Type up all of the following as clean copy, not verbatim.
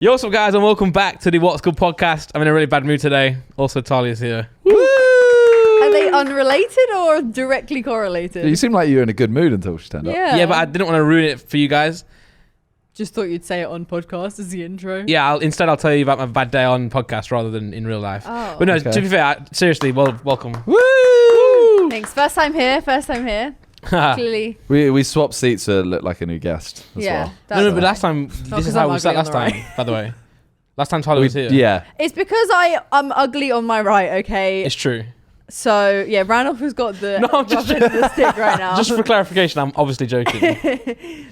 Yo, what's up, guys, and welcome back to the What's Good podcast. I'm in a really bad mood today. Also, Talia's here. Woo! Are they unrelated or directly correlated? You seem like you were in a good mood until she turned up. Yeah, but I didn't want to ruin it for you guys. Just thought you'd say it on podcast as the intro. Yeah, I'll tell you about my bad day on podcast rather than in real life. Oh. But no, Okay. to be fair, seriously, welcome. Woo! Thanks. First time here. Clearly. We swapped seats to look like a new guest as well. No, but last time, this is 'cause how I'm we sat ugly last on the time, by the way. Last time Talia was here. Yeah. It's because I'm ugly on my right, okay? It's true. So, yeah, Randolph has got the No, I'm just- rough end of the stick right now. Just for clarification, I'm obviously joking.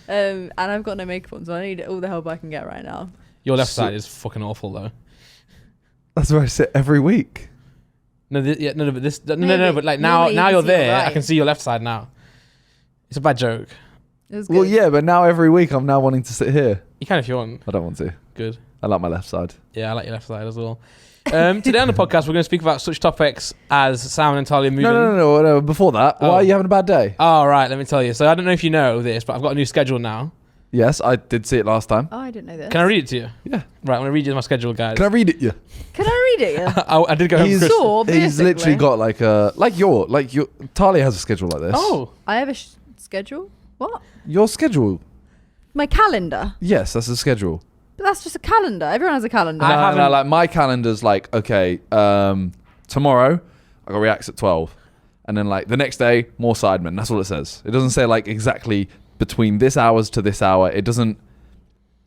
And I've got no makeup on, so I need all the help I can get right now. Your left side is fucking awful, though. That's where I sit every week. No, but Maybe. but like Normally now you you're can see your there. I right. can see your left side now. It's a bad joke. It was good. Well, yeah, but now every week I'm now wanting to sit here. You can if you want. I don't want to. Good. I like my left side. Yeah, I like your left side as well. Today on the podcast, we're going to speak about such topics as Sam and Talia moving. No. Before that, why Oh. are you having a bad day? Oh, right, let me tell you. So I don't know if you know this, but I've got a new schedule now. Yes, I did see it last time. Oh, I didn't know this. Can I read it to you? Yeah. Right, I'm going to read you my schedule, guys. Can I read it? Yeah. Can I read it? Yeah. I did go home for He's- Christmas. Sure, He's literally basically. got like your Talia has a schedule like this. Oh, I have a schedule? What? Your schedule? My calendar. Yes, that's a schedule. But that's just a calendar. Everyone has a calendar. I No, haven't- like my calendar's like, okay, tomorrow I got reacts at 12. And then like the next day, more Sidemen. That's all it says. It doesn't say like exactly between this hours to this hour. It doesn't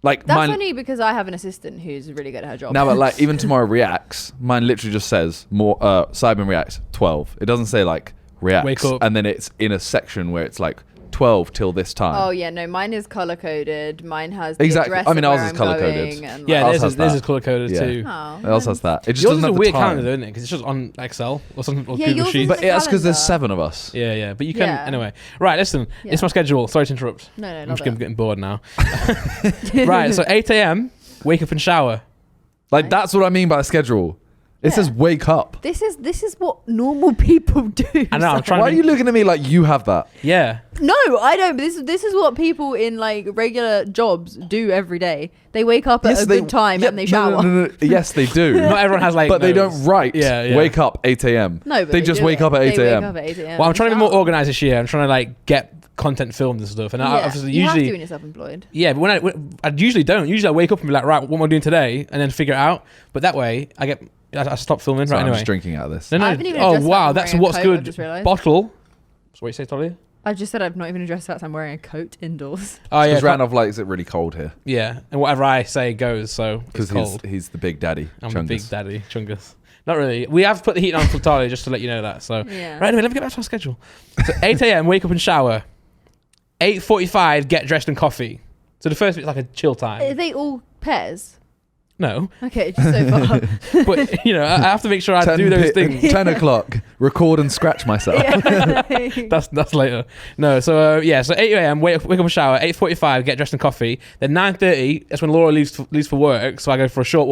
like That's mine. only because I have an assistant who's really good at her job. Now, but like even tomorrow reacts, mine literally just says more Sidemen reacts 12. It doesn't say like reacts. Wake up. And then it's in a section where it's like 12 till this time. Oh yeah, no, mine is color coded. Mine has the Exactly. address I mean, of ours where is I'm colour-coded. going and, yeah, Ours this has is that. color coded Yeah. too. Oh, It also has that. It just Yours is doesn't a have the weird time. calendar, isn't it? Because it's just on Excel or something, or Yeah, Google yours is Sheets. But the that's because there's calendar. 7 of us. Yeah, but you can Yeah. anyway. Right, listen, Yeah. it's my schedule. Sorry to interrupt. No, I'm not just that. getting bored now. Right, so 8 a.m. wake up and shower. Like Nice. that's what I mean by a schedule. It Yeah. says wake up. This is what normal people do. I know, I'm trying Why to are you looking at me like you have that? Yeah. No, I don't. But this is what people in like regular jobs do every day. They wake up at a good time and they shower. No. Yes, they do. Not everyone has like But they those. don't write. Yeah. Wake up 8 a.m. No, but they just do wake it. up at 8 They wake a.m. up at 8 a.m. Well, I'm trying to be more shower. organized this year. I'm trying to like get content filmed and stuff. And I Yeah, obviously you have to usually when you're self-employed. yeah, but when I usually don't. Usually I wake up and be like, right, what am I doing today, and then figure it out. But that way I stop filming. Sorry, Right, I'm anyway. just drinking out of this. No. I haven't even Oh addressed that wow, I'm that's wearing a what's coat, I've good. just realised. Bottle. So what you say, Talia? I just said I've not even addressed that I'm wearing a coat indoors. Oh yeah, Because Randolph likes it really cold here. yeah, and whatever I say goes. So it's Because cold. he's the big daddy. I'm a Chungus. big daddy, Chungus. Not really. We have put the heat on for Talia just to let you know that. So Yeah. right, anyway, let me get back to our schedule. So 8 a.m. wake up and shower. 8:45 get dressed and coffee. So the first bit's like a chill Are time. they all pairs? No, Okay, just so far. but you know I have to make sure I 10 do those things. 10 o'clock. Record and scratch myself. That's later. No, so so 8 a.m. wake up and shower. 8:45 get dressed and coffee. Then 9:30 that's when Laura leaves for work. So I go for a short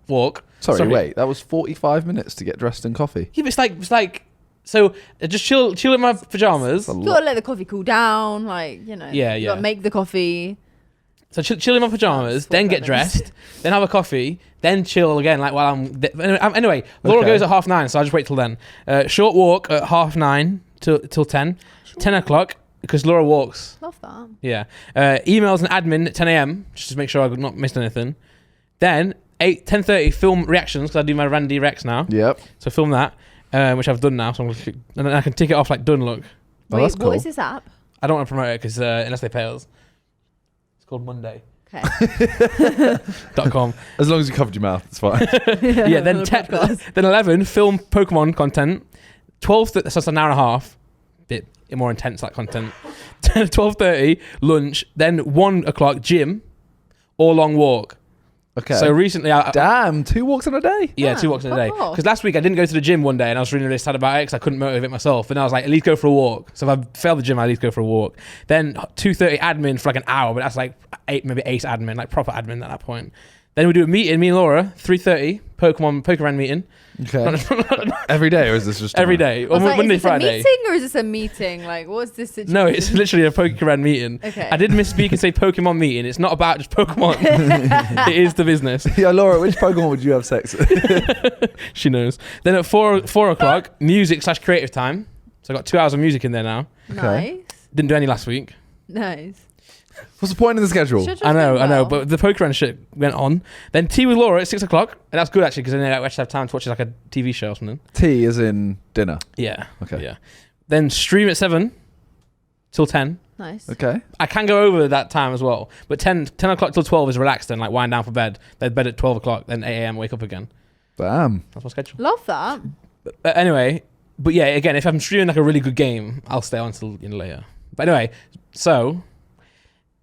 walk. Sorry, wait. That was 45 minutes to get dressed in coffee. Yeah, but it's like so I just chill in my pajamas. That's a You lot. gotta let the coffee cool down, like, you know. Yeah, You yeah. gotta make the coffee. So chill in my pajamas, That's then what get that means. dressed, then have a coffee, then chill again. Like while anyway, Laura Okay. goes at 9:30, so I'll just wait till then. Short walk at 9:30 till 10. 10 o'clock because Laura walks. Love that. Yeah. Emails and admin at 10 a.m. just to make sure I've not missed anything. Then 10:30 film reactions because I do my Randy Rex now. Yep. So film that, which I've done now. So and then I can tick it off like done. Look, Oh, Wait, that's cool. what is this app? I don't want to promote it because unless they pay us. It's called Monday. Okay. .com. As long as you covered your mouth, it's fine. Yeah, then On a 10, podcast. then 11 film Pokemon content. 12 so it's an hour and a half. Bit more intense that content. 12:30 lunch. Then 1 o'clock gym or long walk. Okay. So recently I Damn, 2 walks in a day? yeah, Ah, 2 walks in a day. fuck off. Because last week I didn't go to the gym one day and I was really sad about it because I couldn't motivate myself. And I was like, at least go for a walk. So if I fail the gym, I at least go for a walk. Then 2:30 admin for like an hour, but that's like maybe 8 admin, like proper admin at that point. Then we do a meeting, me and Laura, 3:30, poker run meeting. Okay. Every day, or is this just Every tomorrow? day. I was like, Monday, is this Friday. a meeting or is this a meeting? Like, what's this situation? No, it's literally a Pokemon meeting. Okay. I did misspeak and say Pokemon meeting. It's not about just Pokemon. It is the business. Yeah, Laura, which Pokemon would you have sex with? She knows. Then at 4 o'clock, music/creative time. So I got 2 hours of music in there now. Nice. Didn't do any last week. Nice. What's the point of the schedule? I know, but the poker run shit went on. Then tea with Laura at 6 o'clock, and that's good actually because then I actually have time to watch like a TV show or something. Tea is in dinner. Yeah. Okay. Yeah. Then stream at 7 till 10. Nice. Okay. I can go over that time as well, but 10 o'clock till 12 is relaxed and like wind down for bed. Then bed at 12 o'clock, then 8 a.m. wake up again. Damn. That's my schedule. Love that. Anyway, but yeah, again, if I'm streaming like a really good game, I'll stay on till later. But anyway, so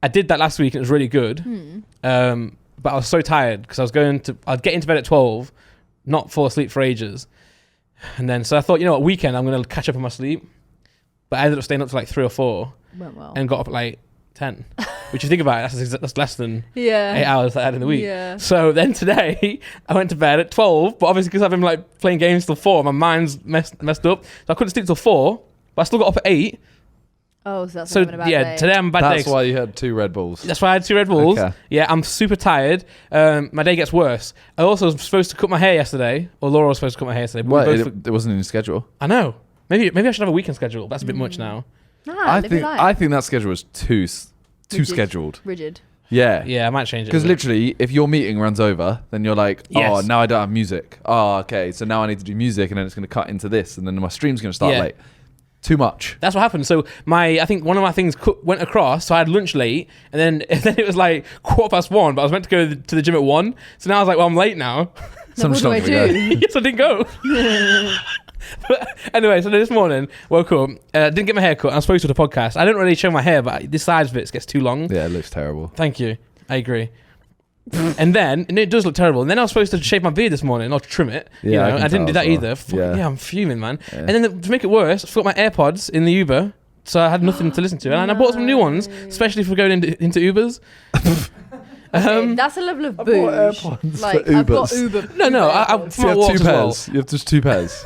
I did that last week and it was really good. But I was so tired because I'd get into bed at 12, not fall asleep for ages. And then, so I thought, you know what, weekend, I'm going to catch up on my sleep. But I ended up staying up to like 3 or 4 Went well. and got up at like 10. Which you think about it, that's less than Yeah. 8 hours that I had in the week. Yeah. So then today, I went to bed at 12, but obviously because I've been like playing games till 4, my mind's messed up. So I couldn't sleep till 4, but I still got up at 8. Oh, so that's So having a bad day. today I'm a bad day. That's why you had 2 Red Bulls. That's why I had 2 Red Bulls. Okay. Yeah, I'm super tired. My day gets worse. I also was supposed to cut my hair yesterday, or Laura was supposed to cut my hair yesterday. But Well, we both it wasn't in your schedule. I know. Maybe I should have a weekend schedule. That's a bit much now. Nah, live your life. I think that schedule is too Rigid. scheduled. Rigid. Yeah. Yeah, I might change it. Because literally, if your meeting runs over, then you're like, oh, Yes. now I don't have music. Oh, okay. So now I need to do music, and then it's going to cut into this, and then my stream's going to start Yeah. late. Too much. That's what happened. So I think one of my things went across. So I had lunch late, and then it was like 1:15. But I was meant to go to the gym at 1. So now I was like, well, I'm late now. So I'm what just do not I gonna go. do? Yes, I didn't go. But anyway, so this morning, woke up, didn't get my hair cut. I was supposed to do the podcast. I don't really show my hair, but this side of it gets too long. Yeah, it looks terrible. Thank you. I agree. And it does look terrible. And then I was supposed to shave my beard this morning or trim it. Yeah, I can I didn't tell do that as well. either. Fuck, yeah, I'm fuming, man. Yeah. And then to make it worse, I forgot my AirPods in the Uber, so I had nothing to listen to. And I bought some new ones, especially for going into Ubers. Okay, that's a level of bought bouge. AirPods Like, for I've got Ubers. Uber. No, I AirPods. So you my have walks 2 as well. pairs. You have just 2 pairs.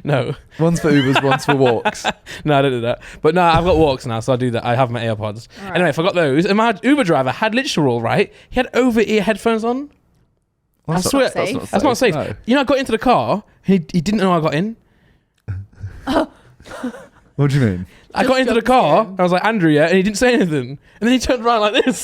No, One's for Ubers, one's for walks. no, I don't do that. But no, I've got walks now, so I do that. I have my AirPods. Alright. Anyway, I forgot those. And my Uber driver had literal, right? He had over-ear headphones on. I swear, safe. that's not safe. No. You know, I got into the car, and he didn't know I got in. What do you mean? I got Just into the jumped car, in. and I was like, Andrew, yeah? And he didn't say anything. And then he turned around like this.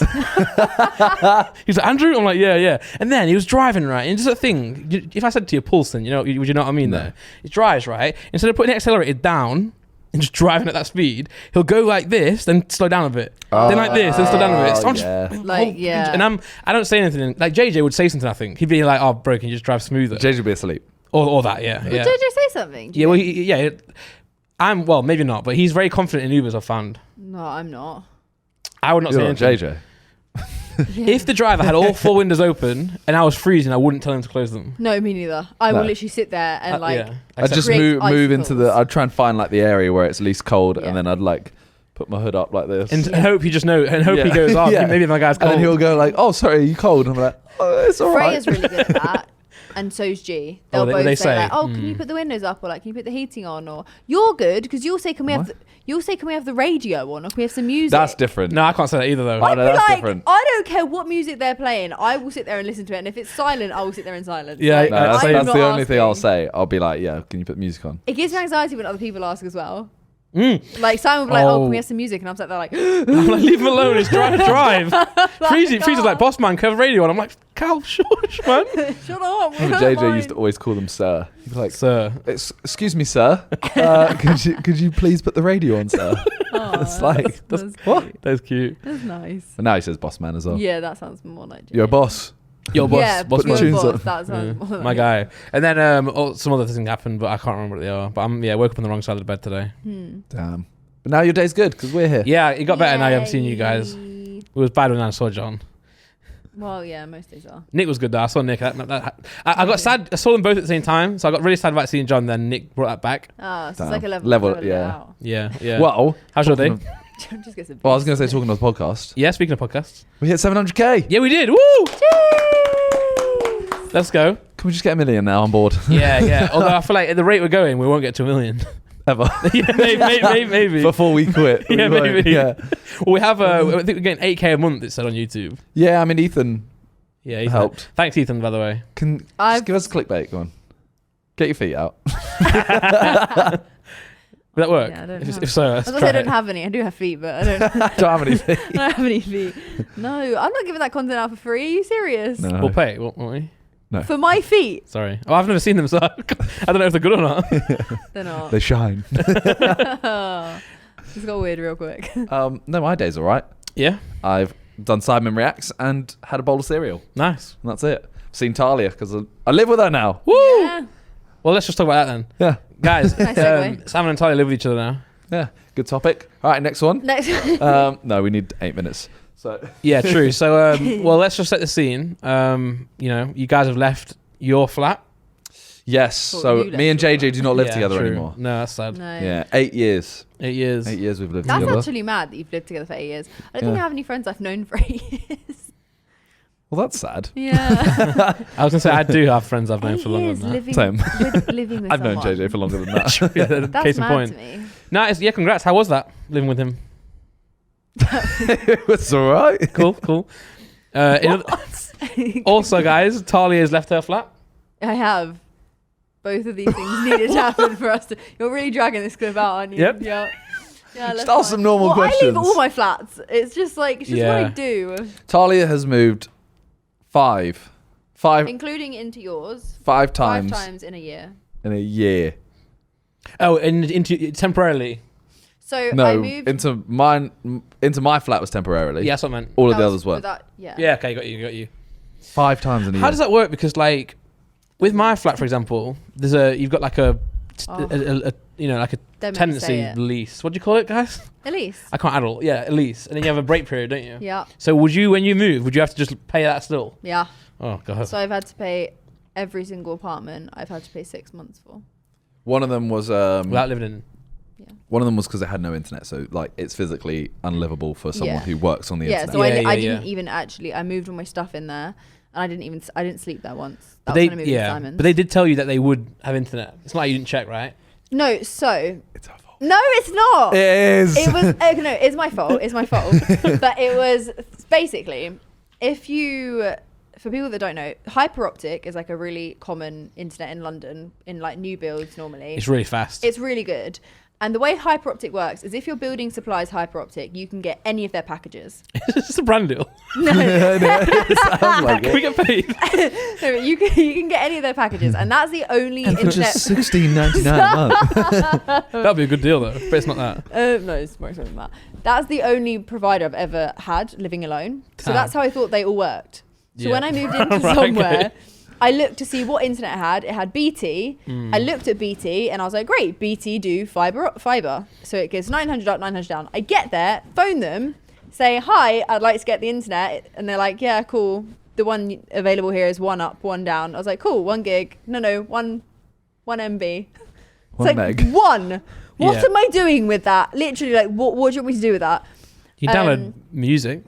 He's like, Andrew? I'm like, yeah. And then he was driving, right? And just a thing, if I said to you, Paulson, would you know what I mean No. there? He drives, right? Instead of putting the accelerator down and just driving at that speed, he'll go like this, then slow down a bit. Then like this, then slow down a bit. So I'm just, yeah. Like, yeah. And I don't say anything. Like, JJ would say something, I think. He'd be like, oh, bro, can you just drive smoother? JJ will be asleep. Oh, Or that, yeah. Did yeah. JJ say something? Do Yeah, you well, think? well, maybe not, but he's very confident in Ubers, I've found. No, I'm not. I would not You're say not anything. JJ. If the driver had all 4 windows open and I was freezing, I wouldn't tell him to close them. No, me neither. I will No. literally sit there and like. yeah. I'd just Create move into icicles. I'd try and find like the area where it's least cold, Yeah. and then I'd like put my hood up like this. And hope he just knows, and hope he Yeah. goes, oh, Yeah. maybe my guy's And cold. then he'll go like, "Oh, sorry, are you cold?" And I'm like, "Oh, it's all right." Freya's really good at that. And so's G. They'll Oh, both they say, say, like, "Oh, can you put the windows up?" Or like, "Can you put the heating on?" Or you're good because you'll say, "Can we Am have?" You'll say, "Can we have the radio on?" Or "Can we have some music?" That's different. No, I can't say that either, though. I- I'd no, be that's like, different. I don't care what music they're playing. I will sit there and listen to it. And if it's silent, I will sit there in silence. Yeah, Like, No, I'd that's, say- I'm that's the not only thing I'll asking. say. I'll be like, "Yeah, can you put music on?" It gives me anxiety when other people ask as well. Mm. Like Simon will be like, "Oh, Oh. can we have some music?" And I'm sat there like, I'm like, leave him alone. It's drive. Freezy's God. like, boss man, can I have radio on? I'm like, Cal, shush, man. "Shut up." JJ used to always call them sir. He'd be like, Sir. "Excuse me, sir. Could you please put the radio on, sir?" Oh, It's like, that's what? cute. That's cute. That's nice. And now he says boss man as well. Yeah, that sounds more like You're a boss. Your boss. Yeah, boss put the man. tunes boss. on. That sounds more My like guy. And then some other things happened, but I can't remember what they are. But woke up on the wrong side of the bed today. Damn. But now your day's good because we're here. Yeah, it got better now I haven't seen you guys. Yay. It was bad when I saw John. Well, yeah, most days are. Nick was good though. I saw Nick. I got sad. I saw them both at the same time, so I got really sad about seeing John. Then Nick brought that back. Ah, so Damn. it's like a level. Level, it yeah. out. Yeah. Well, How's your day? talking Just gets a Well, I was going to say, talking about the podcast, Yeah, speaking of podcasts. we hit 700k. Yeah, we did. Woo! Yay! Let's go. Can we just get 1 million now on board? Yeah. Although I feel like at the rate we're going, we won't get to 1 million. Ever. Yeah, maybe. Before we quit. Yeah, we won't. maybe. Yeah. Well, we have. I think we're getting 8K a month. It said on YouTube. Yeah, I mean, Ethan Yeah, Ethan. helped. Thanks, Ethan. By the way. I've- Just give us a clickbait. Go on. Get your feet out. Will that work? Yeah, I don't if, have- if so, I let's was gonna say I try don't it. have any. I do have feet, but I don't. Don't have any feet. I don't have any feet. No, I'm not giving that content out for free. Are you serious? No. We'll pay, won't we? For my feet? Sorry. Oh, I've never seen them, so I don't know if they're good or not. They're not. They shine. This got weird real quick. No, my day's all right. Yeah. I've done Simon Reacts and had a bowl of cereal. Nice. And that's it. Seen Talia because I live with her now. Woo! Yeah. Well, let's just talk about that then. Yeah. Guys, Nice segue. Simon and Talia live with each other now. Yeah. Good topic. All right, next one. Next. No, we need 8 minutes. So Yeah, true. So, well, let's just set the scene. You guys have left your flat. yes. Thought So you me and left JJ do not live Yeah, together true. anymore. No, that's sad. No. Yeah, 8 years. 8 years. 8 years we've lived That's together. actually mad that you've lived together for 8 years. I don't think Yeah. I have any friends I've known for 8 years. Well, that's sad. Yeah. I was going to say, I do have friends I've known 8 for longer years than that. living Same. living with I've known someone. JJ for longer than that. Yeah, That's case in mad point. to me. No, yeah, congrats. How was that, living with him? It was all right. Cool. Also, guys, Talia has left her flat. I have. Both of these things needed to happen for us to. You're really dragging this clip out, aren't you? Yep. Yeah. Yeah, Just let's ask fine. some normal I questions. leave all my flats. It's just like it's just what I Yeah. do, Talia has moved five including into yours. times 5 times in a year. in a year. Oh, and into temporarily. So I No, moved. into my flat was temporarily. Yeah, that's what I meant. All of that the was others were. without- yeah. Yeah, okay, got you. 5 times in a year. How does that work? Because like with my flat, for example, you've got like a like a Don't make me say tenancy it. lease. What do you call it, guys? Elise. I can't adult. Yeah, a lease, and then you have a break period, don't you? Yeah. So when you move, would you have to just pay that still? Yeah. Oh god. So I've had to pay every single apartment. I've had to pay 6 months for. One of them was Without living in. one of them was because it had no internet, so like it's physically unlivable for someone Yeah. who works on the Yeah. internet. So Yeah, I yeah, didn't yeah. even actually. I moved all my stuff in there, and I didn't sleep there once. But That was they when I moved to Simon's. but they did tell you that they would have internet. It's not like you didn't check, right? No. So It's our fault. no, it's not. It is. It was no, it's my fault. It's my fault. But it was basically, for people that don't know, hyper optic is like a really common internet in London in like new builds normally. It's really fast. It's really good. And the way hyper optic works is if your building supplies hyper optic, you can get any of their packages. It's just a brand deal. It sounds like Can we it. get paid? No, but you can get any of their packages, and that's the only For internet. just $16.99 a month. That'd be a good deal though, but it's not that. No, it's more expensive than that. That's the only provider I've ever had living alone. So Damn. that's how I thought they all worked. So Yeah. when I moved into Right, somewhere, okay. I looked to see what internet it had. It had BT. I looked at BT and I was like, great, BT do fiber. So it goes 900 up, 900 down. I get there, phone them, say, hi, I'd like to get the internet. And they're like, yeah, cool. The one available here is 1 up, 1 down. I was like, cool, 1 gig. No, 1 MB. It's 1 like, meg. 1. What Yeah. am I doing with that? Literally, like, what do you want me to do with that? You download music.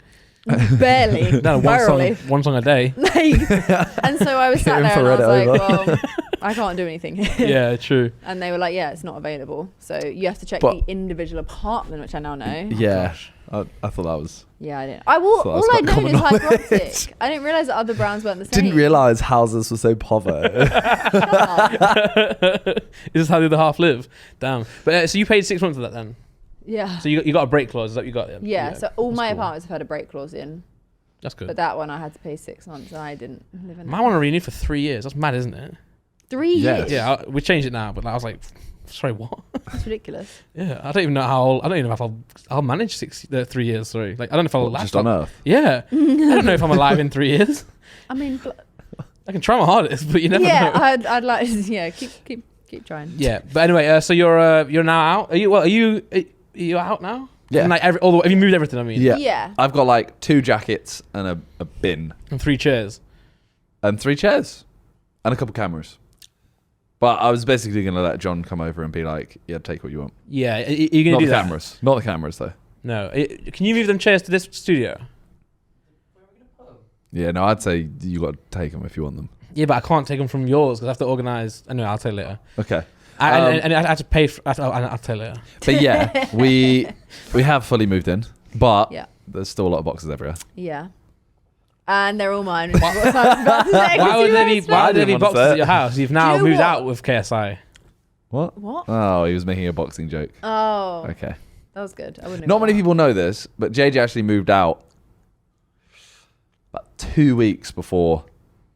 Barely. No, Virally. one song a day. And so I was sat Get there and I was infrared like, over. well, I can't do anything here. Yeah, true. And they were like, yeah, it's not available. So you have to check But- the individual apartment, which I now know. Yeah. I thought that was... Yeah, I didn't. All that's I'd quite known is common hyper optic. I didn't realise that other brands weren't the same. Didn't realise houses were so pover. Is this how the other half live? Damn. But so you paid 6 months of that then? Yeah. So you got a break clause? Is that what you got? Yeah, so all that's my cool. apartments have had a break clause in. That's good. But that one I had to pay 6 months and I didn't live in it. I want to renew for 3 years. That's mad, isn't it? 3 Yeah. years? Yeah, we changed it now, but I was like, sorry, what? That's ridiculous. Yeah, I don't even know how. I don't even know if I'll manage 3 years. Sorry, like I don't know if I'll last. Just on Earth. Yeah, I don't know if I'm alive in 3 years. I mean, I can try my hardest, but you never yeah, know. I'd like to, keep trying. Yeah, but anyway, so you're now out. Are you out now? Yeah. And like have you moved everything? I mean, Yeah. Yeah. I've got like 2 jackets and a bin. and 3 chairs. And 3 chairs. And a couple cameras. But I was basically going to let John come over and be like, yeah, take what you want. Yeah, you're gonna Not do the that? cameras. Not the cameras, though. No. Can you move them chairs to this studio? Yeah, no, I'd say you got to take them if you want them. Yeah, but I can't take them from yours because I have to organise. Anyway, I'll tell you later. Okay. And I have to pay for... I'll tell you later. But yeah, we have fully moved in, but Yeah. there's still a lot of boxes everywhere. Yeah. And they're all mine. Which is what I was about to say, 'cause Why would you there were be expecting- boxes at your house? You've now Do you know moved what? out with KSI. What? What? Oh, he was making a boxing joke. Oh. Okay. That was good. I wouldn't have Not got many that. people know this, but JJ actually moved out about 2 weeks before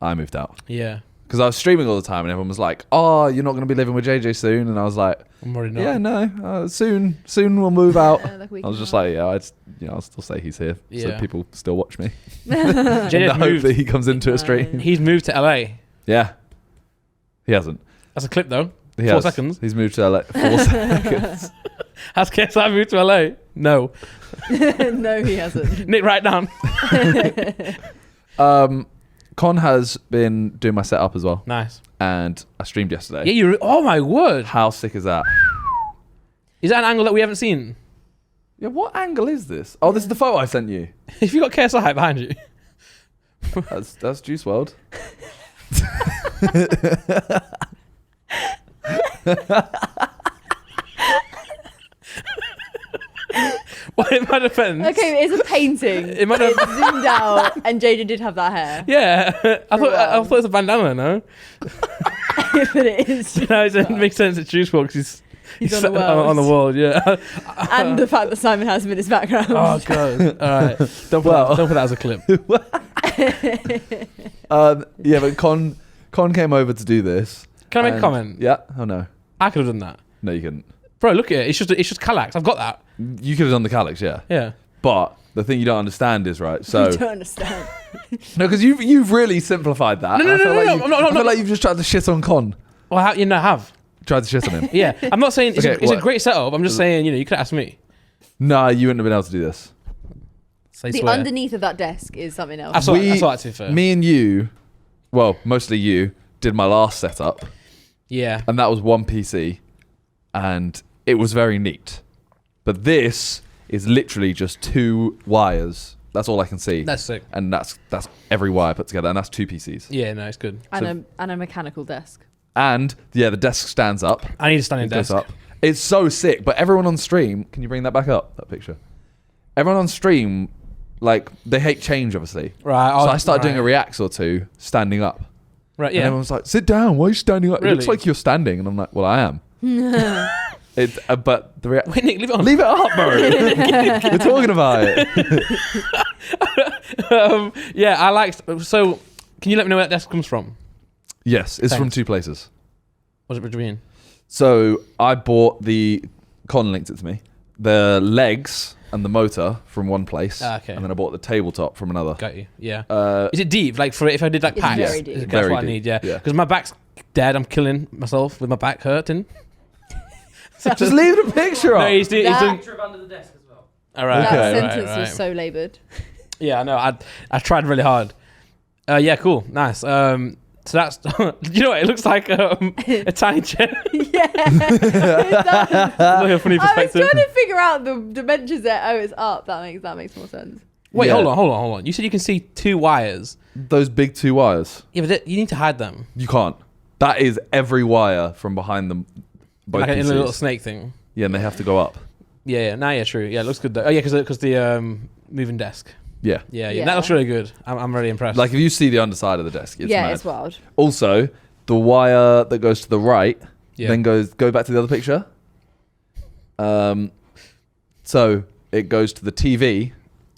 I moved out. Yeah. Because I was streaming all the time and everyone was like, oh, you're not going to be living with JJ soon. And I was like, I'm already not. yeah, no, soon we'll move out. Like we I was can just have- like, yeah, I'll still say he's here. So Yeah. people still watch me. JJ's And I hope moved. that he comes into a stream. He's moved to LA. Yeah. He hasn't. That's a clip though. He 4 has. seconds. He's moved to LA. 4 seconds. Has KSI moved to LA? No. No, he hasn't. Nick, write down. Con has been doing my setup as well. Nice. And I streamed yesterday. Yeah, oh my word. How sick is that? Is that an angle that we haven't seen? Yeah, what angle is this? Oh, this is the photo I sent you. If you got KSI behind you. That's Juice WRLD. Well, in my defense. Okay, it's a painting. It might It's have- zoomed out, and Jaden did have that hair. Yeah. I thought it was a bandana, no? But it is. No, it makes sense. It's Juice WRLD because He's on the world. on the world, yeah. And the fact that Simon has him in his background. Oh, God. All right. Don't put that as a clip. Yeah, but Con came over to do this. Can I make a and- comment? Yeah. Oh no. I could have done that. No, you couldn't. Bro, look at it. It's just Kallax. I've got that. You could have done the Calyx, yeah. Yeah. But the thing you don't understand is right. So I don't understand. no, because you've really simplified that. No, I feel no, like no, you- no, no, I feel no. like you've just tried to shit on Con. Well, I have. Tried to shit on him. Yeah. I'm not saying it's, Okay, it's a what? great setup. I'm just saying, you could ask me. No, you wouldn't have been able to do this. Say The swear. underneath of that desk is something else. I saw that, to be fair. Me and you, well, mostly you, did my last setup, Yeah. and that was one PC, and it was very neat. But this is literally just 2 wires. That's all I can see. That's sick. And that's every wire put together, and that's 2 PCs. Yeah, no, it's good. And a mechanical desk. And yeah, the desk stands up. I need a standing It goes desk. up. It's so sick. But everyone on stream, can you bring that back up? That picture. Everyone on stream, like they hate change, obviously. Right. So I started doing a reacts or 2 standing up. Right, And yeah. everyone's like, "Sit down. Why are you standing up? It looks Really? like you're standing." And I'm like, "Well, I am." But the Wait, Nick, leave it on. leave it up, bro. We're talking about it. Yeah, I like... So, can you let me know where that desk comes from? Yes, it's from Thanks. 2 places. What do you mean? So I bought Con linked it to me. The legs and the motor from one place. Okay. And then I bought the tabletop from another. Got you. Yeah. Uh, Is it deep? Like, for if I did like It's packs? very deep. That's Very what I deep, need, yeah. yeah. Because my back's dead. I'm killing myself with my back hurting. Just leave the picture up. No, he's doing... That- Picture of under the desk as well. All right. That Okay. sentence was so laboured. Yeah, I know. I tried really hard. Yeah, cool. Nice. So that's... you know what? It looks like a tiny chair. Yeah. It does. Like a funny I was perspective. trying to figure out the dimensions there. Oh, it's up. That makes more sense. Wait, Yeah. hold on. You said you can see 2 wires. Those big 2 wires. Yeah, but you need to hide them. You can't. That is every wire from behind them. Both Like in a PCs. little snake thing. Yeah, and they have to go up. Yeah. Nah, yeah, true. Yeah, it looks good though. Oh, yeah, because the moving desk. Yeah. Yeah. Yeah. That looks really good. I'm really impressed. Like if you see the underside of the desk, it's yeah, mad. it's wild. Also, the wire that goes to the right Yeah. then go back to the other picture. So it goes to the TV,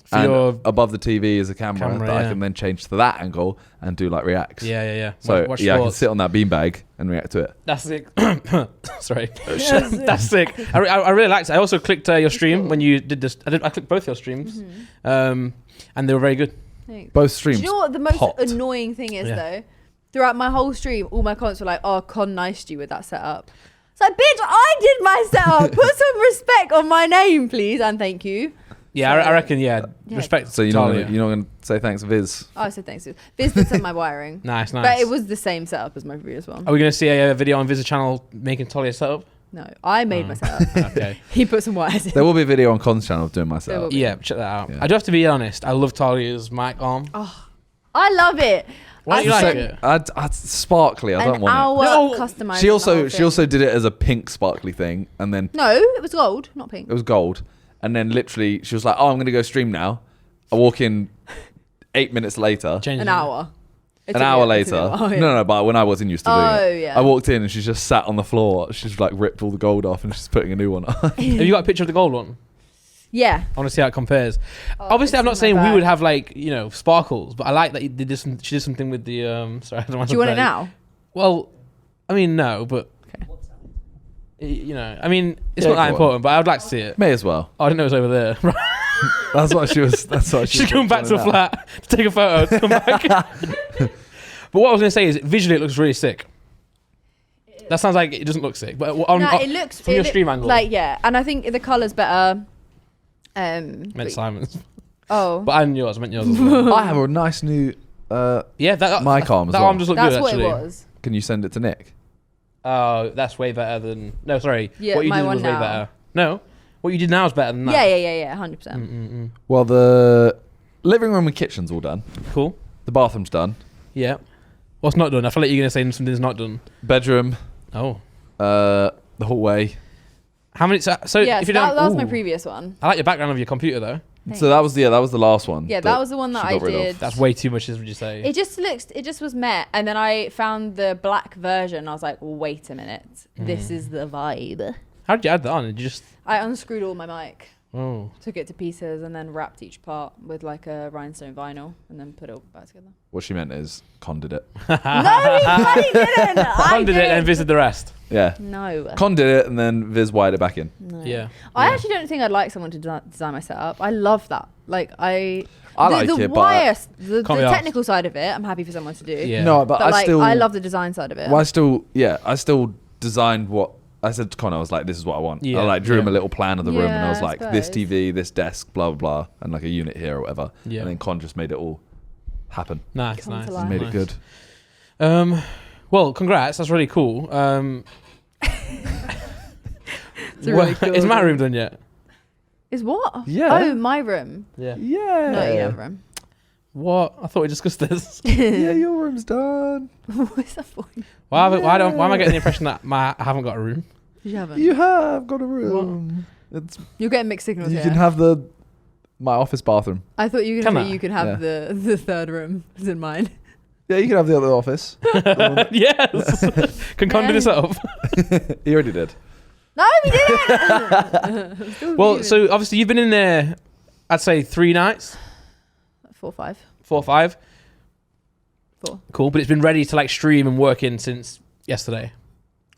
For and your- above the TV is a camera Camera, that I yeah. can then change to that angle and do like reacts. Yeah. So Watch yeah, I can sports. sit on that beanbag and react to it. That's sick. Sorry. That's sick. I really liked it. I also clicked your stream cool. when you did this. I clicked both your streams, Mm-hmm. and they were very good. Thanks. Both Do streams. you know what the most popped. annoying thing is Yeah. though? Throughout my whole stream, all my comments were like, "Oh, Con niced you with that setup." It's like, bitch, I did my setup. Put some respect on my name, please, and thank you. Yeah, So- I reckon. Yeah, Yeah. respect. So you're Talia. not gonna say thanks, Viz. Oh, I said thanks. Viz did some of my wiring, Nice. but it was the same setup as my previous one. Are we gonna see a video on Viz's channel making Talia setup? No, I made Oh. my setup. Okay. He put some wires in. There will be a video on Con's channel of doing my There setup. will be. Yeah, check that out. Yeah. I do have to be honest. I love Talia's mic arm. Oh, I love it. Why do you I like spent it? Sparkly. I don't An want hour No. customizing. it. She the also whole she thing. also did it as a pink sparkly thing, and then No, it was gold, not pink. it was gold, and then literally she was like, "Oh, I'm gonna go stream now." I walk in 8 minutes later. Change An it. hour. It An took hour me- it took me later, a while, yeah. no, but when I wasn't used to doing Oh, it, yeah. I walked in and she's just sat on the floor. She's like ripped all the gold off and she's putting a new one on. Have you got a picture of the gold one? Yeah. I want to see how it compares. Oh, Obviously, it's I'm not in my saying we bag. would have like sparkles, but I like that she did something with the Sorry, I don't want Do you want it now? Well, I mean no, but Okay. I mean it's Yeah, not that go on. important, but I would like to see it. May as well. Oh, I didn't know it was over there. That's what she was. That's what she She's was coming back to the doing now. flat to take a photo. To come back. But what I was going to say is, visually, it looks really sick. That sounds like it doesn't look sick, but It looks from your stream angle, like and I think the colour's better. meant Simon's, Oh, but and yours. I meant yours as well. I have a nice new. Yeah, that My arm as that well. arm just looked that's good what actually. it was. Can you send it to Nick? Oh, that's way better than. No, sorry. Yeah, what you my did one was way now. better. No, what you did now is better than that. Yeah, 100%. Well, the living room and kitchen's all done. Cool. The bathroom's done. Yeah. What's not done? I feel like you're going to say something's not done. Bedroom. Oh. The hallway. How many? So Yeah, if so you don't, that was my ooh. previous one. I like your background of your computer though. So that was the last one. Yeah, that was the one that she I got rid of. did. That's way too much, would you say? It just was met, and then I found the black version. I was like, wait a minute, this is the vibe. How did you add that on? Did you just? I unscrewed all my mic, Oh. took it to pieces, and then wrapped each part with like a rhinestone vinyl, and then put it all back together. What she meant is Con did it. No, he bloody didn't. I Did it and visited the rest. Yeah. No. Con did it and then Viz wired it back in. No. Yeah. I Yeah. actually don't think I'd like someone to design my setup. I love that. Like I the like the it, but wire, the Can't be arsed. technical side of it, I'm happy for someone to do. Yeah. no, but But I like, still. I love the design side of it. Well, I still designed what I said to Con. I was like, "This is what I want." Yeah, I like drew him yeah. a little plan of the room, and I was Yeah, I like, "This suppose. TV, this desk, blah blah blah, and like a unit here or whatever." Yeah. And then Con just made it all happen. Nice, Come to nice. life. Made nice. it good. Well, congrats. That's really cool. It's a really cool is my room. room done yet? Is what? Yeah. Oh, my room. Yeah. Yeah. No, you have a room. What? I thought we discussed this. Yeah, your room's done. What's that for? Why am I getting the impression that I haven't got a room? You haven't. You have got a room. It's You're getting mixed signals you here. can have my office bathroom. I thought you Can could I? you could have the third room as in mine. Yeah, you can have the other office. Yes. Can Con do this up? He already did. No, we didn't. Still Well, viewing. so obviously you've been in there, I'd say 3 nights, 4, 5, 4 or 5. 4. Cool, but it's been ready to like stream and work in since yesterday.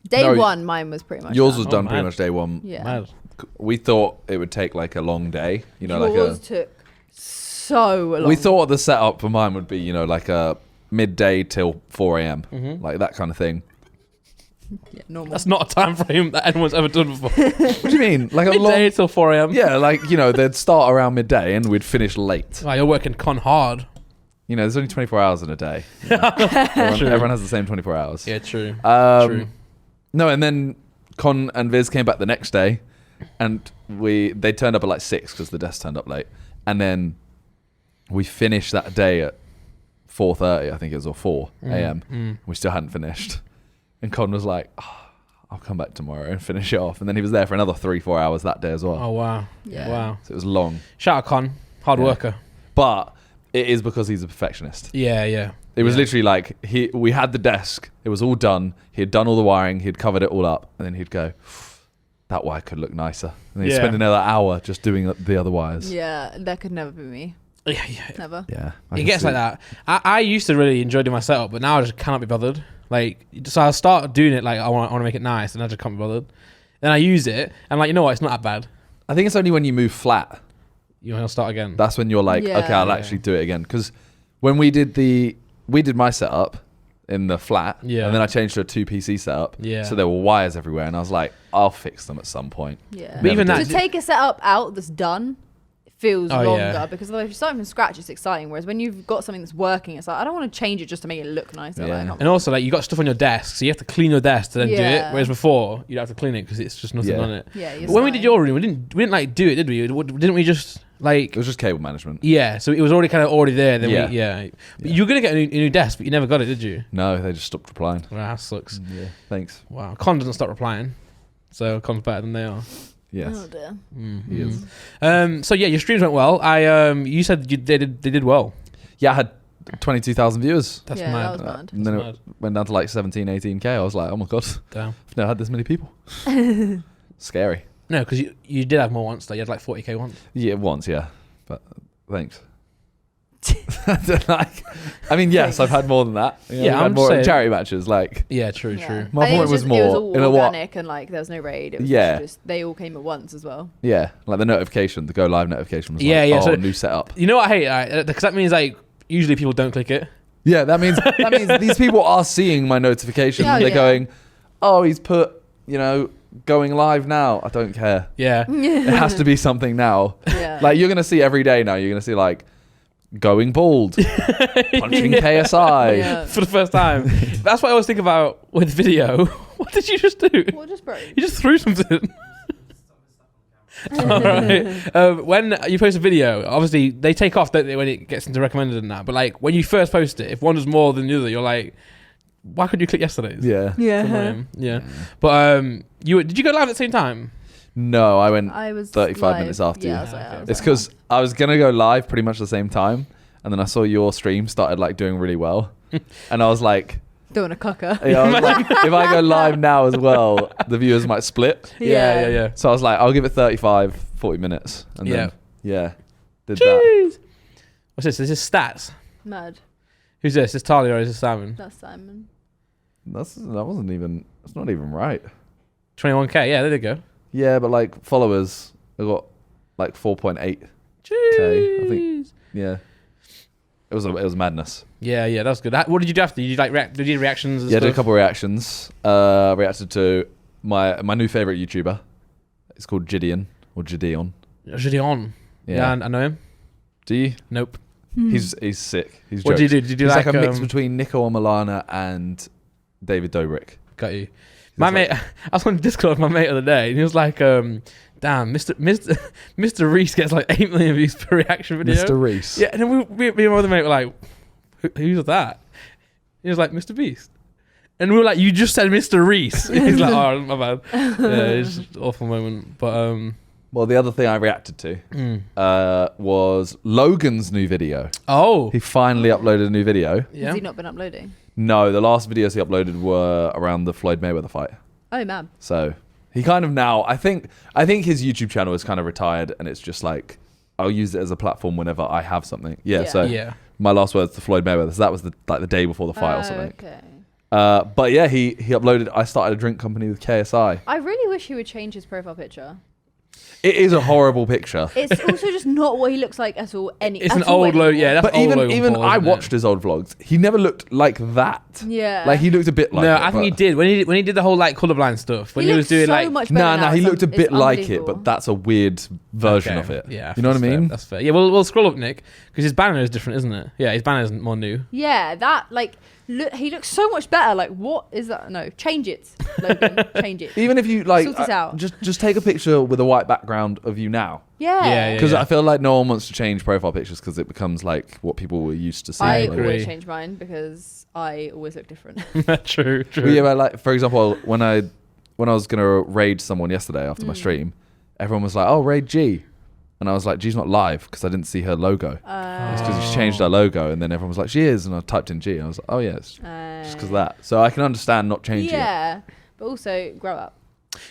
Day No, 1, mine was pretty much. Yours done. was done Oh, pretty man. much day one. Yeah. Mad. We thought it would take like a long day. You know, Yours like took so long. we thought the setup for mine would be, you know, like a midday till 4 a.m. Mhm. Like that kind of thing. Yeah, normal. That's not a time frame that anyone's ever done before. What do you mean? Like a Midday long? till 4 a.m. Yeah, like you know, they'd start around midday and we'd finish late. Oh, you're working Con hard. You know, there's only 24 hours in a day. You know? everyone has the same 24 hours. Yeah, true. Um, True. No, and then Con and Viz came back the next day, and they turned up at like 6 because the desk turned up late, and then we finished that day at 4:30, I think it was, or 4 a.m. We still hadn't finished, and Con was like, oh, "I'll come back tomorrow and finish it off," and then he was there for another 3-4 hours that day as well. Oh, wow. Yeah. Wow. So it was long, Shout out Con. Hard Yeah. worker. but it is because he's a perfectionist. Yeah, yeah. It was Yeah. literally like we had the desk, it was all done, he had done all the wiring, he'd covered it all up, and then he'd go, that wire could look nicer. And he'd Yeah. spend another hour just doing the other wires. Yeah, that could never be me. Yeah, yeah. Never. Yeah. It gets like that. I used to really enjoy doing my setup, but now I just cannot be bothered. Like, so I'll start doing it like I want to make it nice, and I just can't be bothered. Then I use it, and like, you know what? It's not that bad. I think it's only when you move flat, You know, I'll start again. that's when you're like, Yeah. okay, I'll Yeah. actually do it again. Because when we did my setup in the flat, Yeah. and then I changed to a 2 PC setup, Yeah. so there were wires everywhere, and I was like, I'll fix them at some point. Yeah. But even Never that- to take a setup out that's done feels Oh, longer yeah. because if you start from scratch, it's exciting. Whereas when you've got something that's working, it's like I don't want to change it just to make it look nicer. Yeah. Like, I'm- And also, like, you got stuff on your desk, so you have to clean your desk to then do it. Yeah. Whereas before, you'd have to clean it because it's just nothing Yeah. on it. yeah. But when we did your room, we didn't like do it, did we? Didn't we just Like It was just cable management. yeah, so it was already there. Then Yeah. But you were gonna get a new desk, but you never got it, did you? No, they just stopped replying. Well, that sucks. Yeah, thanks. Wow, Con doesn't stop replying, so Con's better than they are. Yes. Oh dear. He is. So yeah, your streams went well. You said they did well. Yeah, I had 22,000 viewers. That's Yeah, mad. that was mad. And then That's it went down to like 17, 18k. I was like, oh my god, Damn. I've never had this many people. Scary. No, because you did have more once though. You had like 40k once. Yeah, once, yeah. But thanks. Like, I mean, yes, I've had more than that. You know, Yeah, I've had I'm more in saying- charity matches. Like, Yeah, true. My I think point was it more was all in a what- organic and like there was no raid. It was Yeah. just they all came at once as well. yeah, like the notification, the go live notification was Yeah, like, yeah, oh, so- new setup. You know what I hate? Because that means like usually people don't click it. Yeah, that means these people are seeing my notification. Yeah, They're yeah. going, oh, he's put, going live now. I don't care. Yeah. It has to be something now. Yeah. Like, you're going to see every day now. You're going to see, like, going bald, punching KSI. Yeah. For the first time. That's what I always think about with video. What did you just do? What just broke? You just threw something. All right. When you post a video, obviously they take off, don't they, when it gets into recommended and that. But like when you first post it, if one does more than the other, you're like, why couldn't you click yesterday's? Yeah. It's Yeah. annoying. Yeah. But did you go live at the same time? No, I went I was 35 live. minutes after Yeah, you. I was like, I was It's like, because I was going to go live pretty much at the same time. And then I saw your stream started, like, doing really well. And I was like, doing a cocker. I was like, if I go live now as well, the viewers might split. Yeah. So I was like, I'll give it 35, 40 minutes. And then, did that. Jeez. What's this? This is stats. Mad. Who's this? Is Talia or is this Simon? That's Simon. That's not even right. 21k. Yeah, there you go. Yeah, but like followers, I got like 4.8. Jeez. I think. Yeah, it was madness. Yeah, that's good. What did you do after? Did you like did you do reactions? And Yeah, I stuff? did a couple of reactions. Reacted to my new favorite YouTuber. It's called Gideon or Gideon. Gideon. Yeah, I know him. Do you? Nope. He's sick. He's What did you jokes. do? Did you do He's like like a mix between Nico Milana and David Dobrik. Got you. My mate, I was on Discord with my mate the other day, and he was like, "Damn, Mr. Reese gets like 8 million views per reaction video." Mr. Reese. Yeah, and then me and my other mate were like, "Who's that?" He was like, "Mr. Beast," and we were like, "You just said Mr. Reese." He's like, "Oh, my bad." Yeah, it's just an awful moment, but Well, the other thing I reacted to was Logan's new video. oh, He finally uploaded a new video. yeah, Has he not been uploading? No, the last videos he uploaded were around the Floyd Mayweather fight. Oh man. So he kind of now, I think his YouTube channel is kind of retired, and it's just like, I'll use it as a platform whenever I have something. Yeah. Yeah. So yeah. my last words to Floyd Mayweather. So that was the day before the fight or something. Okay. But yeah, he uploaded. I started a drink company with KSI. I really wish he would change his profile picture. It is a horrible picture. It's also just not what he looks like at all. It's an old Logan. Yeah, that's But old even Logan Paul, I isn't it? watched his old vlogs. He never looked like that. Yeah. Like he looked a bit like. No, it, I think he but- did when he did the whole like colorblind stuff. When he was looks doing so like much better No, now. he It's looked a bit like it, unbelievable. but that's a weird version Okay, of it. Yeah, You know what I that's fair, mean? That's fair. Yeah, we'll scroll up, Nick, because his banner is different, isn't it? Yeah, his banner is more new. Yeah, that like look, he looks so much better. Like what is that? No, change it, Logan. Change it. Even if you like, Sort it out. just take a picture with a white background of you now, Yeah. because I feel like no one wants to change profile pictures because it becomes like what people were used to seeing. I Like, agree. always change mine because I always look different. True. But yeah, but like for example, when I was gonna raid someone yesterday after my stream, everyone was like, "Oh, raid G," and I was like, "G's not live," because I didn't see her logo. It's because she changed her logo, and then everyone was like, "She is," and I typed in G, and I was like, "Oh yeah, it's just because of that." So I can understand not changing it. Yeah, but also grow up.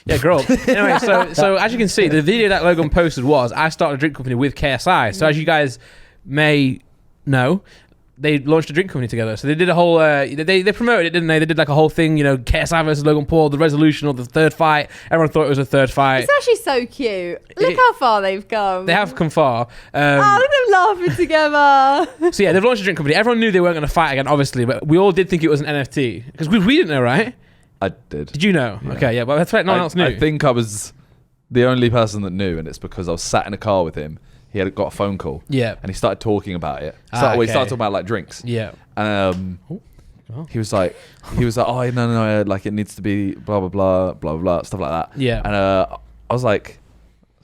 Yeah, grow up. Anyway, so as you can see, the video that Logan posted was I started a drink company with KSI. So as you guys may know, they launched a drink company together. So they did a whole, they promoted it, didn't they? They did like a whole thing, KSI versus Logan Paul, the resolution of the third fight. Everyone thought it was a third fight. It's actually so cute. Look how far they've come. They have come far. Oh, look at them laughing together. So yeah, they've launched a drink company. Everyone knew they weren't going to fight again, obviously, but we all did think it was an NFT. Because we didn't know, right? I did. Did you know? Yeah. Okay, yeah, but that's right. No one else knew. I think I was the only person that knew, and it's because I was sat in a car with him. He had got a phone call. Yeah. And he started talking about it. He Okay. started talking about like drinks. Yeah. He was like, oh no, like it needs to be blah blah blah blah blah stuff like that. Yeah. And I was like,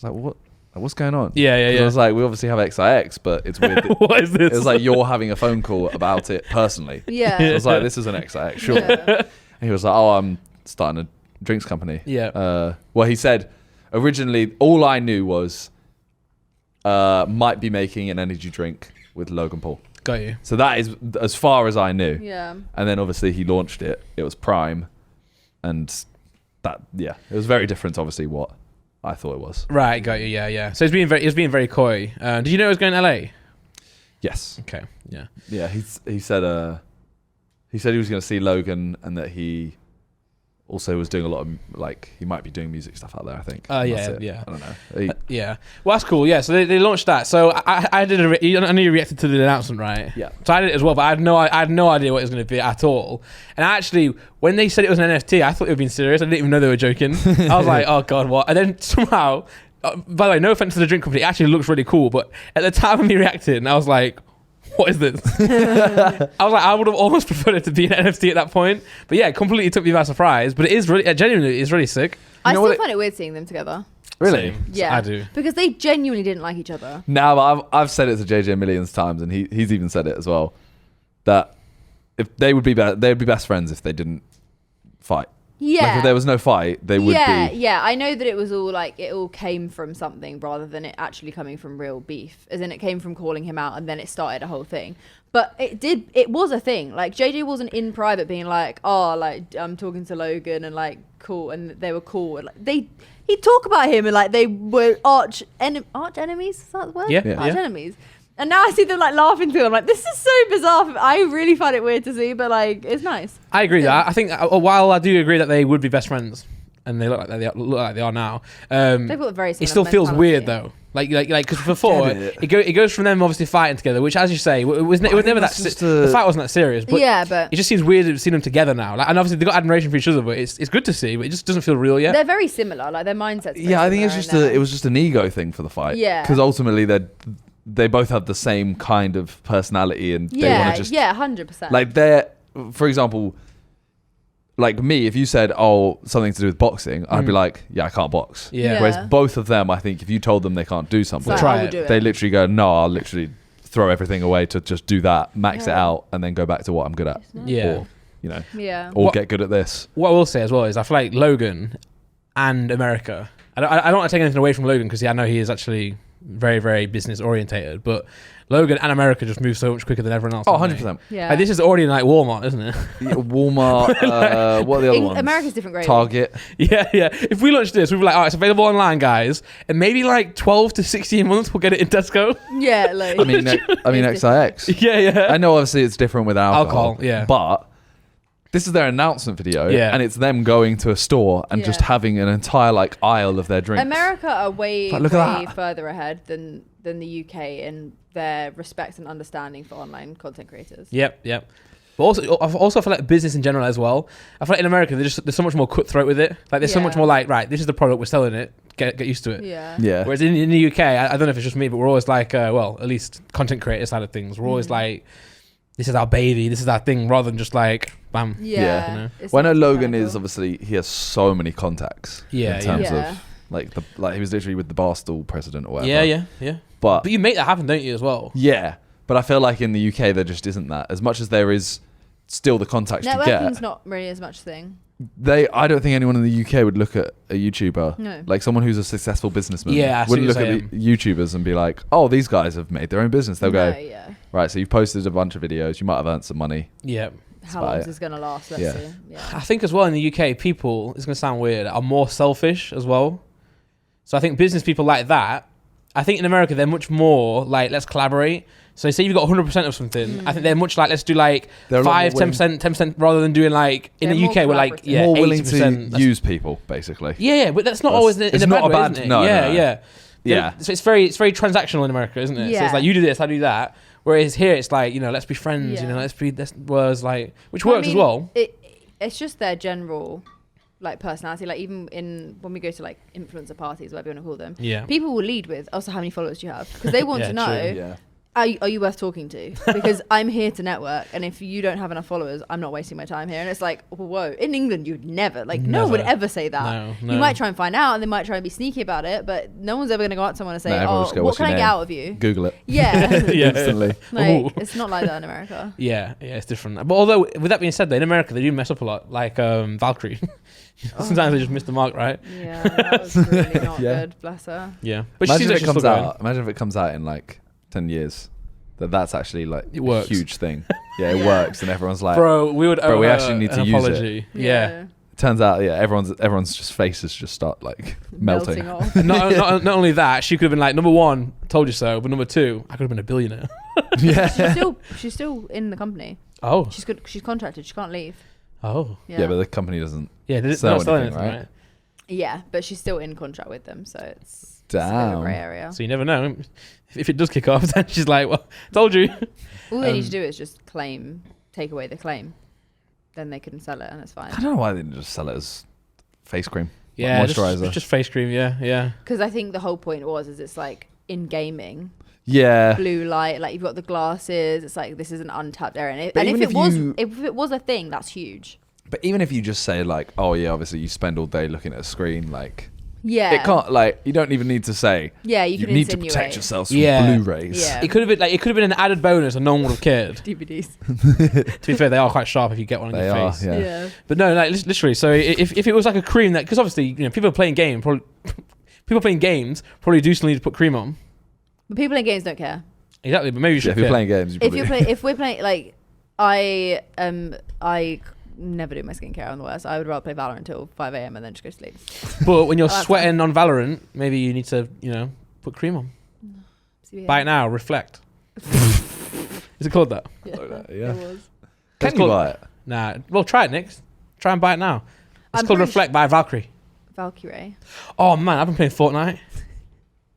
what? Like, what's going on? Yeah, yeah, 'Cause yeah. I was like, we obviously have XIX, but it's weird. What is this? It was like you're having a phone call about it personally. Yeah. So I was like, this is an XIX, sure. Yeah. And he was like, oh, I'm starting a drinks company. Yeah. Well, he said originally all I knew was might be making an energy drink with Logan Paul. Got you. So that is as far as I knew. Yeah. And then obviously he launched it. It was Prime, and that it was very different. Obviously, what I thought it was. Right, got you. Yeah, yeah. So he was being very coy. Did you know he was going to LA? Yes. Okay. Yeah. Yeah. He said he was going to see Logan, and that he also was doing a lot of like he might be doing music stuff out there. I think. Yeah, That's it. yeah. I don't know. Yeah. Well, that's cool. Yeah. So they launched that. So I did I know you reacted to the announcement, right? Yeah. So I did it as well, but I had no idea what it was going to be at all. And actually, when they said it was an NFT, I thought they were being serious. I didn't even know they were joking. I was like, oh god, what? And then somehow, by the way, no offense to the drink company, it actually looks really cool. But at the time of me reacting, I was like, what is this? I was like, I would have almost preferred it to be an NFT at that point. But yeah, it completely took me by surprise. But it is really, genuinely, it's really sick. I know still what find it weird seeing them together. Really? Same. Yeah. I do. Because they genuinely didn't like each other. Now, but I've said it to JJ millions times, and he's even said it as well. That if they would be best friends if they didn't fight. Yeah. Like if there was no fight, they would be. Yeah. I know that it was all like it all came from something rather than it actually coming from real beef. As in, it came from calling him out, and then it started a whole thing. But it was a thing. Like JJ wasn't in private being like, oh, like I'm talking to Logan and like cool, and they were cool. And, like, he'd talk about him and like they were arch enemies. Is that the word? Yeah. Arch enemies. And now I see them like laughing through. I'm like, this is so bizarre. I really find it weird to see, but like, it's nice. I agree with that. I think while I do agree that they would be best friends, and they look like they are now. They've got very similar it still feels mentality. weird though. Like because before it goes from them obviously fighting together, which as you say, it was never that. The fight wasn't that serious. But yeah, but it just seems weird seeing them together now. Like, and obviously they've got admiration for each other, but it's good to see. But it just doesn't feel real yet. they're very similar. Like their mindsets. Yeah, I think it's just it was just an ego thing for the fight. Yeah. Because ultimately they both have the same kind of personality, and they want to just 100%. like they're, for example, like me, if you said, oh, something to do with boxing, I'd be like, yeah, I can't box. Yeah. Whereas both of them, I think if you told them they can't do something, Like, try I will it. do it. they literally go, no, I'll literally throw everything away to just do that, max it Yeah. out, and then go back to what I'm good at. Yeah. Or, you know, Yeah. or What- get good at this. What I will say as well is I feel like Logan and America. I don't want to take anything away from Logan because I know he is actually very, very business orientated, but Logan and America just move so much quicker than everyone else. Oh, don't they? 100%. Yeah. Like, this is already like Walmart, isn't it? Walmart, what are the other ones? America's different grade. Target. Yeah. If we launched this, we'd be like, all right, it's available online, guys, and maybe like 12 to 16 months we'll get it in Tesco. Yeah, like I mean, XIX. Yeah. I know obviously it's different with alcohol, yeah. but this is their announcement video, Yeah. and it's them going to a store and just Yeah. having an entire like aisle of their drinks. America are way, Like, look at way that. further ahead than the UK in their respect and understanding for online content creators. Yep. But also, I feel like business in general as well. I feel like in America, they're so much more cutthroat with it. Like, there's so Yeah. much more like, right, this is the product, we're selling it, get used to it. Yeah. Yeah, Whereas in the UK, I don't know if it's just me, but we're always like, well, at least content creator side of things, we're always like, this is our baby, this is our thing, rather than just like, bam. Yeah. You know? It's well, I know nice, Logan kinda is cool. obviously he has so many contacts. Yeah, in terms yeah. of like he was literally with the Barstool president or whatever. Yeah. But But you make that happen, don't you, as well? yeah, but I feel like in the UK there just isn't that as much as there is still the contacts to Networking's get. not really as much thing. I don't think anyone in the UK would look at a YouTuber, No. like someone who's a successful businessman, Yeah, I see wouldn't what look you're at the YouTubers and be like, oh, these guys have made their own business. They'll No, go, yeah. right, so you've posted a bunch of videos, you might have earned some money. Yeah. How about long it. is this going to last? Let's Yeah. see. Yeah. I think as well in the UK, people, it's going to sound weird, are more selfish as well. So I think business people like that. I think in America, they're much more like, let's collaborate. So say you've got 100% of something. I think they're much like, let's do like They're a lot 5, more willing- 10% rather than doing like, in They're the UK, more we're like, collaborative. yeah, More willing 80%. to use people, basically. Yeah, but that's not That's- always in it's a not bad a way, bad- isn't it? no, Yeah, no. yeah. Yeah. So it's very transactional in America, isn't it? So Yeah. it's like, you do this, I do that. Whereas here, it's like, let's be friends, Yeah. this was like, which Well, I works as mean, well. It's just their general like personality. Like even when we go to like influencer parties, whatever you want to call them, Yeah. people will lead with, also how many followers do you have? Because they want Yeah, to know. true. Yeah. Are you worth talking to? Because I'm here to network, and if you don't have enough followers, I'm not wasting my time here. And it's like, whoa, in England, you'd never, like, no one would ever say that. No. You might try and find out, and they might try and be sneaky about it, but no one's ever going to go out to someone and say, everyone just go, what "What's can your I get name?" out of you? Google it. Yeah. Yeah. Instantly. Like, it's not like that in America. Yeah, it's different. But although, with that being said, though, in America, they do mess up a lot, like Valkyrie. Sometimes they just miss the mark, right? Yeah, that was really not Yeah. good, bless her. Yeah. But Imagine she's if it comes still going. out. Imagine if it comes out in like 10 years. That's actually like It works. a huge thing. Yeah, it Yeah. works, and everyone's like, Bro, we would owe we her actually need an to use it. apology. Yeah. turns out, yeah, everyone's just faces just start like melting. off. not only that, she could have been like, number one, told you so, but number two, I could have been a billionaire. Yeah. She's still in the company. Oh. She's good. She's contracted. She can't leave. Oh. Yeah, but the company doesn't. Yeah, they sell don't sell anything, anything, right? right? Yeah, but she's still in contract with them, so it's a bit of a Damn. grey area. So you never know. If it does kick off, then she's like, well, told you. All they need to do is just take away the claim. Then they can sell it and it's fine. I don't know why they didn't just sell it as face cream. Yeah, Like moisturizer. just face cream, yeah. Because I think the whole point is it's like in gaming, Yeah. blue light, like you've got the glasses. It's like this is an untapped area, and But if even if it was a thing, that's huge. But even if you just say like, oh yeah, obviously you spend all day looking at a screen, like Yeah, it can't, like, you don't even need to say. Yeah, you You can need to insinuate. protect yourselves from Yeah. Blu-rays. Yeah. It could have been an added bonus and no one would have cared. DVDs. To be fair, they are quite sharp if you get one on They your are, face. yeah. But no, like literally. So if it was like a cream that, because obviously people playing games probably do still need to put cream on. But people in games don't care. Exactly, but maybe you should. Yeah, if you're care. playing games, you probably If we're playing, like, I never do my skincare on the worst. I would rather play Valorant until 5 a.m. and then just go to sleep. But when you're that's sweating on Valorant, maybe you need to put cream on. CBA. Buy it now. Reflect. Is it called that? Yeah, Yeah. it was. Can It's you called- buy it? Nah. Well, try it, Nick. Try and buy it now. It's I'm called pretty Reflect by Valkyrie. Valkyrie. Oh man, I've been playing Fortnite.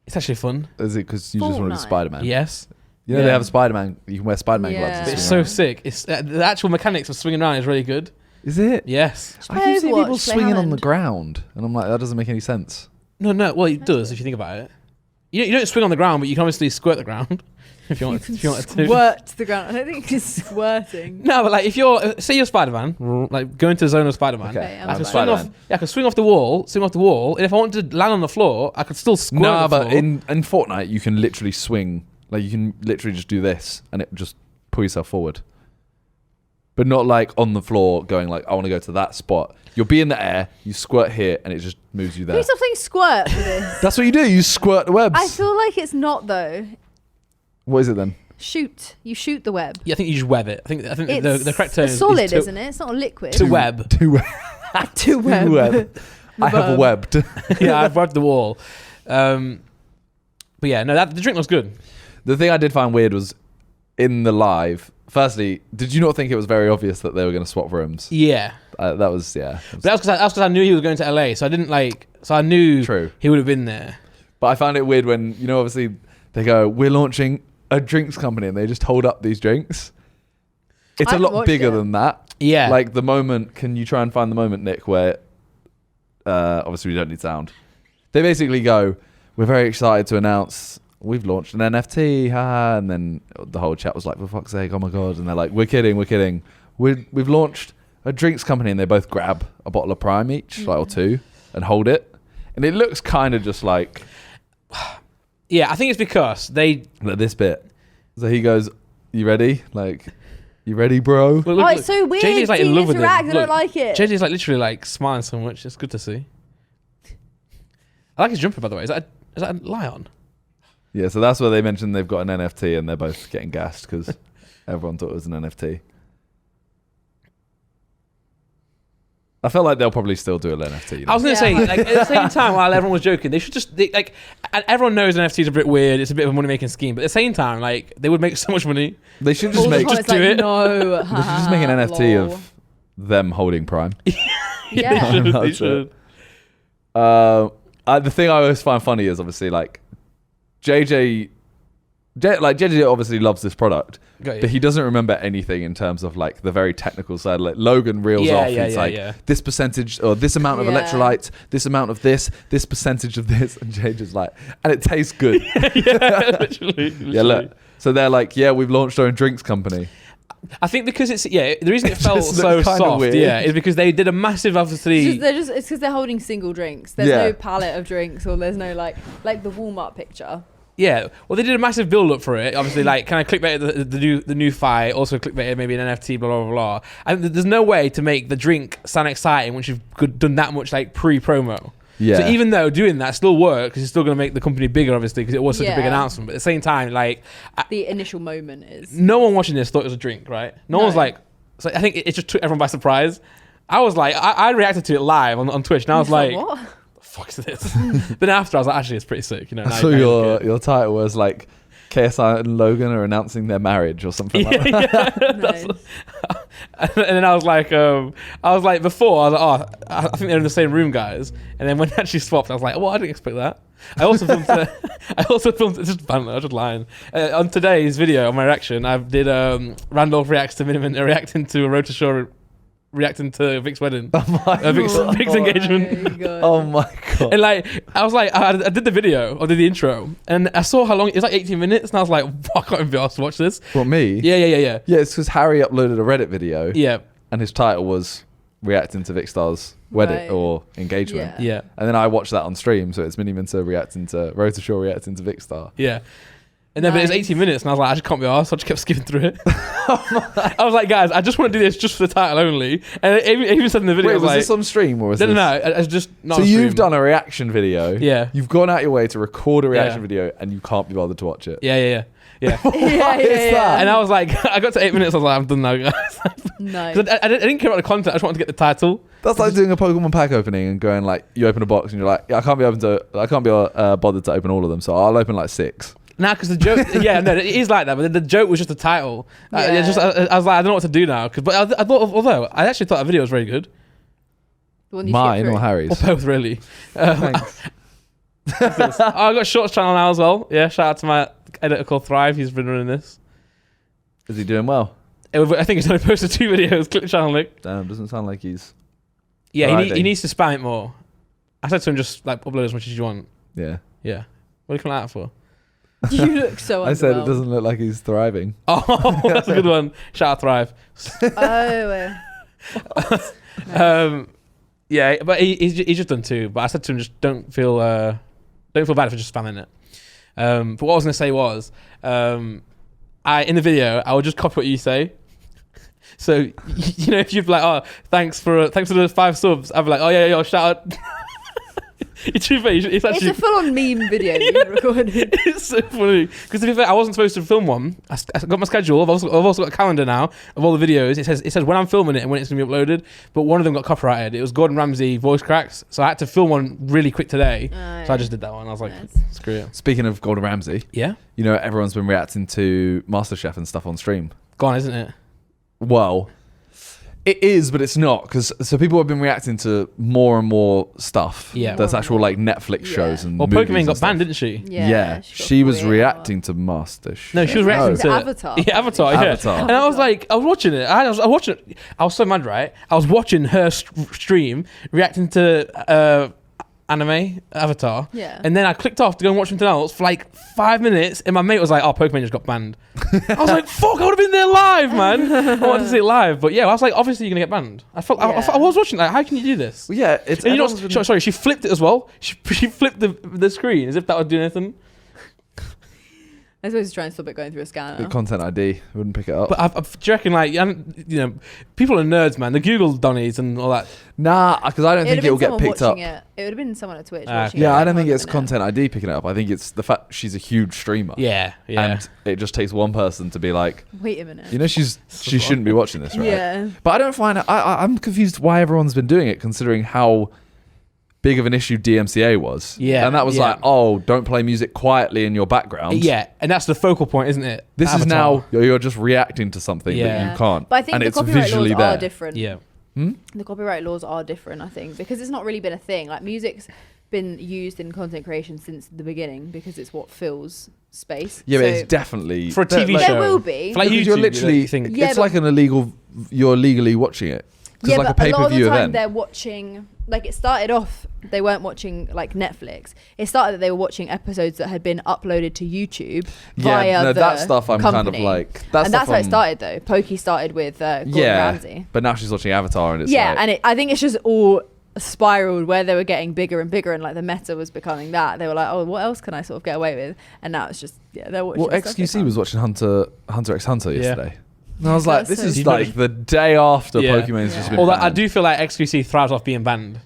It's actually fun. Is it because you just want to be Fortnite. Spider-Man? Yes. You know Yeah. they have Spider-Man. You can wear Spider-Man Yeah. gloves. and But it's swing so around. sick. It's the actual mechanics of swinging around is really good. Is it? Yes. I keep seeing people Overwatch, play swinging on the Hammond. ground, and I'm like, that doesn't make any sense. No. Well, it does if you think about it. You don't swing on the ground, but you can obviously squirt the ground if you want. If you wanted to. Squirt to the ground. I don't think it's squirting. No, but like if you're say you're Spider-Man, like go into the zone of Spider-Man. Okay, I'm I a can swing Spider-Man. off. Yeah, I can swing off the wall, and if I wanted to land on the floor, I could still squirt. No, the but floor. in Fortnite, you can literally swing. Like, you can literally just do this, and it just pull yourself forward. But not like on the floor, going like, I want to go to that spot. You'll be in the air, you squirt here, and it just moves you Can there. you stop saying squirt for this? That's what you do. You squirt the webs. I feel like it's not though. What is it then? Shoot. You shoot the web. Yeah, I think you just web it. I think It's the correct term a solid, is to, isn't it? It's not a liquid. to web. To web. To web. web. I have a Verb. webbed. Yeah, I've webbed the wall. But yeah, no, the drink was good. The thing I did find weird was in the live. Firstly, did you not think it was very obvious that they were going to swap rooms? Yeah, That was, yeah. but that's because I knew he was going to LA, so I didn't like. So I knew True. he would have been there. But I found it weird when, obviously they go, we're launching a drinks company, and they just hold up these drinks. It's I a haven't lot watched bigger it. than that. Yeah, Like the moment, can you try and find the moment, Nick, where obviously we don't need sound. They basically go, we're very excited to announce we've launched an NFT, haha, and then the whole chat was like, for fuck's sake, oh my god, and they're like, we're kidding. We've launched a drinks company, and they both grab a bottle of Prime each, like, or two, and hold it. And it looks kind of just like yeah. I think it's because they. like this bit. So he goes, you ready? Like, you ready, bro? Look, Oh, it's so weird. JJ's like in seeing love with him. interact. I don't Look, like it. JJ's like literally like smiling so much. It's good to see. I like his jumper, by the way. Is that a lion? Yeah, so that's where they mentioned they've got an NFT, and they're both getting gassed because everyone thought it was an NFT. I felt like they'll probably still do an NFT. I was going to say, Yeah. like, at the same time, while everyone was joking, they should just and everyone knows NFT is a bit weird. It's a bit of a money making scheme, but at the same time, like, they would make so much money. They should All just the make. time just it's do like, it. No. They should just make an NFT Lol. of them holding Prime. Yeah. They should. That's They it. should. The thing I always find funny is obviously like JJ obviously loves this product, Got you. but he doesn't remember anything in terms of like the very technical side. Like Logan reels off, it's like this percentage or this amount of Yeah. electrolytes, this amount of this percentage of this, and JJ's like, and it tastes good. Yeah, literally. Yeah, look, So they're like, yeah, we've launched our own drinks company. I think because the reason it felt just so looks kinda soft, weird. is because they did a massive, obviously. It's because they're holding single drinks. There's no palette of drinks, or there's no like the Walmart picture. Yeah, well, they did a massive build up for it. Obviously, like, kind of clickbait the new fight, also clickbait maybe an NFT, blah blah blah. And there's no way to make the drink sound exciting once you've done that much like pre-promo. Yeah. So even though doing that still works, because it's still going to make the company bigger, obviously, because it was such a big announcement. But at the same time, like, the initial moment is no one watching this thought it was a drink, right? No one's like. So I think it just took everyone by surprise. I was like, I reacted to it live on Twitch, and I was like, what? the fuck is this? Then after, I was like, actually, it's pretty sick. You know. So your title was like, KSI and Logan are announcing their marriage or something like that. Yeah, Nice. and then I was like, before I was like, oh, I think they're in the same room, guys. And then when they actually swapped, I was like, well, I didn't expect that. I also filmed just banter, I was just lying. On today's video on my reaction, I did Randolph reacts to Miniman reacting to a Road to Shore reacting to Vic's wedding. Vic's engagement. Oh my god. And like, I was like, I did the video, I did the intro, and I saw how long, it was like 18 minutes, and I was like, I can't even be asked to watch this. What, me? Yeah. Yeah, it's because Harry uploaded a Reddit video. Yeah. And his title was reacting to Vic Star's wedding or engagement. Yeah. And then I watched that on stream, so it's Mini Minter reacting to Road to Shore reacting to Vic Star. Yeah. And then but it was 18 minutes, and I was like, I just can't be arsed, so I just kept skipping through it. I was like, guys, I just want to do this just for the title only. And I even said in the video, Wait, was like, this on stream or was this? No, I was just not So on you've stream. done a reaction video. Yeah. You've gone out your way to record a reaction video, and you can't be bothered to watch it. Yeah. What is that? And I was like, I got to 8 minutes, I was like, I'm done now, guys. No. 'Cause I didn't care about the content, I just wanted to get the title. That's like doing a Pokemon pack opening and going like, you open a box and you're like, yeah, I can't be bothered to open all of them, so I'll open like 6. Nah, because the joke, it is like that, but the joke was just the title. I was like, I don't know what to do now. But I thought, although I actually thought the video was very good. The one you Mine skipped or through. Harry's? Or both, really. Thanks. I got Shorts channel now as well. Yeah, shout out to my editor called Thrive. He's been running this. Is he doing well? I think he's only posted 2 videos. Click the channel link. Damn, doesn't sound like he's... Yeah, he needs to spam it more. I said to him, just like upload as much as you want. Yeah. Yeah. What are you coming out for? You look so I said it underwhelmed. doesn't look like he's thriving. Oh, that's a good one. Shout out Thrive. Yeah, but he's just done 2. But I said to him, just don't feel bad for just spamming it. But what I was gonna say was, in the video, I would just copy what you say. So you know, if you'd be like, oh, thanks for the 5 subs, I'd be like, oh yeah, shout out. It's true, it's actually It's a full-on meme video you recorded. It's so funny because to be fair, I wasn't supposed to film one. I got my schedule. I've also got a calendar now of all the videos. It says when I'm filming it and when it's gonna be uploaded. But one of them got copyrighted. It was Gordon Ramsay voice cracks, so I had to film one really quick today. So I just did that one. I was like, screw it. Speaking of Gordon Ramsay, Yeah, you know everyone's been reacting to MasterChef and stuff on stream. gone, isn't it? Well, it is, but it's not, because so people have been reacting to more and more stuff. Yeah. That's actual like Netflix shows and Well, movies Pokemon and got stuff. banned, didn't she? Yeah, she got she was 48 reacting to MasterChef. No, she was reacting to Avatar. Yeah, Avatar. Yeah. Avatar. And I was like, I was watching it. I was watching it. I was so mad, right? I was watching her stream reacting to anime Avatar. Yeah. And then I clicked off to go and watch something else for like 5 minutes, and my mate was like, "Oh, Pokemon just got banned." I was like, "Fuck! I would have been there live, man. I wanted to see it live." But yeah, I was like, "Obviously, you're gonna get banned." I was watching like, how can you do this? Well, yeah, it's And you know, everyone's been- sorry, she flipped it as well. She flipped the screen as if that would do anything. I suppose he's trying to stop it going through a scanner. the content ID wouldn't pick it up. But do you reckon, like, you know, people are nerds, man. The Google Donnies and all that. Nah, because I don't think it will get picked up. It would have been someone at Twitch Ah, watching it. Yeah, I don't Hold think on a it's minute. content ID picking it up. I think it's the fact she's a huge streamer. Yeah. And it just takes one person to be like, Wait a minute. you know, she shouldn't be watching this, right? Yeah. But I don't find it. I'm confused why everyone's been doing it, considering how big of an issue DMCA was. Yeah, And that was yeah. like, oh, don't play music quietly in your background. Yeah, and that's the focal point, isn't it? This is Avatar. now you're just reacting to something Yeah. that you can't. But I think and the it's copyright visually laws there. are different. Yeah. The copyright laws are different, I think, because it's not really been a thing. Like, music's been used in content creation since the beginning because it's what fills space. Yeah, so but it's definitely For a TV there show. will be. For like because YouTube, you're literally think, Yeah, it's but- like an illegal. You're legally watching it. Because like a but a lot of the pay-per-view time event. they're watching. Like it started off, they weren't watching like Netflix. It started that they were watching episodes that had been uploaded to YouTube via the that stuff I'm company. kind of like. And that's how it started though. Pokey started with Gordon Ramsay. But now she's watching Avatar and it's And I think it's just all spiraled where they were getting bigger and bigger, and like the meta was becoming that. They were like, oh, what else can I sort of get away with? And now it's just they're watching. Well, the stuff they XQC can. was watching Hunter x Hunter Yeah. yesterday. And I was like, That's this so is like the day after Yeah. Pokemon's just been Although I banned. do feel like XQC thrives off being banned.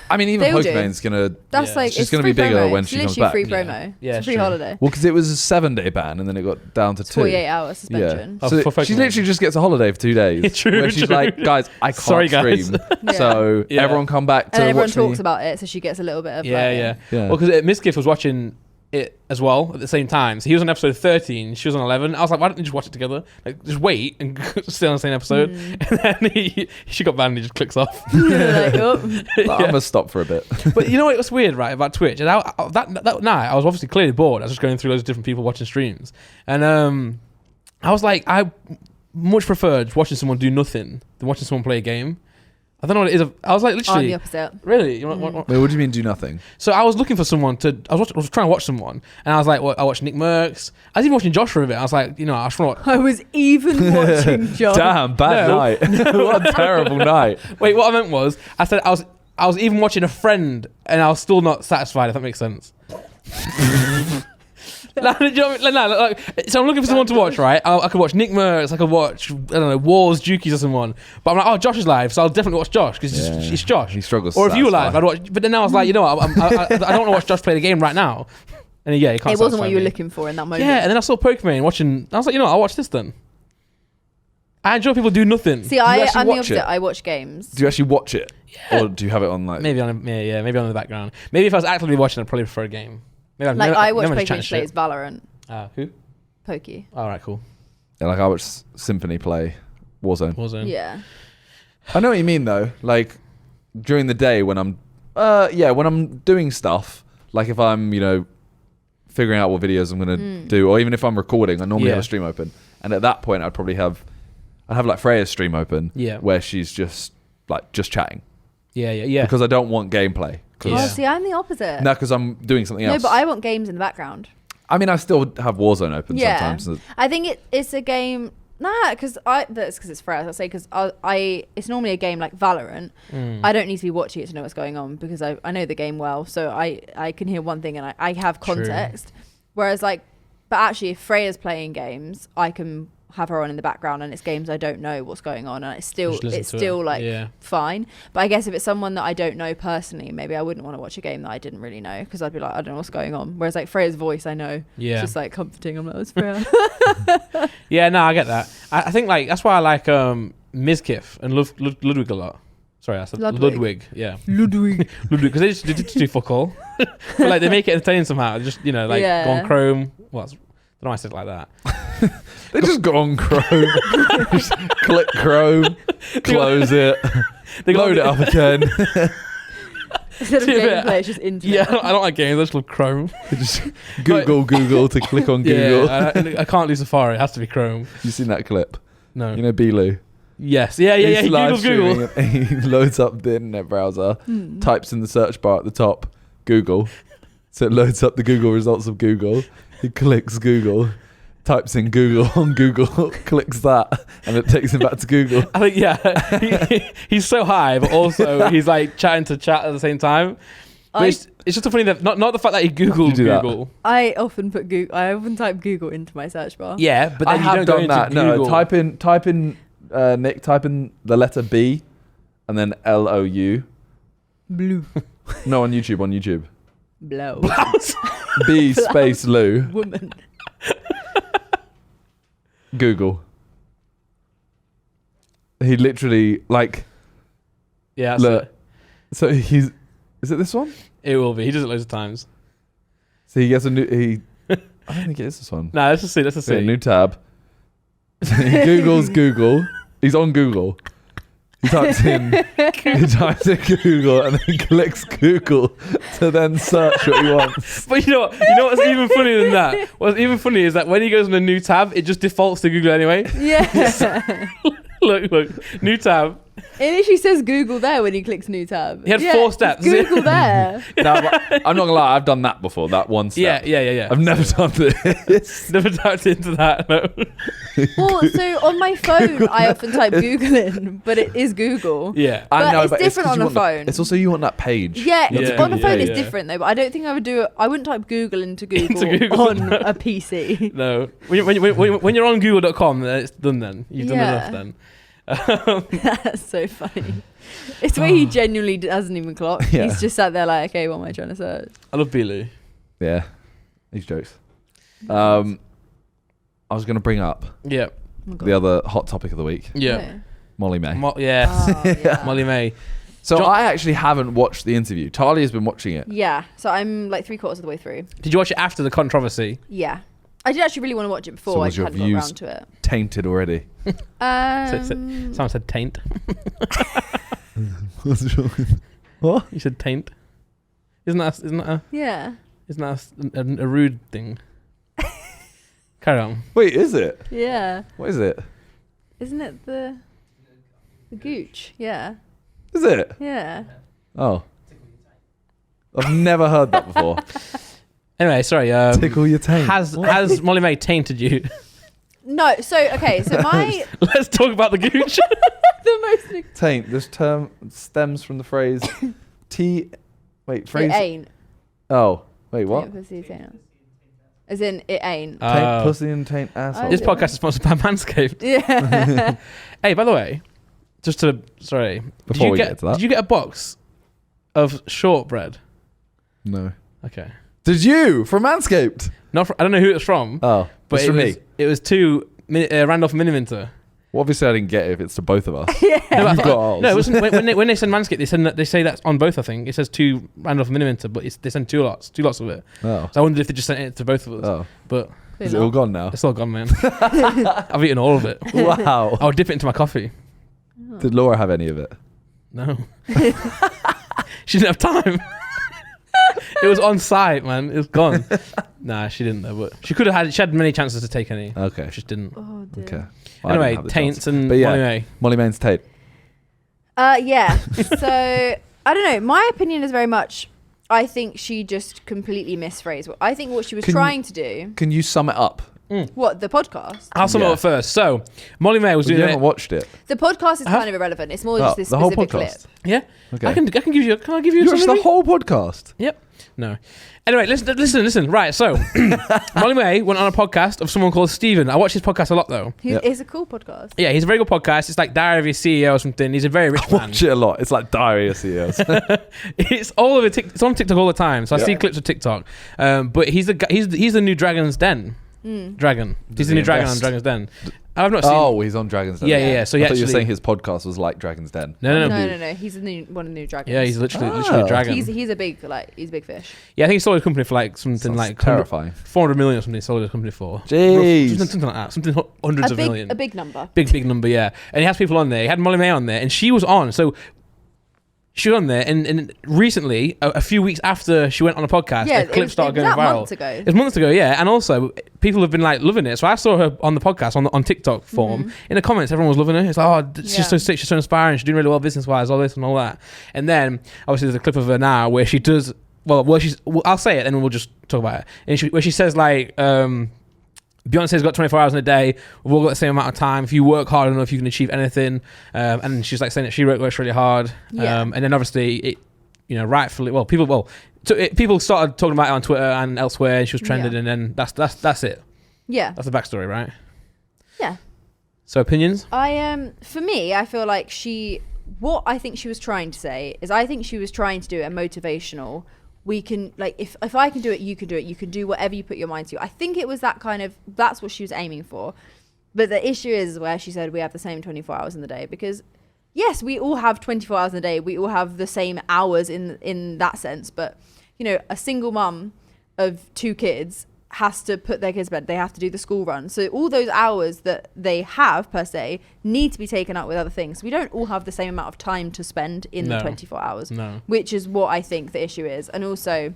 I mean, even They all do. Pokemon's gonna. That's Yeah. like She's it's gonna free be bigger promo. when It's she comes literally back. free Yeah. promo. Yeah, It's a free true. holiday. Well, because it was a 7-day ban and then it got down to 2. 48-hour suspension. Oh, So for she Pokemon. literally just gets a holiday for 2 days. True, where she's true. like, guys, I can't Sorry, guys. stream. Yeah. So Yeah. everyone come back to And everyone watch talks me. about it, so she gets a little bit of Yeah. Yeah. Well, because Miss Gift was watching it as well at the same time. So he was on episode 13, she was on 11. I was like, why don't you just watch it together? Like, just wait and stay on the same episode. And then she got banned and he just clicks off. Like, oh. I'm gonna stop for a bit. But you know what was weird, right, about Twitch? And that night, I was obviously clearly bored. I was just going through loads of different people watching streams. And I was like, I much preferred watching someone do nothing than watching someone play a game. I don't know what it is. I was like, I'm literally, the opposite. really? Wait, what do you mean do nothing? So I was looking for someone to. I was trying to watch someone, and I was like, well, I watched Nick Merckx. I was even watching Josh for a bit. I was like, I just want to. I was even watching John. Damn, bad No. night. What a terrible night. Wait, what I meant was, I said I was even watching a friend, and I was still not satisfied. If that makes sense. No, do you know what I mean? Like, so I'm looking for someone to watch, right? I could watch Nick Merckx, I could watch, I don't know, Wars, Jukies or someone. But I'm like, oh, Josh is live, so I'll definitely watch Josh, because it's Josh. He struggles. Or if you were satisfy. live, I'd watch. But then now I was like, you know what, I don't want to watch Josh play the game right now. And yeah, it can't It wasn't satisfy what you were me. looking for in that moment. Yeah, and then I saw Pokemon watching. I was like, I'll watch this then. I enjoy people do nothing. See, you actually I'm the watch opposite. it? I watch games. Do you actually watch it? Yeah. Or do you have it on like? Maybe on maybe on the background. Maybe if I was actively watching, I'd probably prefer a game. Maybe Like I watch maybe I'm just Pokey chatting plays shit. Valorant. Who? Pokey. All right, cool. Yeah, like I watch Symphony play Warzone. Warzone. Yeah. I know what you mean though. Like during the day when I'm, when I'm doing stuff. Like if I'm, figuring out what videos I'm gonna do, or even if I'm recording, I normally have a stream open. And at that point, I'd have like Freya's stream open. Yeah. Where she's just chatting. Yeah. Because I don't want gameplay. Yeah. Oh, see, I'm the opposite. No, because I'm doing something No, else. but I want games in the background. I mean, I still have Warzone open Yeah. sometimes. I think it's a game. Nah, because that's because it's Freya. I'll say because it's normally a game like Valorant. I don't need to be watching it to know what's going on because I know the game well, so I can hear one thing and I have context. Whereas but actually, if Freya's playing games, I can have her on in the background and it's games I don't know what's going on and it's still fine. But I guess if it's someone that I don't know personally, maybe I wouldn't want to watch a game that I didn't really know because I'd be like, I don't know what's going on. Whereas like Freya's voice, I know. Yeah. It's just like comforting. I'm like, it's Freya. Yeah, no, I get that. I think that's why I like Mizkif and Ludwig a lot. Sorry, I said Ludwig. Yeah. Ludwig. Ludwig, because they just do fuck all. But they make it entertaining somehow. Just, go on Chrome. I don't know why I said it like that. They just go on Chrome. Just click Chrome, close it, They got- load it up again. Instead of gameplay, it's just internet. Yeah, I don't like games. I just love Chrome. Just Google to click on Google. Yeah, I can't do Safari. It has to be Chrome. You seen that clip? No. You know Belu? Yes. Yeah. He's He live Googles Google. streaming and he loads up the internet browser, types in the search bar at the top, Google. So it loads up the Google results of Google. He clicks Google, types in Google on Google, clicks that, and it takes him back to Google. I think, he's so high, but also he's like chatting to chat at the same time. But it's just so funny that not the fact that he Googled You do that? Google. I often type Google into my search bar. Yeah, but then I you have don't done go that. into Google. No, type in Nick, type in the letter B, and then LOU. Blue. No, on YouTube. Blow. B space Lou. Woman. Google. He literally Yeah, that's look. it. So is it this one? It will be. He does it loads of times. So he gets a new. I don't think it is this one. No, let's just see. Let's just So see. new tab. So he Googles Google. He's on Google. He types in Google and then clicks Google to then search what he wants. But you know what? You know what's even funnier than that? What's even funnier is that when he goes on a new tab, it just defaults to Google anyway. Yeah. Look, new tab. It literally says Google there when he clicks new tab. He had 4 steps. Google there. No, but I'm not gonna lie. I've done that before. That one step. Yeah. I've never done this. Never typed into that. No. Well, so on my phone, I often type Google in, but it is Google. Yeah. But I know, it's different 'cause on you a want phone. it's also you want that page. Yeah, Yeah. on a phone Yeah, it's yeah. different though. But I don't think I would do it. I wouldn't type Google into Google, Google, on no. a PC. No. When you're on Google.com, then it's done. Then you've done Yeah. enough. Then. That's so funny. It's where he genuinely doesn't even clock. Yeah. He's just sat there like, okay, what am I trying to search? I love Billy. Yeah. These jokes. I was gonna bring up Yeah. Oh, God. the other hot topic of the week. Yeah. Molly May. Yes. Oh, yeah. Molly May. So John- I actually haven't watched the interview. Talia's been watching it. Yeah, so I'm like 3/4 of the way through. Did you watch it after the controversy? Yeah. I did actually really want to watch it before. So I was just your hadn't got views around to it. Tainted already. Someone said taint. What's wrong? What? You said taint. Isn't that Yeah. a rude thing? Carry on. Wait, is it? Yeah. What is it? Isn't it the gooch? Yeah. Is it? Yeah. Oh. I've never heard that before. Anyway, sorry. Tickle your taint. Has Molly May tainted you? No, so okay, so my Let's talk about the gooch. the most Taint. This term stems from the phrase phrase. it ain't. Oh, wait, what? Taint pussy, taint. As in it ain't. Taint pussy and taint asshole. This podcast is sponsored by Manscaped. Yeah. Hey, by the way, sorry. Before we get to that. Did you get a box of shortbread? No. Okay. Did you? From Manscaped? I don't know who it was from, Oh, but it's from me. It was to Randolph Miniminter. Well, obviously, I didn't get it if it's to both of us. Yeah. No, You've got ours. no, it wasn't. When they send Manscaped, they say that's on both. I think it says to Randolph Miniminter, but they send two lots of it. Oh. So I wondered if they just sent it to both of us. Oh. But Is it all gone now? it's all gone, man. I've eaten all of it. Wow. I'll dip it into my coffee. Did Laura have any of it? No, she didn't have time. It was on site, man. It was gone. Nah, she didn't though. But she could have had. She had many chances to take any. Okay. She just didn't. Oh dear. Okay. Well, I didn't Anyway, have the taints chance. and But yeah. Molly May. Molly Main's taint. Yeah. So I don't know. My opinion is very much. I think she just completely misphrased. I think what she was trying to do. Can you sum it up? What the podcast? I'll sum it Yeah. up first. So Molly May was You doing haven't it. watched it. The podcast is Huh? kind of irrelevant. It's more Oh, just this the whole specific clip. podcast. Yeah. Okay. I can give you. Can I give you You watched something? the whole podcast. Yep. No. Anyway, listen. Right. So Molly May went on a podcast of someone called Steven. I watch his podcast a lot though. Yep. It's a cool podcast. Yeah, he's a very good podcast. It's like Diary of a CEO or something. He's a very rich man. Watch it a lot. It's like Diary of CEOs. It's all over it's on TikTok all the time. So I Yeah. see clips of TikTok. But he's the new Dragon's Den. Dragon. Does He's the he new Dragon on invest? Dragon's Den. I've not seen. Oh, he's on Dragon's Den. Yeah. So I he thought you were actually. saying his podcast was like Dragon's Den. No. No. He's one of the new dragons. Yeah, he's literally Ah. a dragon. He's a big fish. Yeah, I think he sold his company for like something Sounds like terrifying. 400 million or something. He sold his company for. Jeez. Something like that. Something hundreds of million. A big number. Big number, yeah. And he has people on there. He had Molly May on there, and she was on. So she was on there, and recently, a few weeks after she went on a podcast, Yeah, a clip started going that viral. months ago. It was months ago, yeah. And also, people have been like loving it. So I saw her on the podcast on TikTok form. In the comments, everyone was loving her. It's like, oh, she's so sick, she's so inspiring, she's doing really well business wise, all this and all that. And then obviously there's a clip of her now where she does. I'll say it, and we'll just talk about it. And where she says like. Beyonce's got 24 hours in a day. We've all got the same amount of time. If you work hard enough, you can achieve anything. And she's like saying that she works really hard. Yeah. And then obviously, it, rightfully, people started talking about it on Twitter and elsewhere. And she was trending, and then that's it. Yeah. That's the backstory, right? Yeah. So opinions? For me, I feel like what I think she was trying to say is I think she was trying to do a motivational. We can, like, if I can do it, you can do it. You can do whatever you put your mind to. I think it was that's what she was aiming for. But the issue is where she said we have the same 24 hours in the day, because yes, we all have 24 hours in a day. We all have the same hours in that sense. But, a single mum of 2 kids has to put their kids to bed. They have to do the school run. So all those hours that they have per se need to be taken up with other things. We don't all have the same amount of time to spend in the 24 hours, which is what I think the issue is. And also,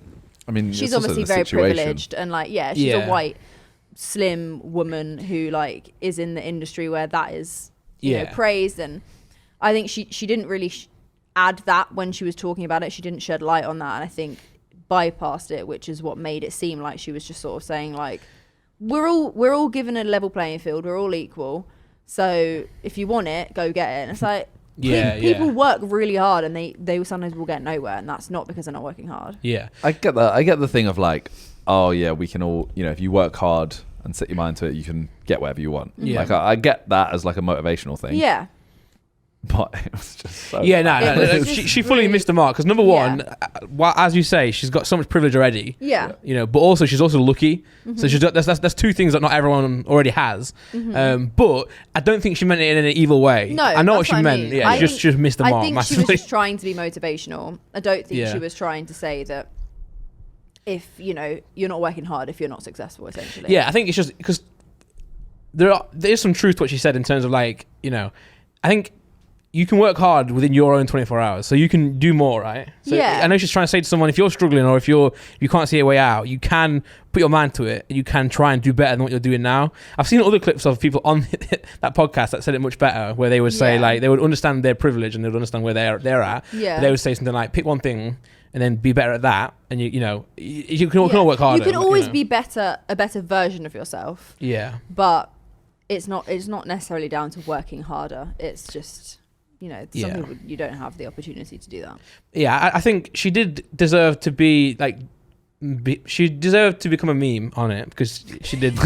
I mean, she's it's also obviously the very situation. privileged, and she's a white, slim woman who is in the industry where that is, praised. And I think she didn't really add that when she was talking about it. She didn't shed light on that, and I think bypassed it, which is what made it seem like she was just sort of saying like, we're all given a level playing field, we're all equal, so if you want it, go get it. And it's like, people work really hard, and they sometimes will get nowhere, and that's not because they're not working hard. I get that. I get the thing of like, oh yeah, we can all, if you work hard and set your mind to it, you can get whatever you want. Like I get that as like a motivational thing. Yeah. But it was just so no. She fully missed the mark, because number one, as you say, she's got so much privilege already. Yeah. But also she's also lucky. So she's got that's two things that not everyone already has. But I don't think she meant it in an evil way. No, I know what she meant. Yeah, she just missed the mark. I think massively. she was just trying to be motivational. I don't think she was trying to say that if you're not working hard if you're not successful, essentially. Yeah, I think it's just because there is some truth to what she said in terms of like, I think you can work hard within your own 24 hours, so you can do more, right? So I know she's trying to say to someone, if you're struggling or if you can't see a way out, you can put your mind to it and you can try and do better than what you're doing now. I've seen other clips of people on that podcast that said it much better, where they would say like they would understand their privilege and they would understand where they're at. Yeah. They would say something like, pick one thing and then be better at that, and you can all work harder. You can always be a better version of yourself. Yeah. But it's not necessarily down to working harder. It's just some people, you don't have the opportunity to do that. Yeah, I think she did deserve to be like, she deserved to become a meme on it, because she did,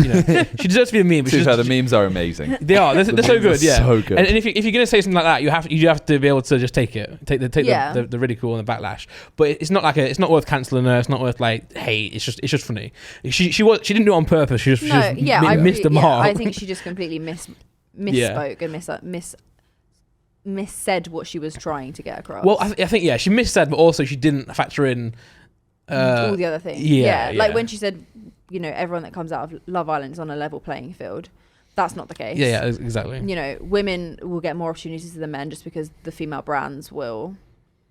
she deserves to be a meme. But the memes are amazing. They are. They're so good. Yeah, so good. And if you're gonna say something like that, you have to be able to just take the ridicule and the backlash. But it's not worth cancelling her. It's not worth like hate. It's just funny. She didn't do it on purpose. She just missed the mark. I think she just completely misspoke and missaid what she was trying to get across. Well, I think she missaid, but also she didn't factor in all the other things. Like when she said, everyone that comes out of Love Island is on a level playing field. That's not the case. Yeah, exactly. Women will get more opportunities than men just because the female brands will.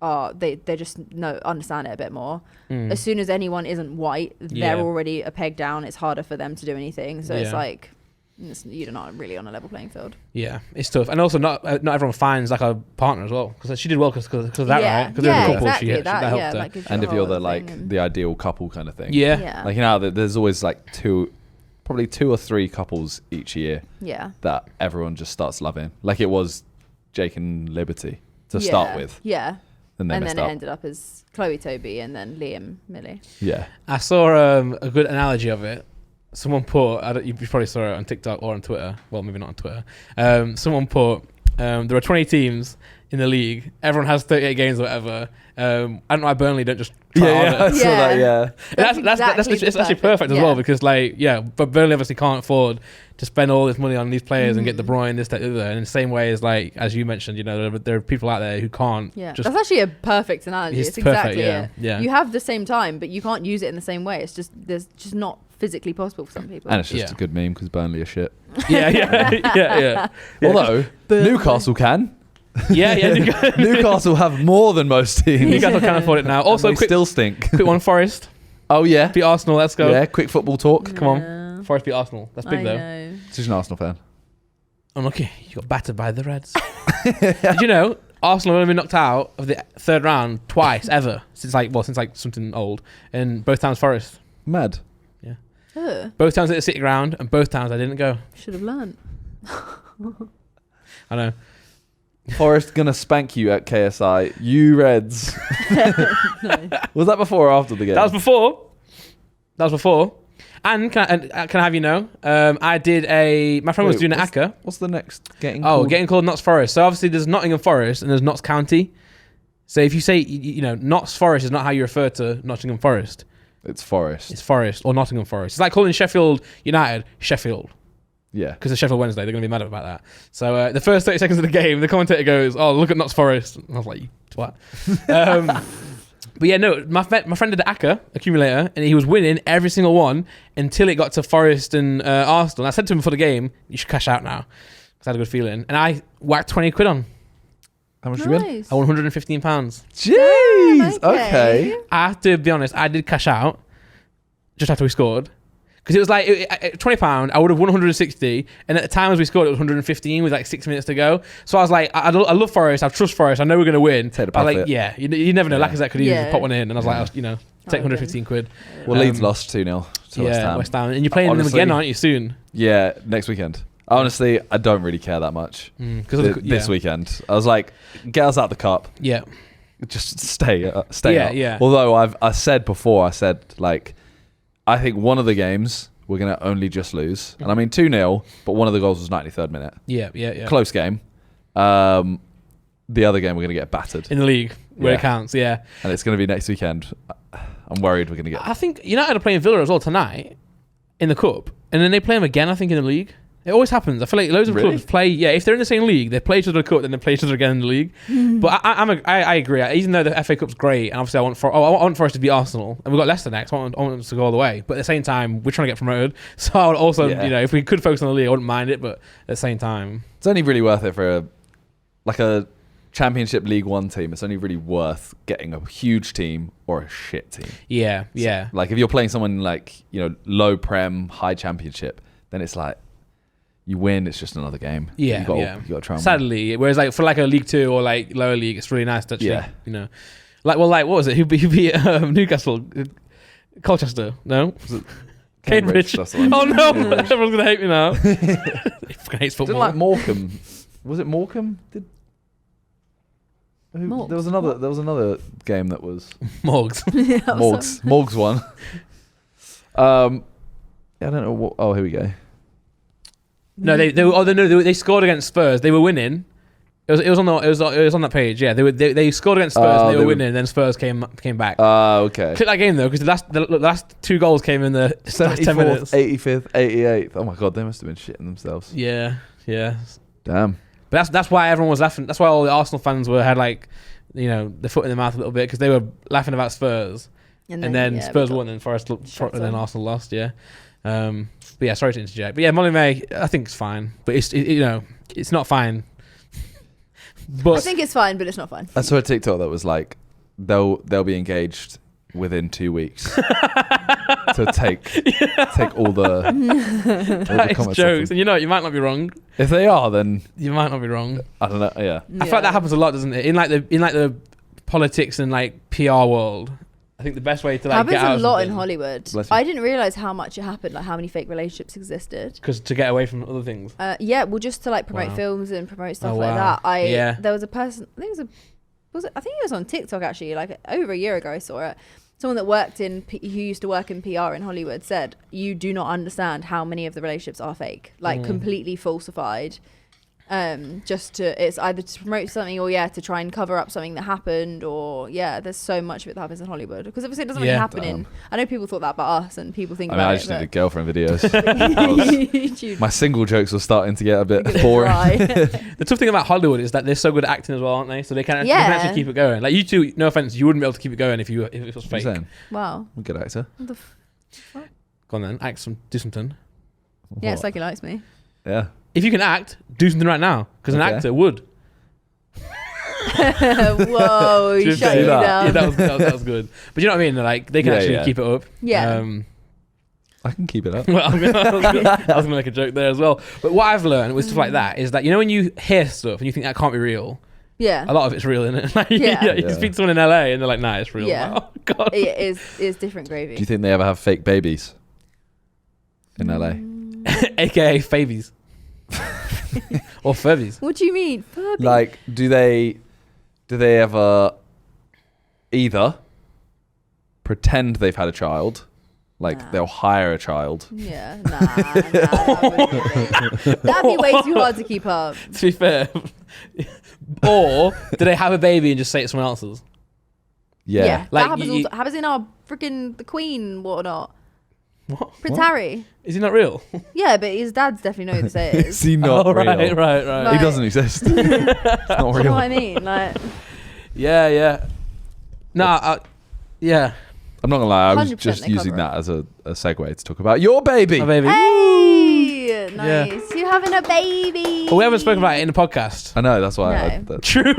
They just understand it a bit more. As soon as anyone isn't white, they're already a peg down. It's harder for them to do anything. So it's like, you're not really on a level playing field. Yeah, it's tough, and also not everyone finds like a partner as well, because she did well because of that, right? Because they're a couple, exactly. that helped her. Like, and if you're the ideal couple kind of thing, like there's always like probably two or three couples each year, that everyone just starts loving. Like it was Jake and Liberty to start with, and then it ended up as Chloe, Toby, and then Liam, Millie. Yeah, I saw a good analogy of it. Someone put, you probably saw it on TikTok or on Twitter. Well, maybe not on Twitter. Someone put, there are 20 teams in the league. Everyone has 38 games or whatever. I don't know why Burnley don't just try harder. I saw that, That's actually perfect as well, because but Burnley obviously can't afford to spend all this money on these players and get De Bruyne, this, that, other. And in the same way as like, as you mentioned, there are people out there who can't. Yeah, that's actually a perfect analogy. It's exactly it. Yeah. You have the same time, but you can't use it in the same way. It's just, there's just not physically possible for some people. And it's just a good meme because Burnley are shit. Yeah. Although Newcastle can. Newcastle have more than most teams. Newcastle can afford it now. Also, still stink. Quick one, Forest. Oh yeah, beat Arsenal. Let's go. Yeah, quick football talk. Come on, Forest beat Arsenal. That's big though. She's an Arsenal fan. Unlucky. You got battered by the Reds. Did you know Arsenal have only been knocked out of the third round twice ever since something old, and both times Forest. Mad. Both times at the City ground, and both times I didn't go. Should have learned. I know. Forest gonna spank you at KSI. You Reds. No. Was that before or after the game? That was before. And can I have you know, I did my friend was doing an ACCA. What's the next getting called? Getting called Notts Forest. So obviously there's Nottingham Forest and there's Notts County. So if you say, Notts Forest is not how you refer to Nottingham Forest. It's Forest. It's Forest or Nottingham Forest. It's like calling Sheffield United Sheffield. Yeah. Because it's Sheffield Wednesday. They're going to be mad about that. So the first 30 seconds of the game, the commentator goes, "Oh, look at Notts Forest." And I was like, "You twat." But yeah, no, my friend did the ACCA accumulator, and he was winning every single one until it got to Forest and Arsenal. And I said to him before the game, "You should cash out now," because I had a good feeling. And I whacked 20 quid on. How much did you win? I won £115. Jeez. Okay. I have to be honest, I did cash out just after we scored. Because it was like at £20, I would have won 160, and at the time as we scored, it was 115 with like 6 minutes to go. So I was like, I love Forest, I trust Forest, I know we're going to win. Take the but like, profit. yeah, you never know. Lacazette could easily Yeah. pop one in, and I was like, take Oh, 115 quid. Well, Leeds lost 2-0 to West Yeah, Ham. West Ham, and you're playing Honestly, them again, aren't you? Soon. Yeah, next weekend. Honestly, I don't really care that much. Because This weekend, I was like, get us out the cup. Yeah. Just stay Yeah, up. yeah. Although I said before, like, I think one of the games we're going to only just lose. And I mean 2-0, but one of the goals was 93rd minute. Yeah. Close game. The other game we're going to get battered. In the league, where Yeah. it counts, yeah. And it's going to be next weekend. I'm worried we're going to get... I think United are playing Villa as well tonight in the cup, and then they play them again, I think, in the league. It always happens. I feel like loads of Really? clubs play. Yeah, if they're in the same league, they play each other in the cup, then they play each other again in the league. But I agree. Even though the FA Cup's great, and obviously I want for us to beat Arsenal, and we've got Leicester next. I want us to go all the way. But at the same time, we're trying to get promoted. So I would also, Yeah. if we could focus on the league, I wouldn't mind it. But at the same time, It's only really worth it for a Championship League One team. It's only really worth getting a huge team or a shit team. yeah. Like if you're playing someone like, low Prem, high Championship, then it's like you win, it's just another game. Yeah, You got yeah. to try and win. Sadly, whereas like for like a League Two or like lower league, it's really nice to actually, Yeah. Like what was it? Who beat Newcastle? Colchester? No, was it Cambridge? That's the one. Oh no, everyone's gonna hate me now. He fucking hates Didn't football. like Morecambe. Was it Morecambe? Morgs. There was another game that was Morgs. Morgs won. I don't know what. Oh, here we go. No, they scored against Spurs. They were winning. It was on that page. Yeah, they scored against Spurs. And they were winning. And then Spurs came back. Okay. Click that game though, because the last two goals came in the last 10 minutes. 85th, 88th. Oh my god, they must have been shitting themselves. Yeah. Damn. But that's why everyone was laughing. That's why all the Arsenal fans had like, the foot in their mouth a little bit, because they were laughing about Spurs, and then Spurs won, and Forest and then Arsenal lost. Yeah. But yeah, sorry to interject. But yeah, Molly May, I think it's fine, but it's not fine. But I think it's fine, but it's not fine. I saw a TikTok that was like, they'll be engaged within 2 weeks to take all the that is comments. jokes, and you might not be wrong. If they are, then You might not be wrong. I don't know. Yeah. I feel like that happens a lot, doesn't it? In like the politics and like PR world, I think the best way to like happens get out a of lot in something- Hollywood. Bless you. I didn't realize how much it happened, like how many fake relationships existed. because to get away from other things. Yeah, well, just to like promote Wow. films and promote stuff Oh, like wow. that. There was a person. I think it was on TikTok actually. Like over a year ago, I saw it. Someone that who used to work in PR in Hollywood said, "You do not understand how many of the relationships are fake, like completely falsified." It's either to promote something or to try and cover up something that happened, or there's so much of it that happens in Hollywood, because obviously it doesn't really happen in. I know people thought that about us, and people think I mean, about I it. just did girlfriend videos. YouTube. My single jokes were starting to get a bit Gonna boring. cry. The tough thing about Hollywood is that they're so good at acting as well, aren't they? So they can actually keep it going. Like you two, no offense, you wouldn't be able to keep it going if it was What are you fake. saying? Wow. I'm a good actor. What the Go on then, do something. Yeah, it's What? like he likes me. Yeah. If you can act, do something right now, because an Okay. actor would. Whoa, you Just shut say you that. down. Yeah, that was good. But you know what I mean? Like they can Yeah, actually yeah. keep it up. Yeah. I can keep it up. Well, I was gonna make a joke there as well. But what I've learned with stuff like that is that when you hear stuff and you think that can't be real, Yeah. a lot of it's real, isn't it? Like, Yeah. you speak to someone in LA and they're like, "Nah, it's real." Yeah. Like, oh god. It is different gravy. Do you think they ever have fake babies in LA? AKA Fabies. Or Furbies. What do you mean? Furby? Like, do they ever either pretend they've had a child, like Nah. they'll hire a child? Yeah, that'd be way too hard to keep up. To be fair. Or do they have a baby and just say it's someone else's? Yeah. Like, that happens. you- Also, happens in our freaking the Queen, whatnot. What? Prince What? Harry. Is he not real? Yeah, but his dad's definitely know who to say it Is is. he not Oh, real? right. Like- He doesn't exist. It's not Do you know real. what I mean? Like, Yeah. Nah, yeah. I'm not gonna lie. I was 100% just they using cover that as a segue to talk about your baby. My baby. hey, Nice. You're having a baby. But we haven't spoken about it in the podcast. I know, that's why. No. True.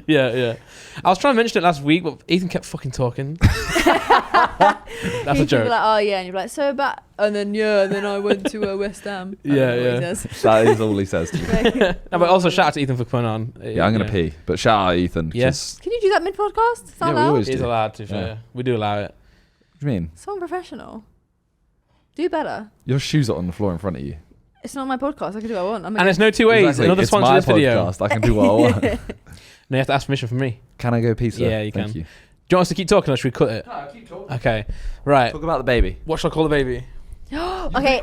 Yeah. Yeah. I was trying to mention it last week, but Ethan kept fucking talking. That's a You'd joke. be like, oh yeah, and you'd be like, so about, and then I went to West Ham. I don't know what he says. That is all he says to me. No, but also shout out to Ethan for putting on. Yeah, I'm going to pee. But shout out Ethan. Yes. Can you do that mid-podcast? Is that Yeah, we allowed? always He's do. allowed to. Yeah. We do allow it. What do you mean? So unprofessional. Do better. Your shoes are on the floor in front of you. It's not my podcast. I can do what I want. And there's no two ways. Exactly. Another It's sponsor my of this video. podcast. I can do what I want. No, you have to ask permission from me. Can I go pee, sir? Yeah, you Thank can. you. Do you want us to keep talking or should we cut it? No, keep talking. Okay. Right. Talk about the baby. What shall I call the baby? Okay,